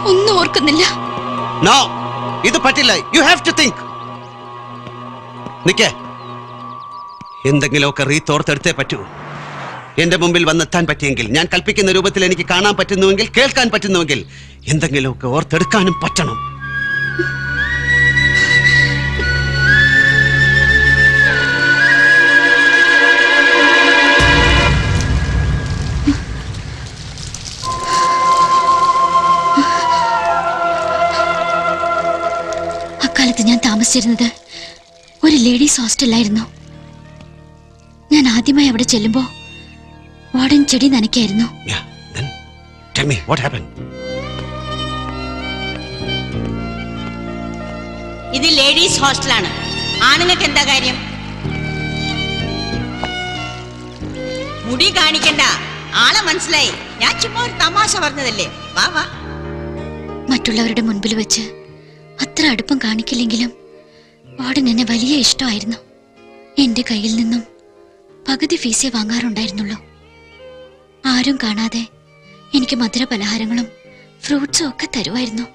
ഒന്നും ഓർക്കുന്നില്ല. നോ, ഇത് പറ്റില്ല. You have to think. നിക്കേ, എന്തെങ്കിലുമൊക്കെ റീത്തോർത്തെടുത്തേ പറ്റൂ. എന്റെ മുമ്പിൽ വന്നെത്താൻ പറ്റിയെങ്കിൽ, ഞാൻ കൽപ്പിക്കുന്ന രൂപത്തിൽ എനിക്ക് കാണാൻ പറ്റുന്നുവെങ്കിൽ, കേൾക്കാൻ പറ്റുന്നുവെങ്കിൽ, എന്തെങ്കിലുമൊക്കെ ഓർത്തെടുക്കാനും പറ്റണം. അക്കാലത്ത് ഞാൻ താമസിച്ചിരുന്നത് ഒരു ലേഡീസ് ഹോസ്റ്റലിലായിരുന്നു. ഞാൻ ആദ്യമായി അവിടെ ചെല്ലുമ്പോ വാർഡൻ ചെടി നനയ്ക്കായിരുന്നു. ഇത് ലേഡീസ് ഹോസ്റ്റലാണ്. ആണുങ്ങൾക്ക് എന്താ കാര്യം? മുടി കാണിക്കണ്ട, ആളെ മനസ്സിലായി. ഞാൻ ചുമ്മാ ഒരു തമാശ പറഞ്ഞതല്ലേ. വാ വാ. മറ്റുള്ളവരുടെ മുൻപിൽ വെച്ച് അത്ര അടുപ്പം കാണിക്കില്ലെങ്കിലും വാർഡൻ എന്നെ വലിയ ഇഷ്ടമായിരുന്നു. എന്റെ കയ്യിൽ നിന്നും പകുതി ഫീസേ വാങ്ങാറുണ്ടായിരുന്നുള്ളൂ. ആരും കാണാതെ എനിക്ക് മധുര പലഹാരങ്ങളും ഫ്രൂട്ട്സും ഒക്കെ തരുമായിരുന്നു.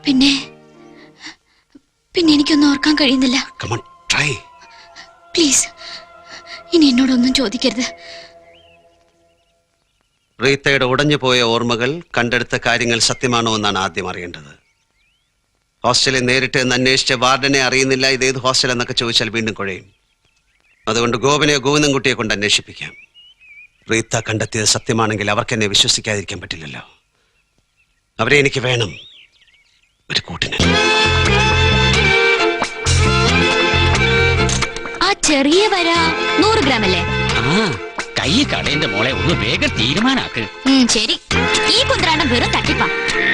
പിന്നെ എനിക്കൊന്നും ഓർക്കാൻ കഴിയുന്നില്ല. പ്ലീസ്, ഇനി എന്നോടൊന്നും ചോദിക്കരുത്. റീത്തയുടെ ഉടഞ്ഞുപോയ ഓർമ്മകൾ, കണ്ടെടുത്ത കാര്യങ്ങൾ സത്യമാണോ എന്നാണ് ആദ്യം അറിയേണ്ടത്. ഹോസ്റ്റലിൽ നേരിട്ട് എന്ന് അന്വേഷിച്ച വാർഡനെ അറിയുന്നില്ല, ഇതേത് ഹോസ്റ്റൽ എന്നൊക്കെ ചോദിച്ചാൽ വീണ്ടും കുഴയും. അതുകൊണ്ട് ഗോപനെയോ ഗോവിന്ദൻകുട്ടിയെ കൊണ്ട് അന്വേഷിപ്പിക്കാം. റീത്ത കണ്ടെത്തിയത് സത്യമാണെങ്കിൽ അവർക്ക് എന്നെ വിശ്വസിക്കാതിരിക്കാൻ പറ്റില്ലല്ലോ. അവരെ എനിക്ക് വേണം, ഒരു കൂട്ടിന്. ആ ചെറിയ വര 100 ഗ്രാം അല്ലേ? കൈ കടേന്റെ മോളെ ഒന്ന് വേഗം തീരുമാനാക്ക്. ശരി. ഈ കുന്ത്രാണ്ടം വെറും തട്ടിപ്പാ.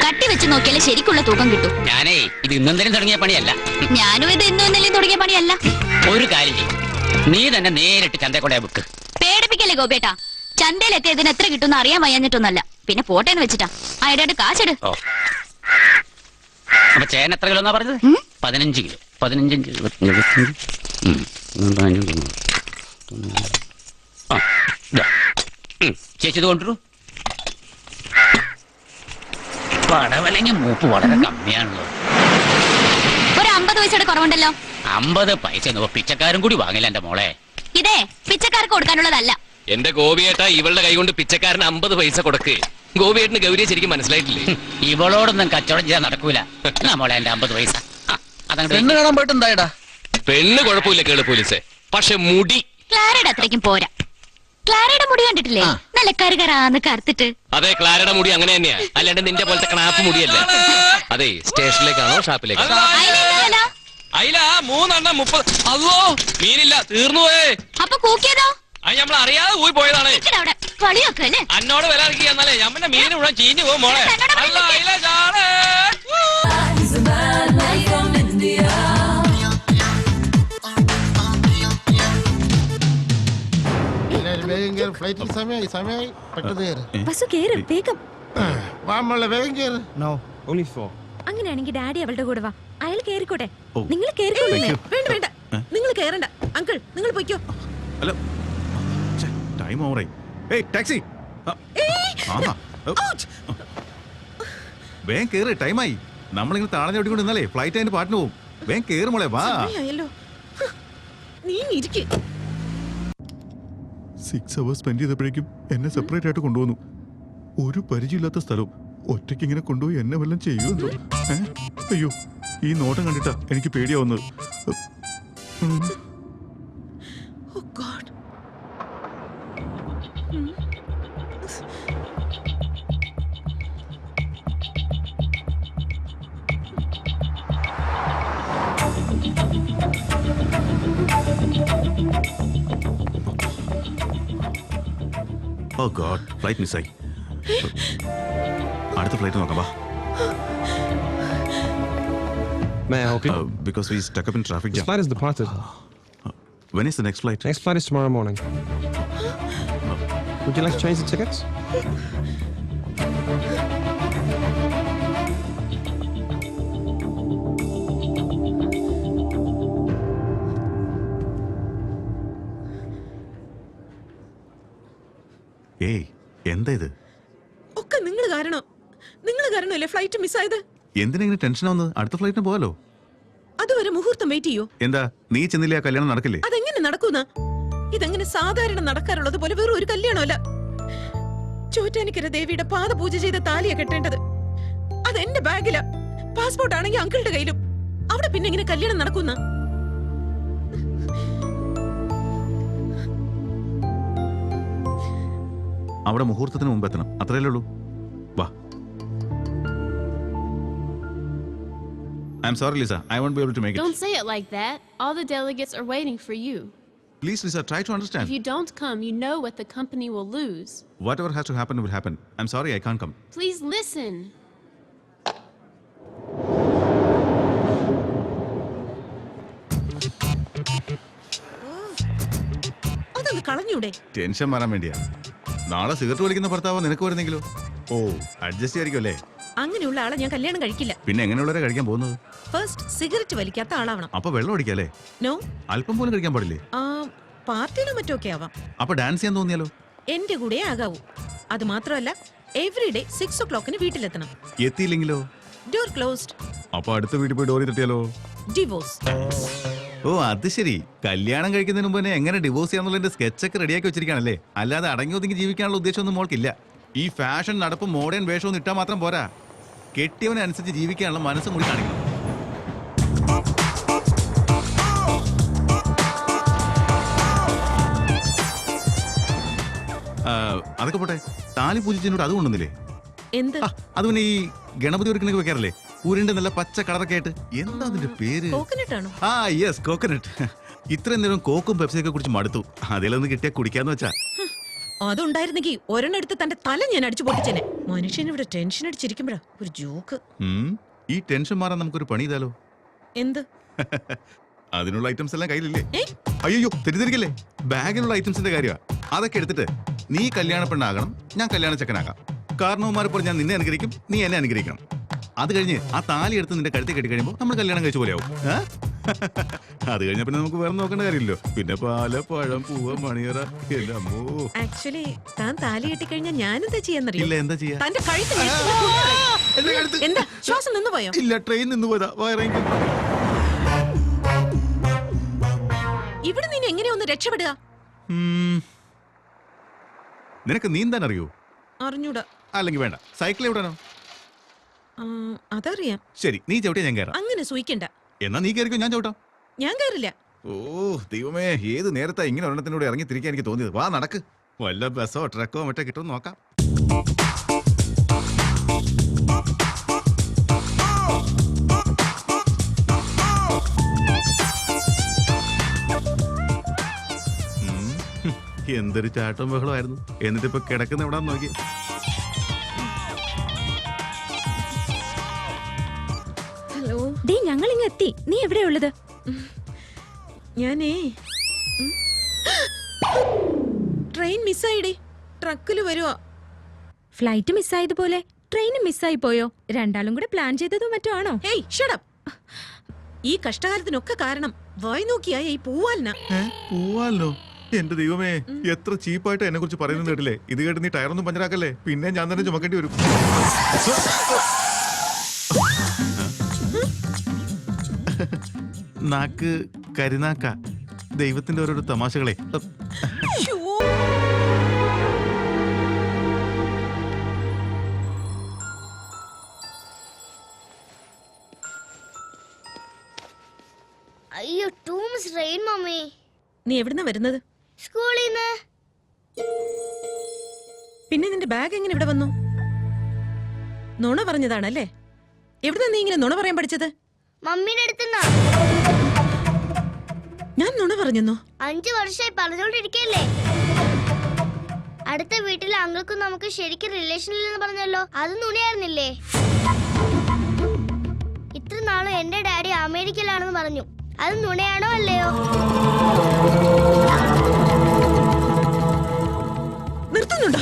കട്ടി വെച്ച് നോക്കിയാലേ ശരിക്കുള്ള തൂക്കം കിട്ടും. ഞാനേ ഇത് ഇന്നെന്തെങ്കിലും തുടങ്ങിയ പണിയല്ല. ഞാനും ഇത് ഇന്നും ഇന്നലെയും തുടങ്ങിയ പണിയല്ല. ഒരു കാര്യം ചെയ്യും, നീ തന്നെ നേരിട്ട് ചന്ത കൊണ്ടേ ബുക്ക്. പേടിപ്പിക്കല്ലേ ഗോപേട്ടാ. ചന്തയിലെത്തിയതിന് എത്ര കിട്ടുന്ന അറിയാൻ വയ്യാഞ്ഞിട്ടൊന്നല്ല. പിന്നെ പോട്ടേന്ന് വെച്ചിട്ടാ. ആയിരമായിട്ട് കാശെടു. അപ്പൊ ചേന എത്ര കിലോ എന്നാ പറഞ്ഞത്? 15 കിലോ. 15 ചേച്ചി ഇത് കൊണ്ടുവരൂ. പടവലങ്ങി മൂപ്പ് വളരെ കമ്മിയാണല്ലോ. ഒരു 50 പൈസയുടെ കുറവുണ്ടല്ലോ. 50 പൈസ പിച്ചക്കാരും കൂടി വാങ്ങില്ല എന്റെ മോളെ. ഇതേ പിച്ചക്കാർക്ക് കൊടുക്കാനുള്ളതല്ല. എന്റെ ഗോപിയേട്ട ഇവളുടെ കൈ കൊണ്ട് പിച്ചക്കാരന് 50 പൈസ കൊടുക്ക്. ഗോപിയേട്ടന് ഗൗരിയെ ശരിക്കും മനസ്സിലായിട്ടില്ലേ? ഇവളോടൊന്നും കച്ചവടം ചെയ്യാൻ നടക്കൂല. മോളെ എന്റെ 50 പൈസ. പെണ്ണ് കാണാൻ പോയിട്ട് എന്തായടാ? പെണ്ണ് കുഴപ്പമില്ല കേള് പോലീസെ, പക്ഷെ മുടി ക്ലാരയുടെ അത്രയ്ക്കും പോരാ. ക്ലാരയുടെ മുടി കണ്ടിട്ടില്ലേ? നല്ല കറുകറാന്ന് കറുത്തിട്ട്. അതെ, ക്ലാരയുടെ മുടി അങ്ങനെ തന്നെയാ, അല്ലാണ്ട് നിന്റെ പോലത്തെ കണാപ്പ് മുടിയല്ല. അതെ, സ്റ്റേഷനിലേക്കാണോ ഷാപ്പിലേക്കാണോ? അയില 3 എണ്ണം 30. അല്ലോ, മീനില്ല, തീർന്നു പോയേ. അപ്പൊ കൂക്കിയതോ? അത് നമ്മൾ അറിയാതെ പോയി പോയതാണ്. അന്നോട് വില ഇറക്കി എന്നാലേ ഞമ്മന്റെ മീൻ ഇവിടെ ചീഞ്ഞു പോകും മോളെ. അല്ല അയില ചാടേ. ഫ്ലൈറ്റിൽ സമയമായി പെട്ടെന്ന് കയറ്. ബസ് കേറ് വേഗം. വേഗം കയറ്. അങ്ങനെയാണെങ്കിൽ ഡാഡി അവളുടെ കൂടെ വാ. അയാൾ കേറിക്കോട്ടെ. നിങ്ങൾ കേറിക്കോളേ. വേണ്ട വേണ്ട, നിങ്ങൾ കേറണ്ട. അങ്കിൾ നിങ്ങൾ പൊയ്ക്കോ. ഹലോ, ടൈം ഓവറായി. ഏയ് ടാക്സി, വേഗം കേറ്, ടൈമായി. നമ്മളിങ്ങനെ താഴെ ഓടിക്കൊണ്ട് നിന്നാലേ ഫ്ലൈറ്റ് അതിന്റെ പാട്ടിന് പോകും. വേഗം കേറ് മോളെ, വാ. നീ ഇരിക്ക്. 6 hours സ്പെൻഡ് ചെയ്തപ്പോഴേക്കും എന്നെ സെപ്പറേറ്റ് ആയിട്ട് കൊണ്ടുവന്നു. ഒരു പരിചയമില്ലാത്ത സ്ഥലവും ഒറ്റയ്ക്ക് ഇങ്ങനെ കൊണ്ടുപോയി എന്നെ വല്ലതും ചെയ്യുമെന്തോ. അയ്യോ, ഈ നോട്ടം കണ്ടിട്ടാ എനിക്ക് പേടിയാവുന്നത്. ഓ ഗോഡ്, ഫ്ലൈറ്റ് മിസ്സായി. അടുത്ത ഫ്ലൈറ്റ് നോക്കാം, വാ. May I help you? Because we stuck up in traffic jam. This flight is departed. When is the next flight? Next flight is tomorrow morning. Would you like to change the tickets? ഏയ്, എന്താ ഇത്? ഒക്കെ നിങ്ങൾ കാരണമല്ലേ ഫ്ലൈറ്റ് മിസ്സായത്. എന്തിനാ ടെൻഷൻ ആവുന്നത്? അടുത്ത ഫ്ലൈറ്റിന് പോകാലോ. അതുവരെ മുഹൂർത്തം വെയിറ്റ് ചെയ്യോ? എന്താ നീ ചെന്നില്ലേ ആ കല്യാണം നടക്കില്ലേ? അതെങ്ങനെ നടക്കുന്ന? ഇതെങ്ങനെ സാധാരണ നടക്കാറുള്ളത് പോലെ വെറും ഒരു കല്യാണമല്ല. ചോറ്റാനിക്കര ദേവിയുടെ പാദപൂജ ചെയ്ത താലിയാ കെട്ടേണ്ടത്. അത് എന്റെ ബാഗിലാ. പാസ്പോർട്ട് ആണെങ്കിൽ അങ്കിളുടെ കയ്യിലും. അവിടെ പിന്നെ എങ്ങനെ കല്യാണം നടക്കുന്ന? അവിടെ മുഹൂർത്തത്തിന് മുമ്പ് എത്തണം, അത്രയല്ലേ ഉള്ളൂ. വാ. I'm sorry, Lisa. I won't be able to make it. Don't say it like that. All the delegates are waiting for you. Please, Lisa, try to understand. If you don't come, you know what the company will lose. Whatever has to happen will happen. I'm sorry, I can't come. Please listen. അതൊന്ന് കളഞ്ഞൂടെ? ടെൻഷൻ മാറാൻ വേണ്ടിയാ. നാളെ സിഗരറ്റ് വലിക്കുന്ന ഭർത്താവ് നിനക്ക് വരുന്നെങ്കിലോ? ഓ, അഡ്ജസ്റ്റ് ചെയ്യായിരിക്കും അല്ലേ? അങ്ങനെയുള്ള ആളെ ഞാൻ കല്യാണം കഴിക്കില്ല. പിന്നെ എങ്ങനെയുള്ളവരെ കഴിക്കാൻ പോകുന്നത്? ഫസ്റ്റ് സിഗരറ്റ് വലിക്കാത്ത ആളാവണം. അപ്പൊ വെള്ളം അടിക്കാല്ലേ? നോ. അല്പം പോലും കഴിക്കാൻ പാടില്ലേ? പാർട്ടിയിലോ മറ്റോ ഒക്കെ ആവാം. അപ്പൊ ഡാൻസ് ചെയ്യാൻ തോന്നിയാലോ? എന്റെ കൂടെ ആകാവൂ. അത് മാത്രമല്ല എവറി ഡേ 6 o'clock വീട്ടിലെത്തണം. എത്തിയില്ലെങ്കിലോ? Door closed. അപ്പൊ അടുത്ത വീട്ടിൽ പോയി ഡോറി തട്ടിയാലോ? ഡിവോഴ്സ്. ഓ, അത് ശരി. കല്യാണം കഴിക്കുന്നതിന് മുമ്പ് എങ്ങനെ ഡിവോഴ്സ് ചെയ്യാന്നുള്ളതിന്റെ സ്കെച്ചൊക്കെ റെഡിയാക്കി വെച്ചിരിക്കുകയാണല്ലേ? അല്ലാതെ അടങ്ങി ഒതുങ്ങി ജീവിക്കാനുള്ള ഉദ്ദേശമൊന്നും മോൾക്കില്ല. ഈ ഫാഷൻ നടപ്പും മോഡേൺ വേഷമൊന്നും ഇട്ടാൽ മാത്രം പോരാ. കെട്ടിയവനനുസരിച്ച് ജീവിക്കാനുള്ള മനസ്സും കൂടി കാണിക്കണം. അതൊക്കെ പോട്ടെ, താലി പൂജിച്ചതിനോട് അത് കൊണ്ടുവന്നില്ലേ? എന്ത്? അത് പിന്നെ ഈ ഗണപതി ഒരുക്കണൊക്കെ വെക്കാറില്ലേ? ഉരുണ്ട നല്ല പച്ച കളറൊക്കെ ആയിട്ട്. എന്താ അതിന്റെ പേര്? കോക്കനട്ട് ആണോ? ആ, യെസ്, കോക്കനട്ട്. ഇത്രയും നേരം കോക്കും പെപ്സിയൊക്കെ കുടിച്ച് മടുത്തു. അതിലൊന്ന് കിട്ടിയാ കുടിക്കാന്ന് വെച്ചാ. അതുണ്ടായിരുന്നെങ്കിൽ ഒരെണ്ണം എടുത്ത് തന്റെ തല ഞാൻ അടിച്ചു പൊട്ടിച്ചേനെ. മനുഷ്യൻ ഇവിടെ ടെൻഷൻ അടിച്ചിരിക്കുമ്പോഴാ ഒരു ജോക്ക്. ഈ ടെൻഷൻ മാറാൻ നമുക്കൊരു പണി ചെയ്താലോ? എന്ത്? അതിനുള്ള ഐറ്റംസ് എല്ലാം കയ്യിലില്ലേ? അയ്യോ, തെറ്റിദ്ധരിക്കല്ലേ. ബാഗിലുള്ള ഐറ്റംസിന്റെ കാര്യമാണ്. അതൊക്കെ എടുത്തിട്ട് നീ കല്യാണ പെണ്ണാകണം, ഞാൻ കല്യാണ ചെക്കനാകാം. കാരണവന്മാരെ പോലെ ഞാൻ നിന്നെ അനുഗ്രഹിക്കും, നീ എന്നെ അനുഗ്രഹിക്കണം. അത് കഴിഞ്ഞ് ആ താലി എടുത്ത് നിന്റെ കഴുത്തി കെട്ടി കഴിയുമ്പോൾ നമ്മൾ കല്യാണം കഴിച്ച പോലെയാവും. അത് കഴിഞ്ഞ പിന്നെ നമുക്ക് വേറെ നോക്കേണ്ട കാര്യമില്ലല്ലോ. പിന്നെ പാല, പഴം, പൂവ്, മണിയറ. ആക്ച്വലി താൻ താലി കെട്ടി കഴിഞ്ഞാൽ ഞാനെന്താ ചെയ്യാന്നറിയോ? ഇല്ല, എന്താ ചെയ്യാ? തന്റെ കഴുത്ത് എന്താ? ശ്വാസം നിന്ന് പോയോ? ഇല്ല, ട്രെയിൻ നിന്ന് പോയതാ. ഇവിടെ നീ എങ്ങനെ ഒന്ന് രക്ഷപ്പെടുക? നിനക്ക് നീന്താൻ അറിയോ? അറിഞ്ഞൂടാ. അല്ലെങ്കിൽ വേണ്ട, സൈക്കിൾ എവിടാനോ? അതറിയാം. ശരി, നീ ചവിട്ടിയാ ഞാൻ കയറാം. അങ്ങനെ സൂയിക്കണ്ട. എന്നാ നീ കയറിക്കോ, ഞാൻ ചവിട്ടാം. ഞാൻ കയറില്ല. ഓ ദൈവമേ, ഏത് നേരത്താ ഇങ്ങനെ ഒരെണ്ണത്തിനൂടെ ഇറങ്ങി തിരിക്കാൻ എനിക്ക് തോന്നിയത്. വാ, നടക്ക്. വല്ല ബസ്സോ ട്രക്കോ മറ്റോ കിട്ടുമെന്ന് നോക്കാം. എന്തൊരു ചാട്ടവും ബഹളമായിരുന്നു. എന്നിട്ടിപ്പോ കിടക്കുന്ന എവിടാന്ന് നോക്കി. ഹലോ, ഞങ്ങൾ ഇങ്ങ് എത്തി. നീ എവിടെയാ ഉള്ളത്? ഞാനേ ട്രെയിൻ മിസ്സായിടേ. ട്രക്കില് വരുവാ. ഫ്ലൈറ്റ് മിസ്സായതുപോലെ ട്രെയിനും മിസ്സായി പോയോ? രണ്ടാളും കൂടെ പ്ലാൻ ചെയ്തതും മറ്റോ ആണോ? Hey, shut up. ഈ കഷ്ടകാലത്തിനൊക്കെ കാരണം വായി നോക്കിയായ ഈ പൂവാലിനാ. പൂവാലോ? എന്റെ ദൈവമേ, എത്ര ചീപ്പായിട്ട് എന്നെ കുറിച്ച് പറയുന്നത് കേട്ടില്ലേ? ഇത് കേട്ട് നീ ടയറൊന്നും പഞ്ചറാക്കല്ലേ, പിന്നെ ഞാൻ തന്നെ ചുമക്കേണ്ടി വരും. നാക്ക് കരിനാക്ക. ദൈവത്തിന്റെ ഓരോരോ തമാശകളെ. അയ്യോ, ടൂ മച്ച് റെയിൻ മമ്മി. നീ എവിടുന്നാ വരുന്നത്? സ്കൂളിൽ നിന്ന്. പിന്നെ നിന്റെ ബാഗ് എങ്ങനെ ഇവിടെ വന്നു? നുണ പറഞ്ഞതാണല്ലേ? എവിടുന്നാ നീ ഇങ്ങനെ നുണ പറയാൻ പഠിച്ചത്? മമ്മീന്റെ അടുത്തുനിന്നാ. ഞാൻ നുണ പറഞ്ഞെന്നോ? 5 വർഷമായി പറഞ്ഞോണ്ടിരിക്കല്ലേ. അടുത്ത വീട്ടിലെ അങ്കിൾക്കും നമുക്ക് ശരിക്കും റിലേഷൻ ഇല്ലെന്ന് പറഞ്ഞല്ലോ. അത് നുണയായിരുന്നില്ലേ? ഇത്ര നാളും എന്റെ ഡാഡി അമേരിക്കയിലാണെന്ന് പറഞ്ഞു. അത് നുണയാണോ അല്ലയോ? നിർത്തുന്നുണ്ടോ?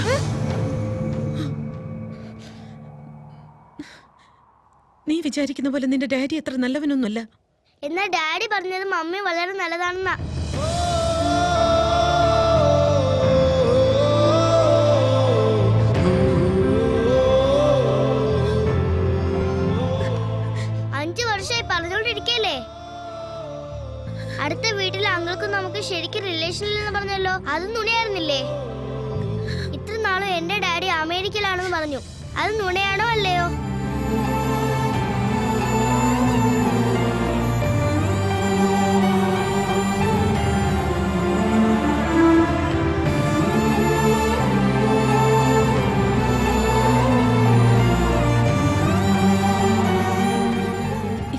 നീ വിചാരിക്കുന്ന പോലെ നിന്റെ ഡാഡി അത്ര നല്ലവനൊന്നുമല്ല. എന്നാ ഡാഡി പറഞ്ഞത് മമ്മി വളരെ നല്ലതാണെന്നാ. അടുത്ത വീട്ടിലെ അങ്ങൾക്ക് നമുക്ക് ശരിക്കും റിലേഷനില്ലെന്ന് പറഞ്ഞല്ലോ, അത് നുണയായിരുന്നില്ലേ? ഇത്ര നാളും എന്റെ ഡാഡി അമേരിക്കയിലാണെന്ന് പറഞ്ഞു, അത് നുണയാണോ അല്ലയോ?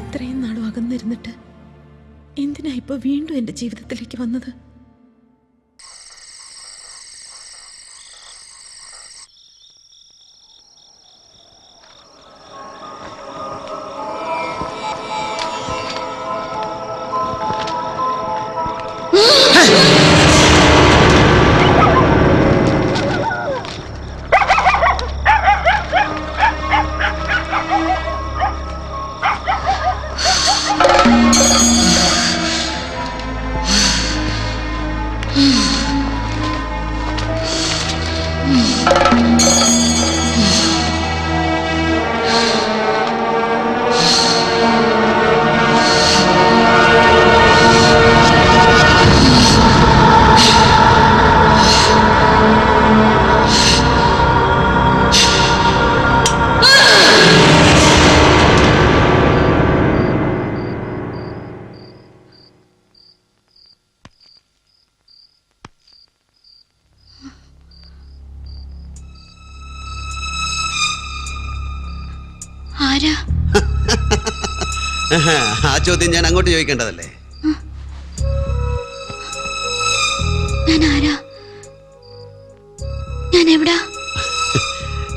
ഇത്രയും നാളും അകന്നിരുന്നിട്ട് എന്തിനാ ഇപ്പൊ വീണ്ടും എന്റെ ജീവിതത്തിലേക്ക് വന്നത്? ആരാ? ആ ചോദ്യം ഞാൻ അങ്ങോട്ട് ചോദിക്കേണ്ടതല്ലേ? ഞാൻ ആരാ? ഞാൻ എവിടാ?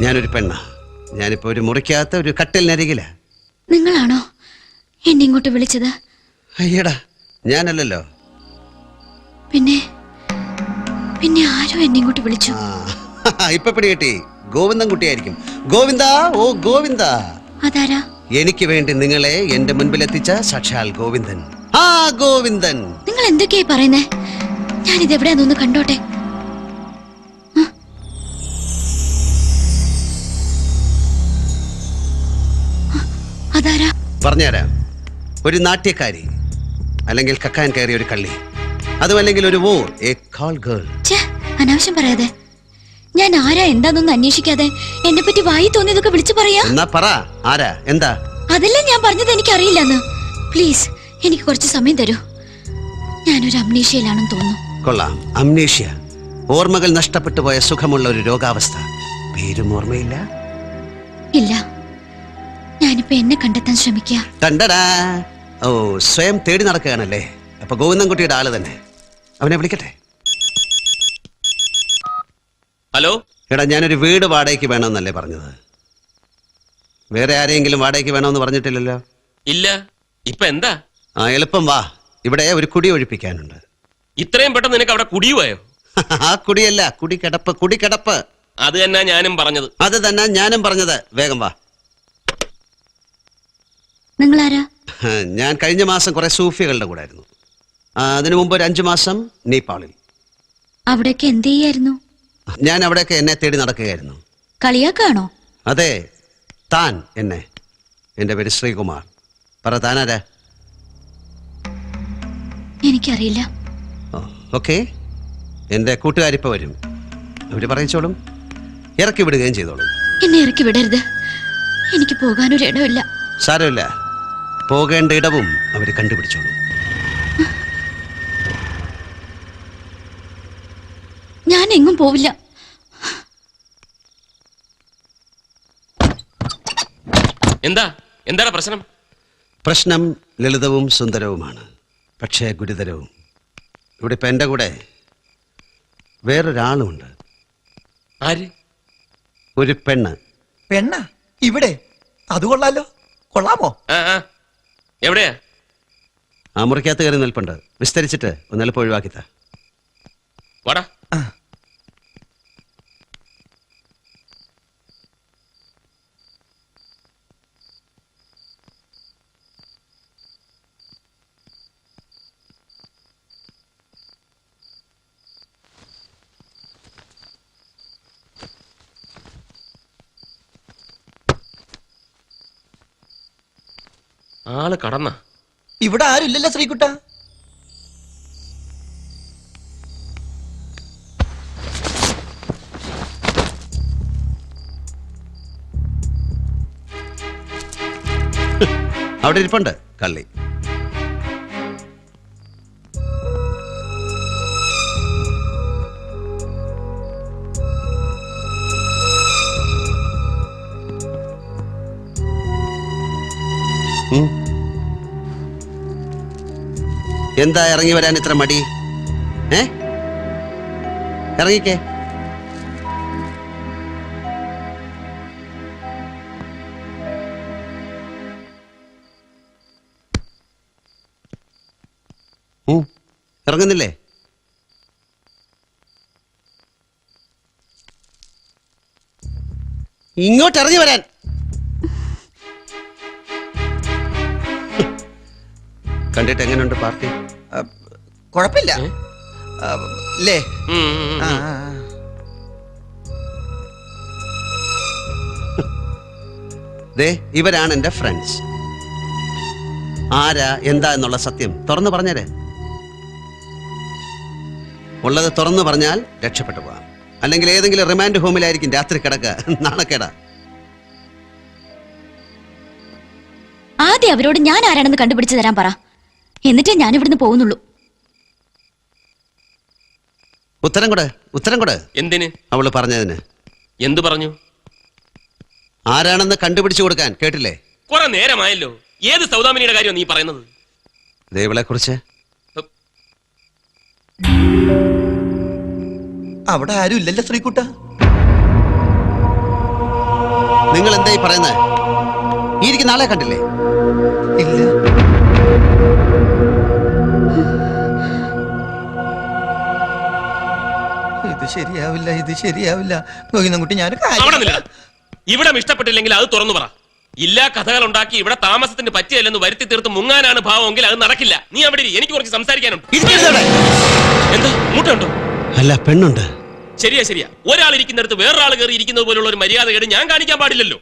ഞാനൊരു പെണ്ണ. ഞാനിപ്പോ ഒരു മുറിക്കാത്ത ഒരു കട്ടിലിനരികില. നിങ്ങളാണോ എന്നെ ഇങ്ങോട്ട് വിളിച്ചത്? അയ്യടാ, ഞാനല്ലല്ലോ. പിന്നെ പിന്നെ ആരോ എന്നെ ഇങ്ങോട്ട് വിളിച്ചു. ഇപ്പൊ പിടികിട്ടി, ഗോവിന്ദൻ കുട്ടിയായിരിക്കും. ഗോവിന്ദ, ഓ ഗോവിന്ദ. അതാരാ? എനിക്ക് വേണ്ടി നിങ്ങളെ എന്റെ മുൻപിൽ എത്തിച്ച സാക്ഷാൽ ഗോവിന്ദൻ. ആ ഗോവിന്ദൻ. നിങ്ങൾ എന്തൊക്കെയായി പറയുന്നേ? ഞാനിത് എവിടെയാന്നൊന്ന് കണ്ടോട്ടെ. അതാരാ? പറഞ്ഞുതരാം. ഒരു നാട്യക്കാരി, അല്ലെങ്കിൽ കക്കാൻ കയറിയ ഒരു കള്ളി, അതുമല്ലെങ്കിൽ ഒരു വോർ, എ കോൾ ഗേൾ. അനാവശ്യം പറയാതെ. ഞാൻ ആരാ എന്താന്നൊന്നും അന്വേഷിക്കാതെ എന്നെ പറ്റി വായി തോന്നിയതൊക്കെ വിളിച്ചു പറയാ. എന്നാ പറ, ആരാ, എന്താ? അതെല്ലാം ഞാൻ പറഞ്ഞത് എനിക്ക് അറിയില്ലെന്ന്. പ്ലീസ് എനിക്ക് കുറച്ച് സമയം തരൂ. ഞാനൊരു അമ്നീഷ്യയിലാണെന്ന് തോന്നുന്നു. കൊള്ളാം, അമ്നീഷ്യ. ഓർമ്മകൾ നഷ്ടപ്പെട്ടു പോയ സുഖമുള്ള ഒരു രോഗാവസ്ഥ. പേരും ഓർമ്മയില്ല? ഇല്ല. ഞാനിപ്പോ എന്നെ കണ്ടെത്താൻ ശ്രമിക്കുക. കണ്ടടാ. ഓ, സ്വയം തേടി നടക്കുകയാണല്ലേ. അപ്പൊ ഗോവിന്ദൻകുട്ടിയുടെ ആള് തന്നെ. അവനെ വിളിക്കട്ടെ. ഹലോ. എടാ, ഞാനൊരു വീട് വാടകയ്ക്ക് വേണമെന്നല്ലേ പറഞ്ഞത്? വേറെ ആരെങ്കിലും വാടകയ്ക്ക് വേണമെന്ന് പറഞ്ഞിട്ടില്ലല്ലോ. ഇല്ല. ഇപ്പൊ എന്താ? ആ, എളുപ്പം വാ. ഇവിടെ ഒരു കുടി ഒഴിപ്പിക്കാനുണ്ട്. ഇത്രയും പെട്ടെന്ന് നിനക്ക് അവിടെ കുടിയുവായോ? ആ കുടിയല്ല, കുടിക്കിടപ്പ്, കുടിക്കിടപ്പ്. അത് തന്നെ ഞാനും പറഞ്ഞത്. അത് തന്നെ ഞാനും പറഞ്ഞത്. വേഗം വാ. നിങ്ങളാരാ? ഞാൻ കഴിഞ്ഞ മാസം കുറെ സൂഫികളുടെ കൂടെ ആയിരുന്നു. അതിനു മുമ്പ് ഒരു 5 മാസം നേപ്പാളിൽ. അവിടേക്ക് എന്ത് ചെയ്യായിരുന്നു? ഞാൻ അവിടെയൊക്കെ എന്നെ തേടി നടക്കുകയായിരുന്നു. കളിയാക്കാണോ? അതെ, താൻ എന്നെ. എന്റെ പേര് ശ്രീകുമാർ. പറ, താനാരാ? എനിക്കറിയില്ല. ഓക്കെ, എന്റെ കൂട്ടുകാരിപ്പ വരും. അവര് പറയിച്ചോളും, ഇറക്കി വിടുകയും ചെയ്തോളും. എന്നെ ഇറക്കി വിടരുത്. എനിക്ക് പോകാനൊരു ഇടമില്ല. സാരമില്ല, പോകേണ്ട ഇടവും അവര് കണ്ടുപിടിച്ചോളും. ഞാൻ എങ്ങും പോവില്ല. എന്താണ് പ്രശ്നം? പ്രശ്നം ലളിതവും സുന്ദരവുമാണ്, പക്ഷേ ഗുരുതരവും. ഇവിടെ ഇപ്പൊ എന്റെ കൂടെ വേറൊരാളുമുണ്ട്. ആര്? ഒരു പെണ്ണ്. പെണ്ണ ഇവിടെ? അത് കൊള്ളാലോ. കൊള്ളാമോ? എവിടെയാ? ആ മുറിക്കകത്ത് കയറി നിൽപ്പുണ്ട്. വിസ്തരിച്ചിട്ട് ഒന്ന് എളുപ്പം ഒഴിവാക്കിത്ത. വാടാ. ആള് കടന്ന. ഇവിടെ ആരും ഇല്ലല്ലോ ശ്രീകുട്ട. അവിടെ ഇരിപ്പുണ്ട് കള്ളി. എന്താ ഇറങ്ങി വരാൻ ഇത്ര മടി? ഇറങ്ങിക്കേ. ഇറങ്ങുന്നില്ലേ? ഇങ്ങോട്ട് ഇറങ്ങി വരാൻ. കണ്ടിട്ട് എങ്ങനെയുണ്ട് പാർട്ടി? കുഴപ്പമില്ല അല്ലേ? ഇവരാണ് എന്റെ ഫ്രണ്ട്സ്. ആരാ എന്താ എന്നുള്ള സത്യം തുറന്നു പറഞ്ഞേരെ. ഉള്ളത് തുറന്നു പറഞ്ഞാൽ രക്ഷപ്പെട്ടു പോവാം. അല്ലെങ്കിൽ ഏതെങ്കിലും റിമാൻഡ് ഹോമിലായിരിക്കും രാത്രി കിടക്കുക. നാണക്കേടാ. ആദ്യം അവരോട് ഞാൻ ആരാണെന്ന് കണ്ടുപിടിച്ചു തരാൻ പറ, എന്നിട്ടേ ഞാൻ ഇവിടുന്ന് പോകുന്നുള്ളൂ. ഉത്തരം കൊട്. എന്തിന്? അവള് പറഞ്ഞതിന്. എന്തു പറഞ്ഞു? ആരാണെന്ന് കണ്ടുപിടിച്ചു കൊടുക്കാൻ. കേട്ടില്ലേ? കുറെ നേരമായല്ലോ. ഏത് സൗദാമിനിയുടെ കാര്യം നീ പറയുന്നത്? ദേവളെ കുറിച്ച്. അവിടെ ആരും ഇല്ലല്ലോ ശ്രീകുട്ട. നിങ്ങൾ എന്തായി പറയുന്നത്? ഈ ഇരിക്കുന്ന ആളെ കണ്ടില്ലേ? ഇല്ല. ഇത് ശരിയാവില്ല ഗോവിന്ദൻകുട്ടി. ഞാൻ ഇവിടെ ഇഷ്ടപ്പെട്ടില്ലെങ്കിൽ അത് തുറന്നു പറ. ഇല്ലാ കഥകൾ ഉണ്ടാക്കി ഇവിടെ താമസത്തിന് പറ്റിയല്ലെന്ന് വരുത്തി തീർത്ത് മുങ്ങാനാണ് ഭാവമെങ്കിൽ അത് നടക്കില്ല. നീ അവിടെ എനിക്ക് കുറച്ച് സംസാരിക്കാനുണ്ട്. എന്താ മൂട്ടുണ്ടോ? അല്ല, പെണ്ണുണ്ട്. ശരിയാ. ഒരാൾ ഇരിക്കുന്നിടത്ത് വേറൊരാൾ കയറി ഇരിക്കുന്നത് പോലുള്ള ഒരു മര്യാദ കേട് ഞാൻ കാണിക്കാൻ പാടില്ലല്ലോ.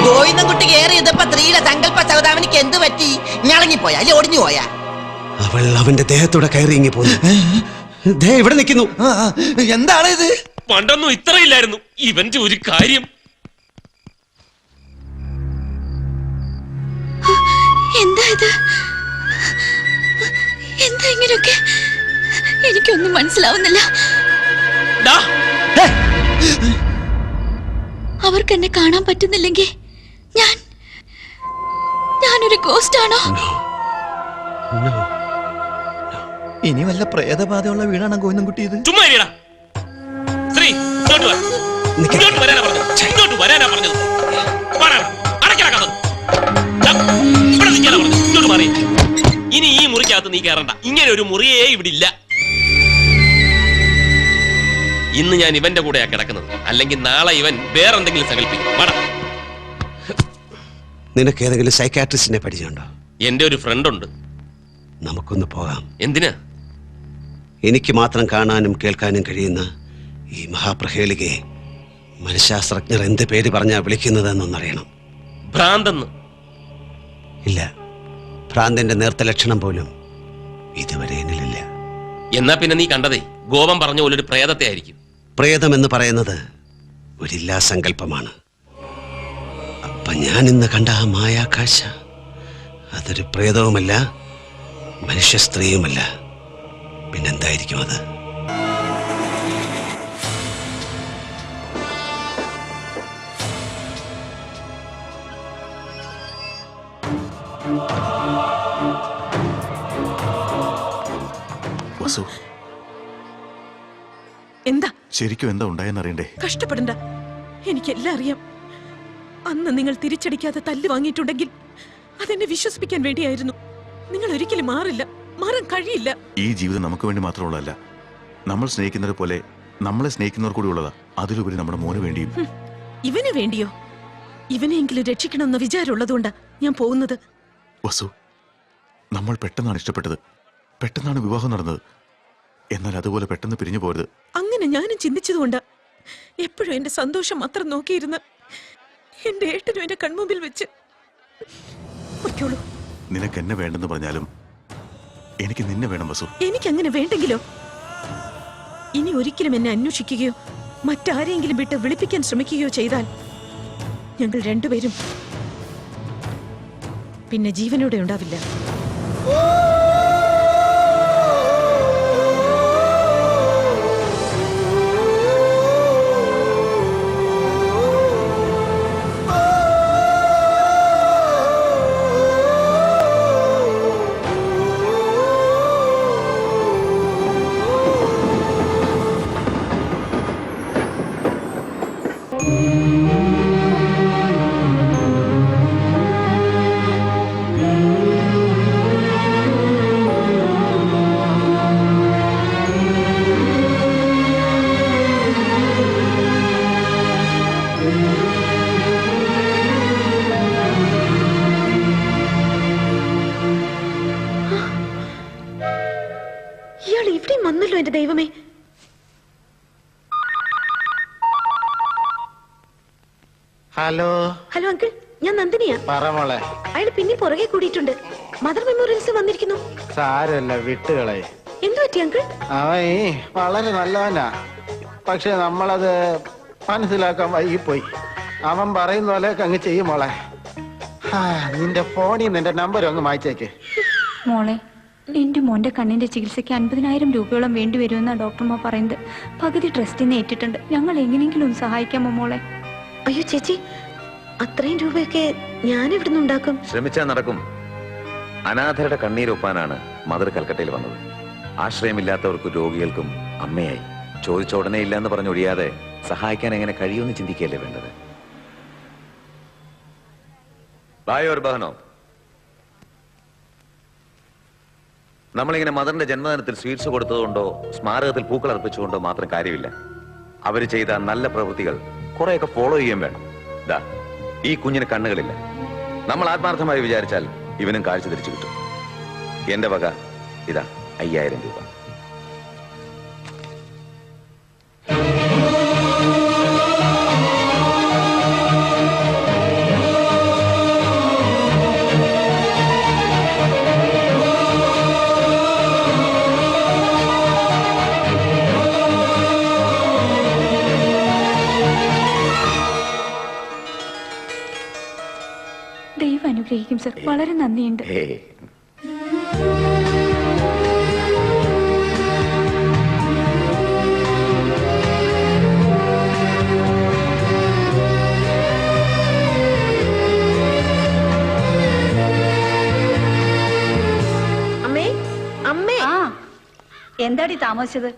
ഗോവിന്ദൻകുട്ടി കയറിയതപ്പോ സ്ത്രീയുടെ സങ്കല്പ സൗദാമിനിക്ക് എന്ത് പറ്റി? ഞളങ്ങിപ്പോയാ അല്ലെ ഒടിഞ്ഞു പോയാ? അവൾ അവന്റെ ദേഹത്തൂടെ കയറി ഇങ്ങി പോന്നു. ഇവിടെ നിൽക്കുന്നു. എന്താണ് ഇത്? പണ്ടൊന്നും ഇത്രയില്ലായിരുന്നു. ഇവന്റെ ഒരു കാര്യം. എന്താ ഇത്? എന്താ ഇങ്ങനെയൊക്കെ? എനിക്കൊന്നും മനസ്സിലാവുന്നില്ല. അവർക്ക് എന്നെ കാണാൻ പറ്റുന്നില്ലെങ്കിൽ ഞാനൊരു ഗോസ്റ്റ് ആണോ? ഇനി വല്ല പ്രേതബാധയുള്ള വീടാണ് ഗോവിന്ദൻകുട്ടി ഇത്. ചുമ്മാ ഇരിടാ. ശ്രീ, ഇങ്ങോട്ട് വരാനാ പറഞ്ഞത്. ഇങ്ങോട്ട് മാറി. ഇനി ഈ മുറിക്കകത്ത് നീ കയറണ്ട. ഇങ്ങനെ ഒരു മുറിയേ ഇവിടെ ഇല്ല. ഇന്ന് ഞാൻ ഇവന്റെ കൂടെയാ കിടക്കുന്നത്. അല്ലെങ്കിൽ നാളെ ഇവൻ വേറെന്തെങ്കിലും സങ്കല്പിക്കും. നിനക്ക് ഏതെങ്കിലും സൈക്കാട്രിസ്റ്റിനെ പരിചയമുണ്ടോ? എന്റെ ഒരു ഫ്രണ്ട് ഉണ്ട്. നമുക്കൊന്ന് പോകാം. എന്തിനാ? എനിക്ക് മാത്രം കാണാനും കേൾക്കാനും കഴിയുന്ന ഈ മഹാപ്രഹേളികയെ മനഃശാസ്ത്രജ്ഞർ എന്ത് പേര് പറഞ്ഞാ വിളിക്കുന്നതെന്നൊന്നറിയണം. ഭ്രാന്തെന്ന്. ഇല്ല, ഭ്രാന്തിന്റെ നേർത്ത ലക്ഷണം പോലും ഇതുവരെ എന്നിലില്ല. എന്നാ പിന്നെ നീ കണ്ടതേ ഗോപം പറഞ്ഞ പോലെ ഒരു പ്രേതത്തെ ആയിരിക്കും. പ്രേതം എന്ന് പറയുന്നത് ഒരില്ലാ സങ്കല്പമാണ്. അപ്പൊ ഞാൻ ഇന്ന് കണ്ട ആ മായാകാശ അതൊരു പ്രേതവുമല്ല, മനുഷ്യ സ്ത്രീയുമല്ല. പിന്നെന്തായിരിക്കും അത്? വസു, എന്താ ശരിക്കും എന്താ ഉണ്ടായെന്നറിയണ്ടേ? കഷ്ടപ്പെടണ്ട, എനിക്കെല്ലാം അറിയാം. അന്ന് നിങ്ങൾ തിരിച്ചടിക്കാതെ തല്ല് വാങ്ങിയിട്ടുണ്ടെങ്കിൽ അതെന്നെ വിശ്വസിപ്പിക്കാൻ വേണ്ടിയായിരുന്നു. നിങ്ങൾ ഒരിക്കലും മാറാൻ കഴിയില്ല. ഈ ജീവിതം നമുക്ക് വേണ്ടി മാത്രമുള്ളതല്ല. നമ്മൾ സ്നേഹിക്കുന്നത് പോലെ നമ്മളെ സ്നേഹിക്കുന്നവർ കൂടി ഉള്ളതാ. അതിലുപരി നമ്മുടെ മോന് വേണ്ടിയും. ഇവന് വേണ്ടിയോ? ഇവനെയെങ്കിലും രക്ഷിക്കണമെന്ന വിചാരമുള്ളതുകൊണ്ടാ ഞാൻ പോകുന്നത്. വസു, നമ്മൾ പെട്ടെന്നാണ് ഇഷ്ടപ്പെട്ടത്, പെട്ടെന്നാണ് വിവാഹം നടന്നത്. എന്നാൽ അതുപോലെ പെട്ടെന്ന് പിരിഞ്ഞു പോരുത്. അങ്ങനെ ഞാനും ചിന്തിച്ചതുകൊണ്ടാ എപ്പോഴും എന്റെ സന്തോഷം മാത്രം നോക്കിയിരുന്ന് എന്റെ ഏട്ടനും എന്റെ കൺമുമ്പിൽ വെച്ച് പൊയ്ക്കോളൂ. നിനക്ക് എന്നെ വേണ്ടെന്ന് പറഞ്ഞാലും എനിക്ക് നിന്നെ വേണം വസു. എനിക്കങ്ങനെ വേണ്ടെങ്കിലോ? ഇനി ഒരിക്കലും എന്നെ അന്വേഷിക്കുകയോ മറ്റാരെങ്കിലും വിട്ട് വിളിപ്പിക്കാൻ ശ്രമിക്കുകയോ ചെയ്താൽ ഞങ്ങൾ രണ്ടുപേരും പിന്നെ ജീവനോടെ ഉണ്ടാവില്ല. ഇയാൾ ഇവിടെയും വന്നല്ലോ എന്റെ ദൈവമേ. ഹലോ ഹലോ അങ്കിൾ, ഞാൻ നന്ദിനിയാ. പറമോളെ. അയാൾ പിന്നെ പുറകെ കൂടിയിട്ടുണ്ട്. മദർ മെമ്മോറിയൽസ് വന്നിരിക്കുന്നു. സാരല്ല, വിട്ടുകളെ. എന്തു പറ്റി അങ്കിൾ? അവൻ വളരെ നല്ലവനാ, പക്ഷെ നമ്മളത് മനസ്സിലാക്കാൻ വൈകിപ്പോയി. അവൻ പറയുന്ന പോലെയൊക്കെ അങ്ങ് ചെയ്യും മോളെ. നിന്റെ ഫോണിൽ നിന്റെ നമ്പർ ഒന്ന് മായ്ച്ചേക്ക്. മോളെ, എന്റെ മോന്റെ കണ്ണിന്റെ ചികിത്സയ്ക്ക് 50,000 രൂപയോളം വേണ്ടി വരുമെന്നാ ഡോക്ടർമാർ പറയുന്നത്. പകുതി ട്രസ്റ്റിനെ ഏറ്റിട്ടുണ്ട്. ഞങ്ങൾ എങ്ങനെയെങ്കിലും ഒന്ന് സഹായിക്കാമോ മോളെ? അയ്യോ ചേച്ചി, അത്രയും രൂപയൊക്കെ ഞാൻ എവിടുന്ന് ഉണ്ടാക്കും? ശ്രമിച്ചാൽ നടക്കും. അനാഥരുടെ കണ്ണീരൊപ്പാനാണ് മദർ കൽക്കട്ടയിൽ വന്നത്. ആശ്രയമില്ലാത്തവർക്കും രോഗികൾക്കും അമ്മയായി. ചോദിച്ച ഉടനെ ഇല്ലെന്ന് പറഞ്ഞൊഴിയാതെ സഹായിക്കാൻ എങ്ങനെ കഴിയുമെന്ന് ചിന്തിക്കുകയല്ലേ വേണ്ടത്. ഭായോ ഒരു ബഹനോ, നമ്മളിങ്ങനെ മദറിന്റെ ജന്മദിനത്തിൽ സ്വീറ്റ്സ് കൊടുത്തതുകൊണ്ടോ സ്മാരകത്തിൽ പൂക്കൾ അർപ്പിച്ചുകൊണ്ടോ മാത്രം കാര്യമില്ല. അവര് ചെയ്ത നല്ല പ്രവൃത്തികൾ കുറെയൊക്കെ ഫോളോ ചെയ്യാൻ വേണം. ദാ ഈ കുഞ്ഞിന് കണ്ണുകളില്ല. നമ്മൾ ആത്മാർത്ഥമായി വിചാരിച്ചാൽ ഇവനും കാഴ്ച തിരിച്ചു കിട്ടും. എന്റെ വക ഇതാ 5000 രൂപ. ദൈവം അനുഗ്രഹിക്കും സർ. വളരെ നന്ദിയുണ്ട്. അമ്മേ, അമ്മേ. എന്താടി താമസിച്ചത്?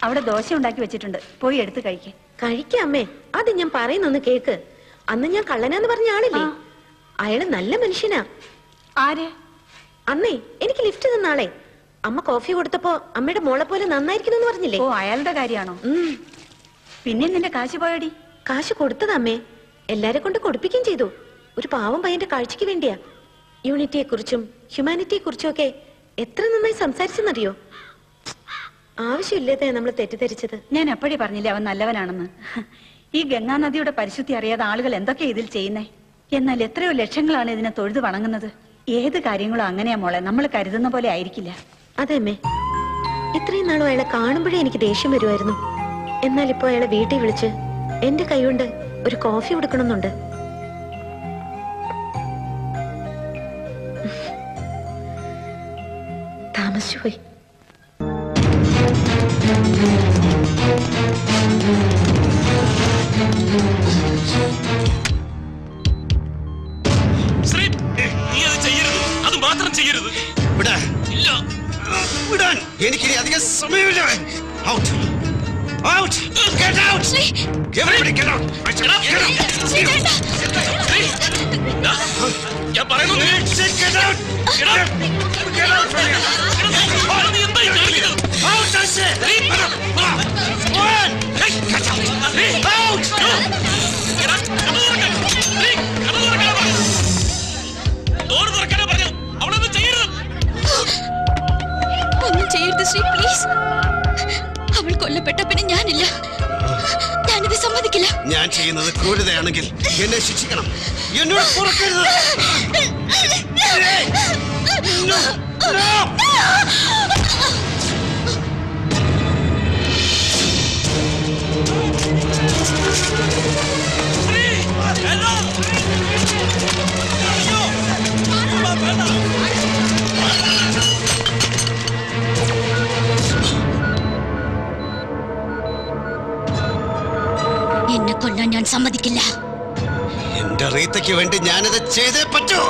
അവിടെ ദോശ ഉണ്ടാക്കി വെച്ചിട്ടുണ്ട്, പോയി എടുത്ത് കഴിക്കേ. കഴിക്കാം അമ്മേ, അത് ഞാൻ പറയുന്നൊന്ന് കേക്ക്. അന്ന് ഞാൻ കള്ളനാന്ന് പറഞ്ഞ ആളില്ലേ, അയാള് നല്ല മനുഷ്യനാ. ആര്? അന്നേ എനിക്ക് ലിഫ്റ്റ് തന്നാളെ. അമ്മ കോഫി കൊടുത്തപ്പോ അമ്മയുടെ മോളെ പോലെ നന്നായിരിക്കുന്നു പറഞ്ഞില്ലേ? ഓ, അയാളുടെ കാര്യമാണോ? പിന്നെ നിന്റെ കാശ് പോയടി? കാശ് കൊടുത്തതമ്മേ, എല്ലാരെ കൊണ്ട് കൊടുപ്പിക്കുകയും ചെയ്തു. ഒരു പാവം പയ്യന്റെ കാഴ്ചക്ക് വേണ്ടിയാ. യൂണിറ്റിയെ കുറിച്ചും ഹ്യൂമാനിറ്റിയെ കുറിച്ചും ഒക്കെ എത്ര നന്നായി സംസാരിച്ചെന്നറിയോ? ആവശ്യമില്ലാതെ നമ്മൾ തെറ്റിദ്ധരിച്ചത്. ഞാൻ എപ്പോഴേ പറഞ്ഞില്ലേ അവൻ നല്ലവനാണെന്ന്. ഈ ഗംഗാ നദിയുടെ പരിശുദ്ധി അറിയാതെ ആളുകൾ എന്തൊക്കെ ഇതിൽ ചെയ്യുന്നേ. എന്നാൽ എത്രയോ ലക്ഷങ്ങളാണ് ഇതിനെ തൊഴുതു വണങ്ങുന്നത്. ഏത് കാര്യങ്ങളും അങ്ങനെയാ മോളെ, നമ്മൾ കരുതുന്ന പോലെ ആയിരിക്കില്ല. അതെ അമ്മേ, ഇത്രയും നാളും അയാളെ കാണുമ്പോഴേ എനിക്ക് ദേഷ്യം വരുമായിരുന്നു. എന്നാൽ ഇപ്പൊ അയാളെ വീട്ടിൽ വിളിച്ച് എന്റെ കൈകൊണ്ട് ഒരു കോഫി കൊടുക്കണമെന്നുണ്ട്. താമസിച്ചുപോയി. എനിക്കിനി അധികം സമയമില്ല. Out out get out everybody get out. ഞാൻ പറയുന്നു get out get out from here. Out I say. ഒന്നും ചെയ്യരുത് ശ്രീ, പ്ലീസ്. അവൾ കൊല്ലപ്പെട്ട പിന്നെ ഞാനില്ല. ഞാനിത് സമ്മതിക്കില്ല. ഞാൻ ചെയ്യുന്നത് ക്രൂരതയാണെങ്കിൽ എന്നെ ശിക്ഷിക്കണം. എന്നോട് പുറക്കരുത്. എന്നെ കൊല്ലാൻ ഞാൻ സമ്മതിക്കില്ല. എന്റെ റീത്തയ്ക്ക് വേണ്ടി ഞാനത് ചെയ്തേ പറ്റൂ.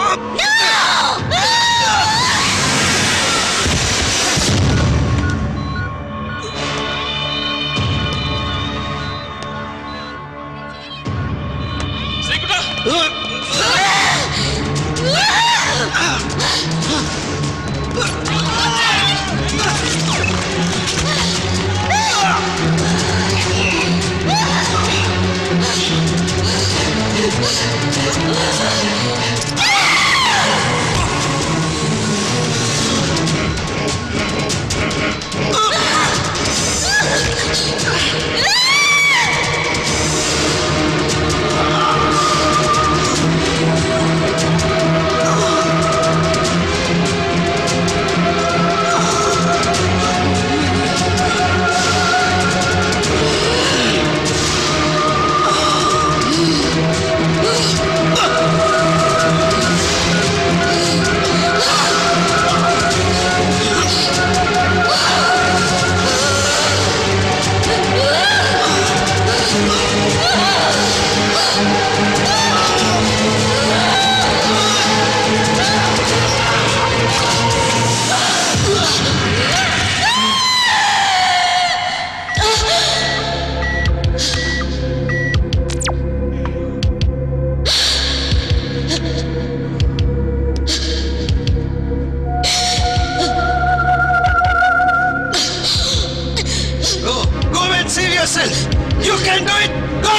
You can do it! Go!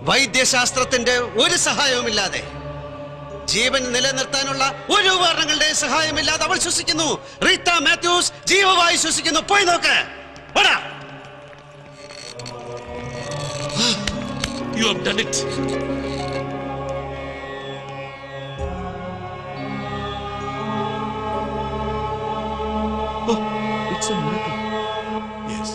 വൈദ്യശാസ്ത്രത്തിന്റെ ഒരു സഹായവുമില്ലാതെ, ജീവൻ നിലനിർത്താനുള്ള ഒരു ഉപകരണങ്ങളുടെ സഹായമില്ലാതെ അവൾ ശ്വസിക്കുന്നു. റീത്ത മാത്യൂസ് ജീവവായു ശ്വസിക്കുന്നു. പോയി നോക്ക്. You have done it. Oh, it's a miracle. Yes.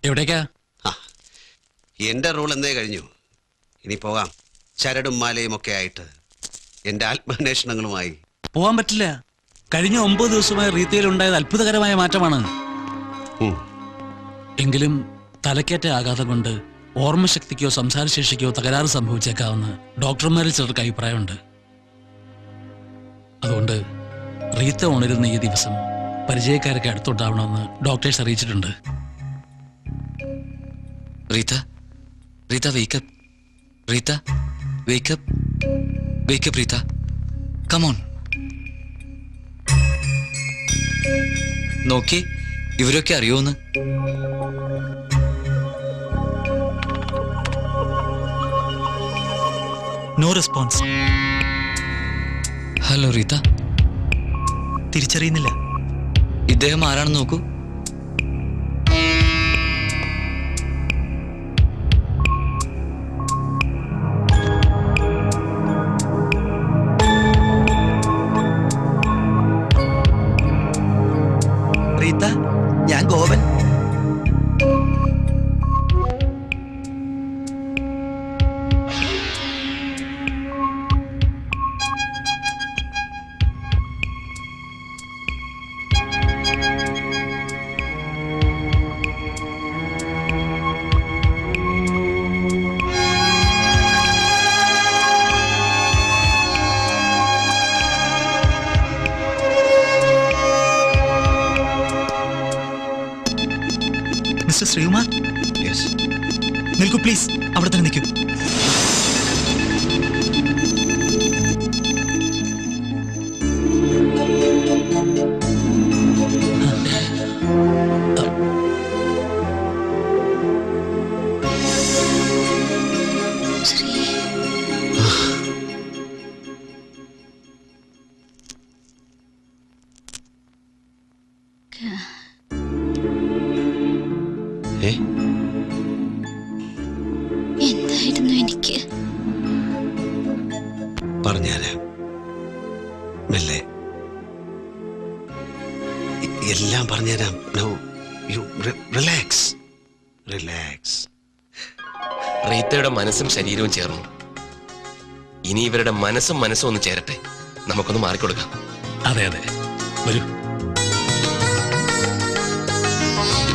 എവിടേക്കാ? എന്റെ റൂൾ എന്നേ കഴിഞ്ഞു. ഇനി പോകാം. ചരടും മാലയും ഒക്കെ ആയിട്ട് എന്റെ ആത്മാന്വേഷണങ്ങളുമായി. പോവാൻ പറ്റില്ല. കഴിഞ്ഞ 9 ദിവസമായി റീത്തയിൽ ഉണ്ടായത് അത്ഭുതകരമായ മാറ്റമാണ്. എങ്കിലും തലക്കേറ്റ ആഘാതം കൊണ്ട് ഓർമ്മശക്തിക്കോ സംസാരശേഷിക്കോ തകരാറ് സംഭവിച്ചേക്കാവുന്ന ഡോക്ടർമാരിൽ ചിലർക്ക് അഭിപ്രായമുണ്ട്. അതുകൊണ്ട് റീത്ത ഉണരുന്ന ഈ ദിവസം പരിചയക്കാരൊക്കെ അടുത്തുണ്ടാവണമെന്ന് ഡോക്ടേഴ്സ് അറിയിച്ചിട്ടുണ്ട്. Rita, Rita, wake up. Rita, wake up. Wake up, Rita. Come on. നോക്കി, ഇവരൊക്കെ അറിയോന്ന്? No response. ഹലോ റീത്ത. തിരിച്ചറിയുന്നില്ല. ഇദ്ദേഹം ആരാണെന്ന് നോക്കൂ. റീത്ത, ഞാൻ ഗോവൻ. മിസ്റ്റർ ശ്രീകുമാർ, നിൽക്കൂ പ്ലീസ്. അവിടെ തന്നെ നിൽക്കൂ. എന്തായിരുന്നു എനിക്ക്? പറഞ്ഞുതരാം. മെല്ലെ എല്ലാം പറഞ്ഞുതരാം. റിലാക്സ്. റീത്തയുടെ മനസ്സും ശരീരവും ചേർന്നു. ഇനി ഇവരുടെ മനസ്സും ഒന്ന് ചേരട്ടെ. നമുക്കൊന്ന് മാറിക്കൊടുക്കാം. അതെ അതെ, വരൂ.